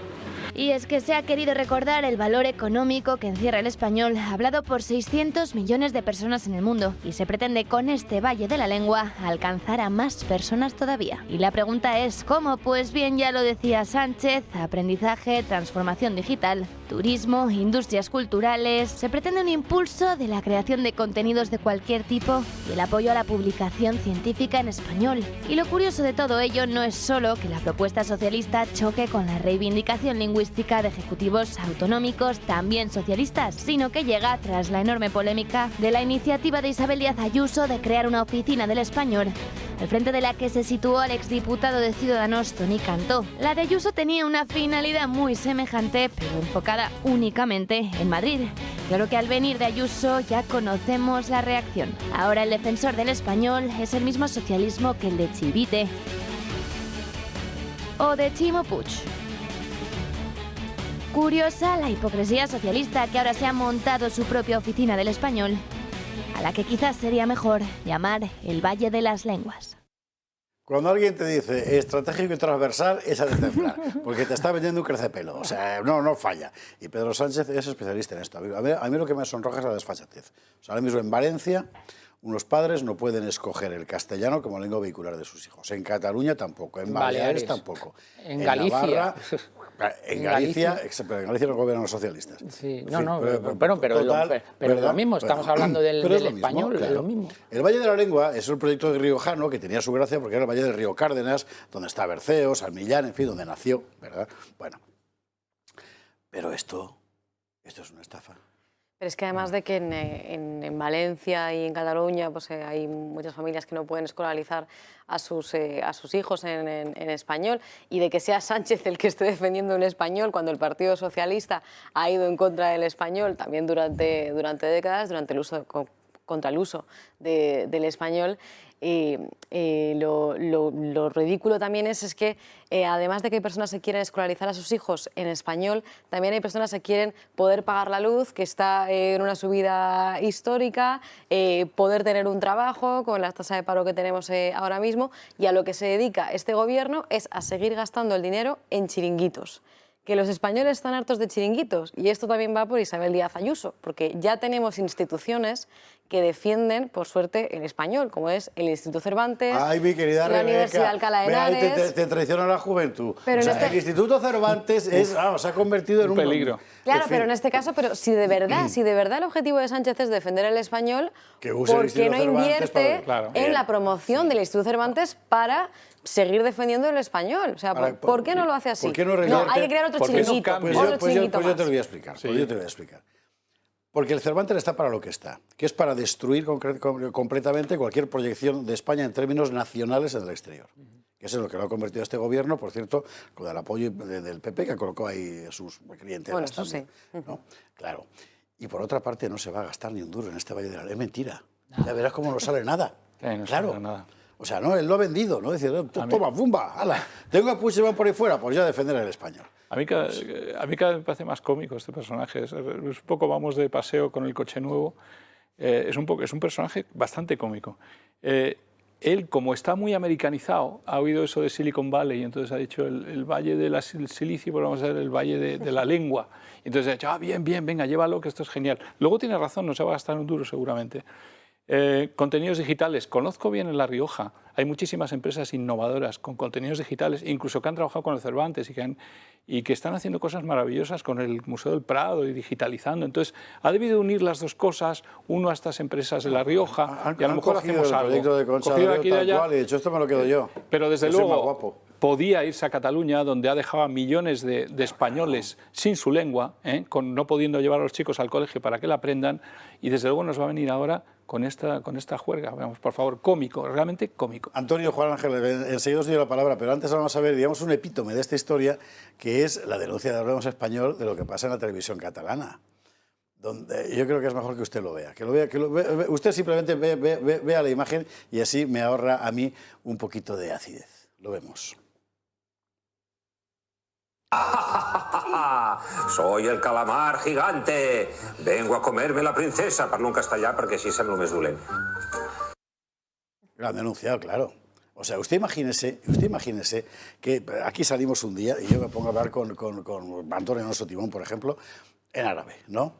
Y es que se ha querido recordar el valor económico que encierra el español, hablado por 600 millones de personas en el mundo, y se pretende con este Valle de la Lengua alcanzar a más personas todavía. Y la pregunta es ¿cómo? Pues bien, ya lo decía Sánchez, aprendizaje, transformación digital, turismo, industrias culturales. Se pretende un impulso de la creación de contenidos de cualquier tipo y el apoyo a la publicación científica en español. Y lo curioso de todo ello no es solo que la propuesta socialista choque con la reivindicación lingüística de ejecutivos autonómicos también socialistas, sino que llega tras la enorme polémica de la iniciativa de Isabel Díaz Ayuso de crear una oficina del español, al frente de la que se situó el exdiputado de Ciudadanos Toni Cantó. La de Ayuso tenía una finalidad muy semejante, pero enfocada únicamente en Madrid. Claro que al venir de Ayuso ya conocemos la reacción. Ahora el defensor del español es el mismo socialismo que el de Chivite o de Chimo Puig. Curiosa la hipocresía socialista que ahora se ha montado su propia oficina del español, a la que quizás sería mejor llamar el Valle de las Lenguas. Cuando alguien te dice estratégico y transversal, es a temblar, porque te está vendiendo un crecepelo, o sea, no falla. Y Pedro Sánchez es especialista en esto. A mí lo que me sonroja es la desfachatez. O sea, ahora mismo en Valencia, unos padres no pueden escoger el castellano como lengua vehicular de sus hijos. En Cataluña tampoco, en Baleares tampoco. En Galicia. Navarra, en Galicia los gobiernos socialistas. Sí, pero lo mismo, estamos hablando del español, claro. Es lo mismo. El Valle de la Lengua es un proyecto de riojano que tenía su gracia porque era el Valle del Río Cárdenas, donde está Berceo, San Millán, en fin, donde nació, ¿verdad? Bueno, pero esto es una estafa. Pero es que además de que en Valencia y en Cataluña pues, hay muchas familias que no pueden escolarizar a sus hijos en español, y de que sea Sánchez el que esté defendiendo el español cuando el Partido Socialista ha ido en contra del español también durante décadas, contra el uso del español. Lo ridículo también es que además de que hay personas que quieren escolarizar a sus hijos en español, también hay personas que quieren poder pagar la luz, que está en una subida histórica, poder tener un trabajo con la tasa de paro que tenemos ahora mismo, y a lo que se dedica este gobierno es a seguir gastando el dinero en chiringuitos. Que los españoles están hartos de chiringuitos, y esto también va por Isabel Díaz Ayuso, porque ya tenemos instituciones que defienden, por suerte, el español, como es el Instituto Cervantes, ay, mi querida la Universidad de Alcalá de Henares. Te traiciona la juventud. Pero el Instituto Cervantes se ha convertido en un peligro. Claro, pero en este caso, si de verdad el objetivo de Sánchez es defender el español, ¿por qué no invierte en la promoción del Instituto Cervantes para seguir defendiendo el español? O sea, ¿por qué no lo hace así? ¿Por qué no hay que crear otro chiringuito. Pues yo te lo voy a explicar. Porque el Cervantes está para lo que está, que es para destruir completamente cualquier proyección de España en términos nacionales en el exterior. Que eso es lo que lo ha convertido este gobierno, por cierto, con el apoyo del PP, que colocó ahí a sus clientes. Bueno, eso sí. ¿No? Claro. Y por otra parte, no se va a gastar ni un duro en este Valle de la Ley. Es mentira. Ya verás cómo no sale nada. No claro. sale nada. O sea, no, él lo ha vendido, ¿no? Dice, toma, bumba, ala. Tengo a Puigdemont por ahí fuera, pues ya defender el español. A mí cada vez me parece más cómico este personaje. Es un poco, vamos de paseo con el coche nuevo. Es un personaje bastante cómico. Él, como está muy americanizado, ha oído eso de Silicon Valley y entonces ha dicho el valle del silicio, pero vamos a ver el valle de la lengua. Y entonces ha dicho, bien, venga, llévalo, que esto es genial. Luego tiene razón, no se va a gastar un duro seguramente. Contenidos digitales. Conozco bien en La Rioja. Hay muchísimas empresas innovadoras con contenidos digitales, incluso que han trabajado con el Cervantes y que están haciendo cosas maravillosas con el Museo del Prado y digitalizando. Entonces, ha debido unir las dos cosas, uno a estas empresas de La Rioja y a lo mejor hacemos algo. El proyecto de Concha de aquí de allá, cual, y de hecho esto me lo quedo yo. Pero desde luego podía irse a Cataluña, donde ha dejado a millones de españoles sin su lengua, no pudiendo llevar a los chicos al colegio para que la aprendan, y desde luego nos va a venir ahora con esta juerga. Vamos, por favor, cómico, realmente cómico. Antonio, Juan Ángel, enseguida os doy la palabra, pero antes vamos a ver, digamos, un epítome de esta historia, que es la denuncia de Hablemos Español de lo que pasa en la televisión catalana. Donde yo creo que es mejor que usted lo vea. Usted simplemente vea la imagen y así me ahorra a mí un poquito de acidez. Lo vemos. Soy el calamar gigante. Vengo a comerme la princesa. Parlo en castellà perquè així sembla més dolent. Lo han denunciado, claro. O sea, usted imagínese que aquí salimos un día y yo me pongo a hablar con Antonio Alonso Timón, por ejemplo, en árabe, ¿no?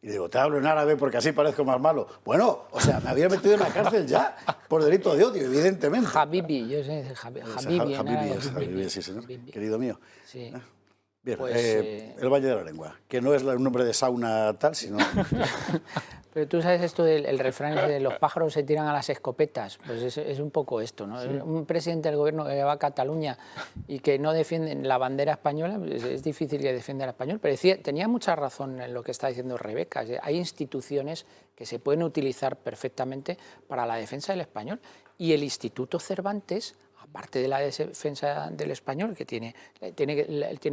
Y digo, te hablo en árabe porque así parezco más malo. Bueno, o sea, me había metido en la cárcel ya por delito de odio, evidentemente. Habibi, yo sé, Habibi, sí, señor, querido mío. Sí. Bien, pues, el Valle de la Lengua, que no es un nombre de sauna tal, sino... Pero tú sabes esto del refrán de los pájaros se tiran a las escopetas, pues es un poco esto, ¿no? Sí. Un presidente del gobierno que va a Cataluña y que no defiende la bandera española, pues es difícil que defienda el español, pero tenía mucha razón en lo que está diciendo Rebeca. Hay instituciones que se pueden utilizar perfectamente para la defensa del español, y el Instituto Cervantes, aparte de la defensa del español, que tiene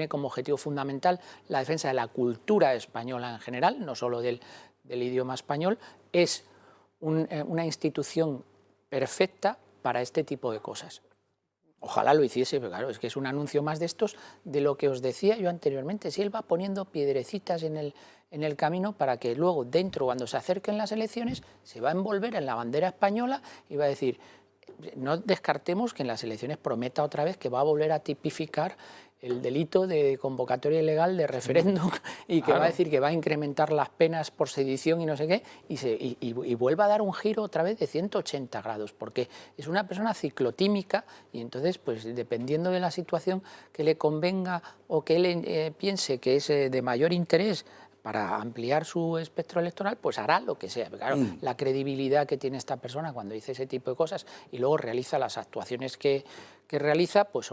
como objetivo fundamental la defensa de la cultura española en general, no solo del idioma español, es una institución perfecta para este tipo de cosas. Ojalá lo hiciese, pero claro, es que es un anuncio más de estos, de lo que os decía yo anteriormente. Si él va poniendo piedrecitas en el camino para que luego dentro, cuando se acerquen las elecciones, se va a envolver en la bandera española y va a decir... No descartemos que en las elecciones prometa otra vez que va a volver a tipificar el delito de convocatoria ilegal de referéndum y que va a decir que va a incrementar las penas por sedición y no sé qué, y vuelva a dar un giro otra vez de 180 grados, porque es una persona ciclotímica y entonces, pues dependiendo de la situación que le convenga o que él piense que es de mayor interés para ampliar su espectro electoral, pues hará lo que sea. Pero claro, la credibilidad que tiene esta persona cuando dice ese tipo de cosas y luego realiza las actuaciones que realiza, pues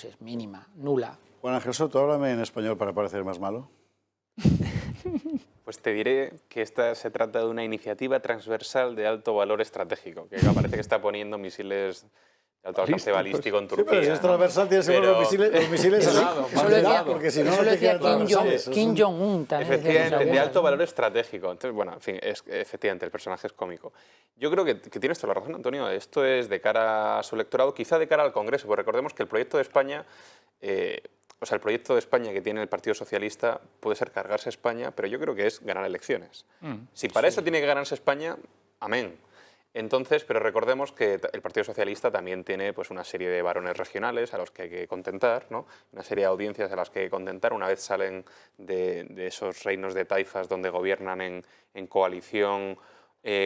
es mínima, nula. Juan Ángel Soto, háblame en español para parecer más malo. Pues te diré que se trata de una iniciativa transversal de alto valor estratégico, que parece que está poniendo misiles de alto alcance balístico en Turquía. Sí, pero si es transversal, tienes que poner los misiles porque si no, eso lo decía Kim Jong-un también. Efectivamente, de alto valor estratégico. Entonces, bueno, en fin, efectivamente, el personaje es cómico. Yo creo que tienes toda la razón, Antonio. Esto es de cara a su electorado, quizá de cara al Congreso, porque recordemos que el proyecto de España... el proyecto de España que tiene el Partido Socialista puede ser cargarse a España, pero yo creo que es ganar elecciones. Si para eso tiene que ganarse España, amén. Entonces, pero recordemos que el Partido Socialista también tiene pues, una serie de varones regionales a los que hay que contentar, ¿no? Una serie de audiencias a las que hay que contentar una vez salen de esos reinos de taifas donde gobiernan en coalición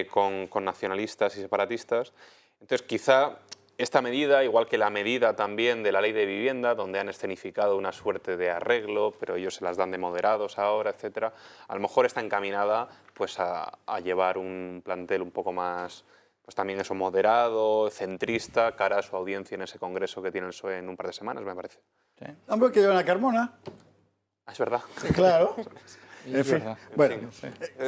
con nacionalistas y separatistas. Entonces, quizá... esta medida, igual que la medida también de la ley de vivienda, donde han escenificado una suerte de arreglo, pero ellos se las dan de moderados ahora, etcétera, a lo mejor está encaminada pues, a llevar un plantel un poco más, pues también eso, moderado, centrista, cara a su audiencia en ese congreso que tiene el PSOE en un par de semanas, me parece. Sí. Hombre, que llevan a Carmona. Es verdad. Claro. En fin, bueno,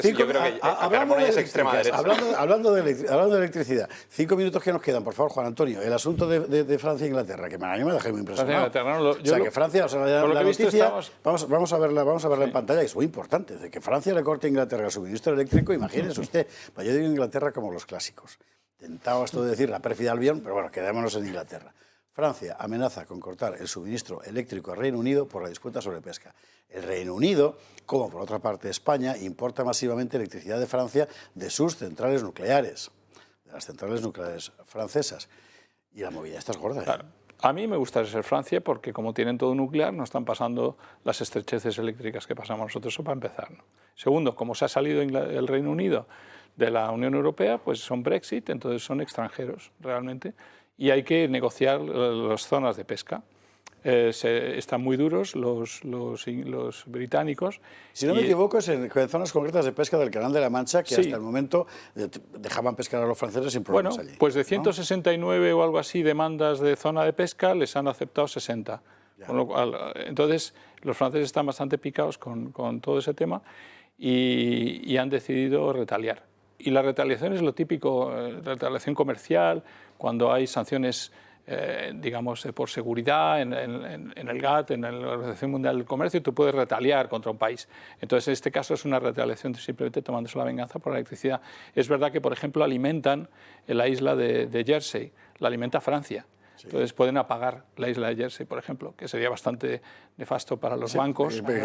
yo creo que Carmona es extrema derecha. Hablando de electricidad, 5 minutos que nos quedan, por favor, Juan Antonio, el asunto de Francia e Inglaterra, que a mí me dejé muy impresionado. Que Francia, la noticia, vamos a verla en pantalla, que es muy importante, de que Francia le corte a Inglaterra el suministro eléctrico, imagínese usted, yo digo Inglaterra como los clásicos. Tentaba esto de decir la pérfida Albión, pero bueno, quedémonos en Inglaterra. Francia amenaza con cortar el suministro eléctrico al Reino Unido por la disputa sobre pesca. El Reino Unido, como por otra parte España, importa masivamente electricidad de Francia de sus centrales nucleares, de las centrales nucleares francesas. Y la movida esta es gorda. Claro. A mí me gusta ser Francia porque como tienen todo nuclear no están pasando las estrecheces eléctricas que pasamos nosotros, eso para empezar, ¿no? Segundo, como se ha salido el Reino Unido de la Unión Europea, pues son Brexit, entonces son extranjeros realmente. Y hay que negociar las zonas de pesca. Están muy duros los británicos. Si no me equivoco, es en zonas concretas de pesca del Canal de la Mancha que hasta el momento dejaban pescar a los franceses sin problemas allí. Pues de 169 o algo así demandas de zona de pesca les han aceptado 60. Con lo cual, entonces, los franceses están bastante picados con todo ese tema y han decidido retaliar. Y la retaliación es lo típico, retaliación comercial, cuando hay sanciones, digamos, por seguridad en el GATT, en la Organización Mundial del Comercio, tú puedes retaliar contra un país. Entonces, en este caso es una retaliación simplemente tomándose la venganza por la electricidad. Es verdad que, por ejemplo, alimentan en la isla de Jersey, la alimenta Francia. Entonces pueden apagar la isla de Jersey, por ejemplo, que sería bastante nefasto para los bancos. Para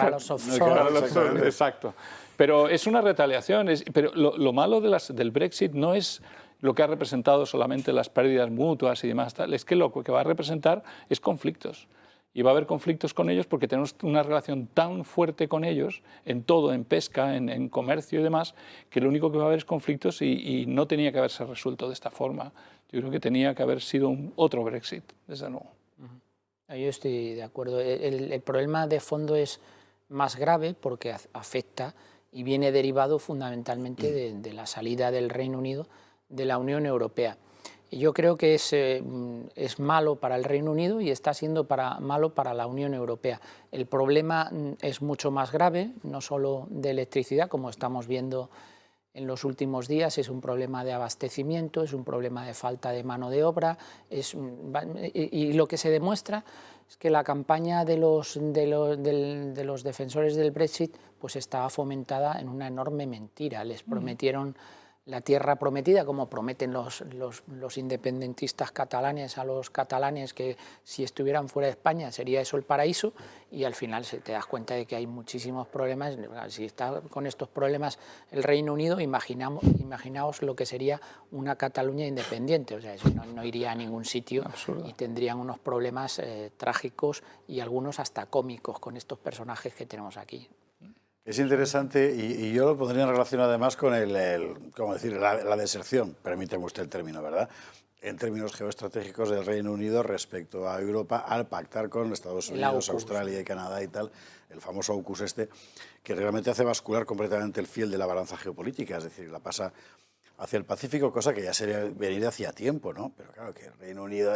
los offshore. Exacto. Pero es una retaliación. Pero lo malo del Brexit no es lo que ha representado solamente las pérdidas mutuas y demás. Es que lo que va a representar es conflictos. Y va a haber conflictos con ellos porque tenemos una relación tan fuerte con ellos, en todo, en pesca, en comercio y demás, que lo único que va a haber es conflictos y no tenía que haberse resuelto de esta forma. Yo creo que tenía que haber sido otro Brexit, desde luego. Yo estoy de acuerdo. El problema de fondo es más grave porque afecta y viene derivado fundamentalmente de la salida del Reino Unido de la Unión Europea. Yo creo que es malo para el Reino Unido y está siendo malo para la Unión Europea. El problema es mucho más grave, no solo de electricidad, como estamos viendo en los últimos días, es un problema de abastecimiento, es un problema de falta de mano de obra, y lo que se demuestra es que la campaña de los defensores del Brexit pues estaba fomentada en una enorme mentira. Les prometieron la tierra prometida, como prometen los independentistas catalanes a los catalanes, que si estuvieran fuera de España sería eso el paraíso, y al final te das cuenta de que hay muchísimos problemas. Si está con estos problemas el Reino Unido, imaginaos lo que sería una Cataluña independiente, o sea, eso no iría a ningún sitio. Absurdo. Y tendrían unos problemas trágicos y algunos hasta cómicos con estos personajes que tenemos aquí. Es interesante y yo lo pondría en relación además con la deserción, permíteme usted el término, ¿verdad?, en términos geoestratégicos del Reino Unido respecto a Europa al pactar con Estados Unidos, Australia y Canadá y tal, el famoso AUKUS que realmente hace bascular completamente el fiel de la balanza geopolítica, es decir, la pasa hacia el Pacífico, cosa que ya se veía venir hacía tiempo, ¿no? Pero claro, que el Reino Unido,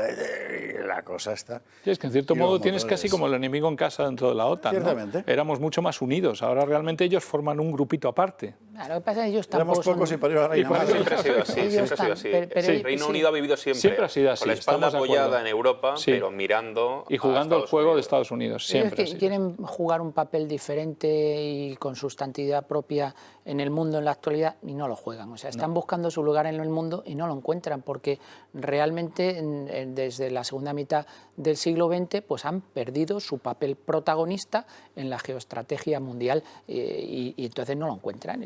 la cosa está... Sí, es que en cierto modo tienes casi como el enemigo en casa dentro de la OTAN, Ciertamente. ¿no? Éramos mucho más unidos, ahora realmente ellos forman un grupito aparte. Lo que pasa es que ellos tampoco éramos pocos y para ir a la reina madre. Siempre ha sido así, siempre ha sido así. El Reino Unido ha vivido siempre ha sido así, con la espalda apoyada en Europa, sí, pero mirando y jugando el juego de Estados Unidos, siempre. Ellos quieren jugar un papel diferente y con sustantividad propia en el mundo en la actualidad y no lo juegan. O sea, están buscando su lugar en el mundo y no lo encuentran porque realmente desde la segunda mitad del siglo XX pues han perdido su papel protagonista en la geoestrategia mundial y entonces no lo encuentran.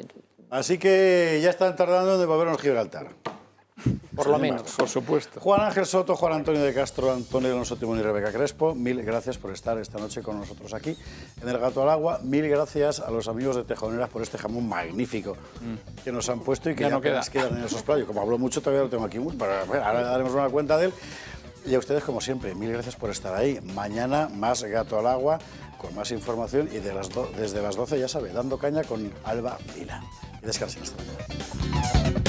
Así que ya están tardando en volvernos Gibraltar. Por lo menos. Por supuesto. Juan Ángel Soto, Juan Antonio de Castro, Antonio Alonso Timón y Rebeca Crespo, mil gracias por estar esta noche con nosotros aquí en El Gato al Agua. Mil gracias a los amigos de Tejoneras por este jamón magnífico que nos han puesto y que ya no quedan en el sosplayo. Como hablo mucho, todavía lo tengo aquí. Ahora daremos una cuenta de él. Y a ustedes, como siempre, mil gracias por estar ahí. Mañana más Gato al Agua, con más información y desde las 12, ya sabe, dando caña con Alba Vila. Y descansen hasta mañana.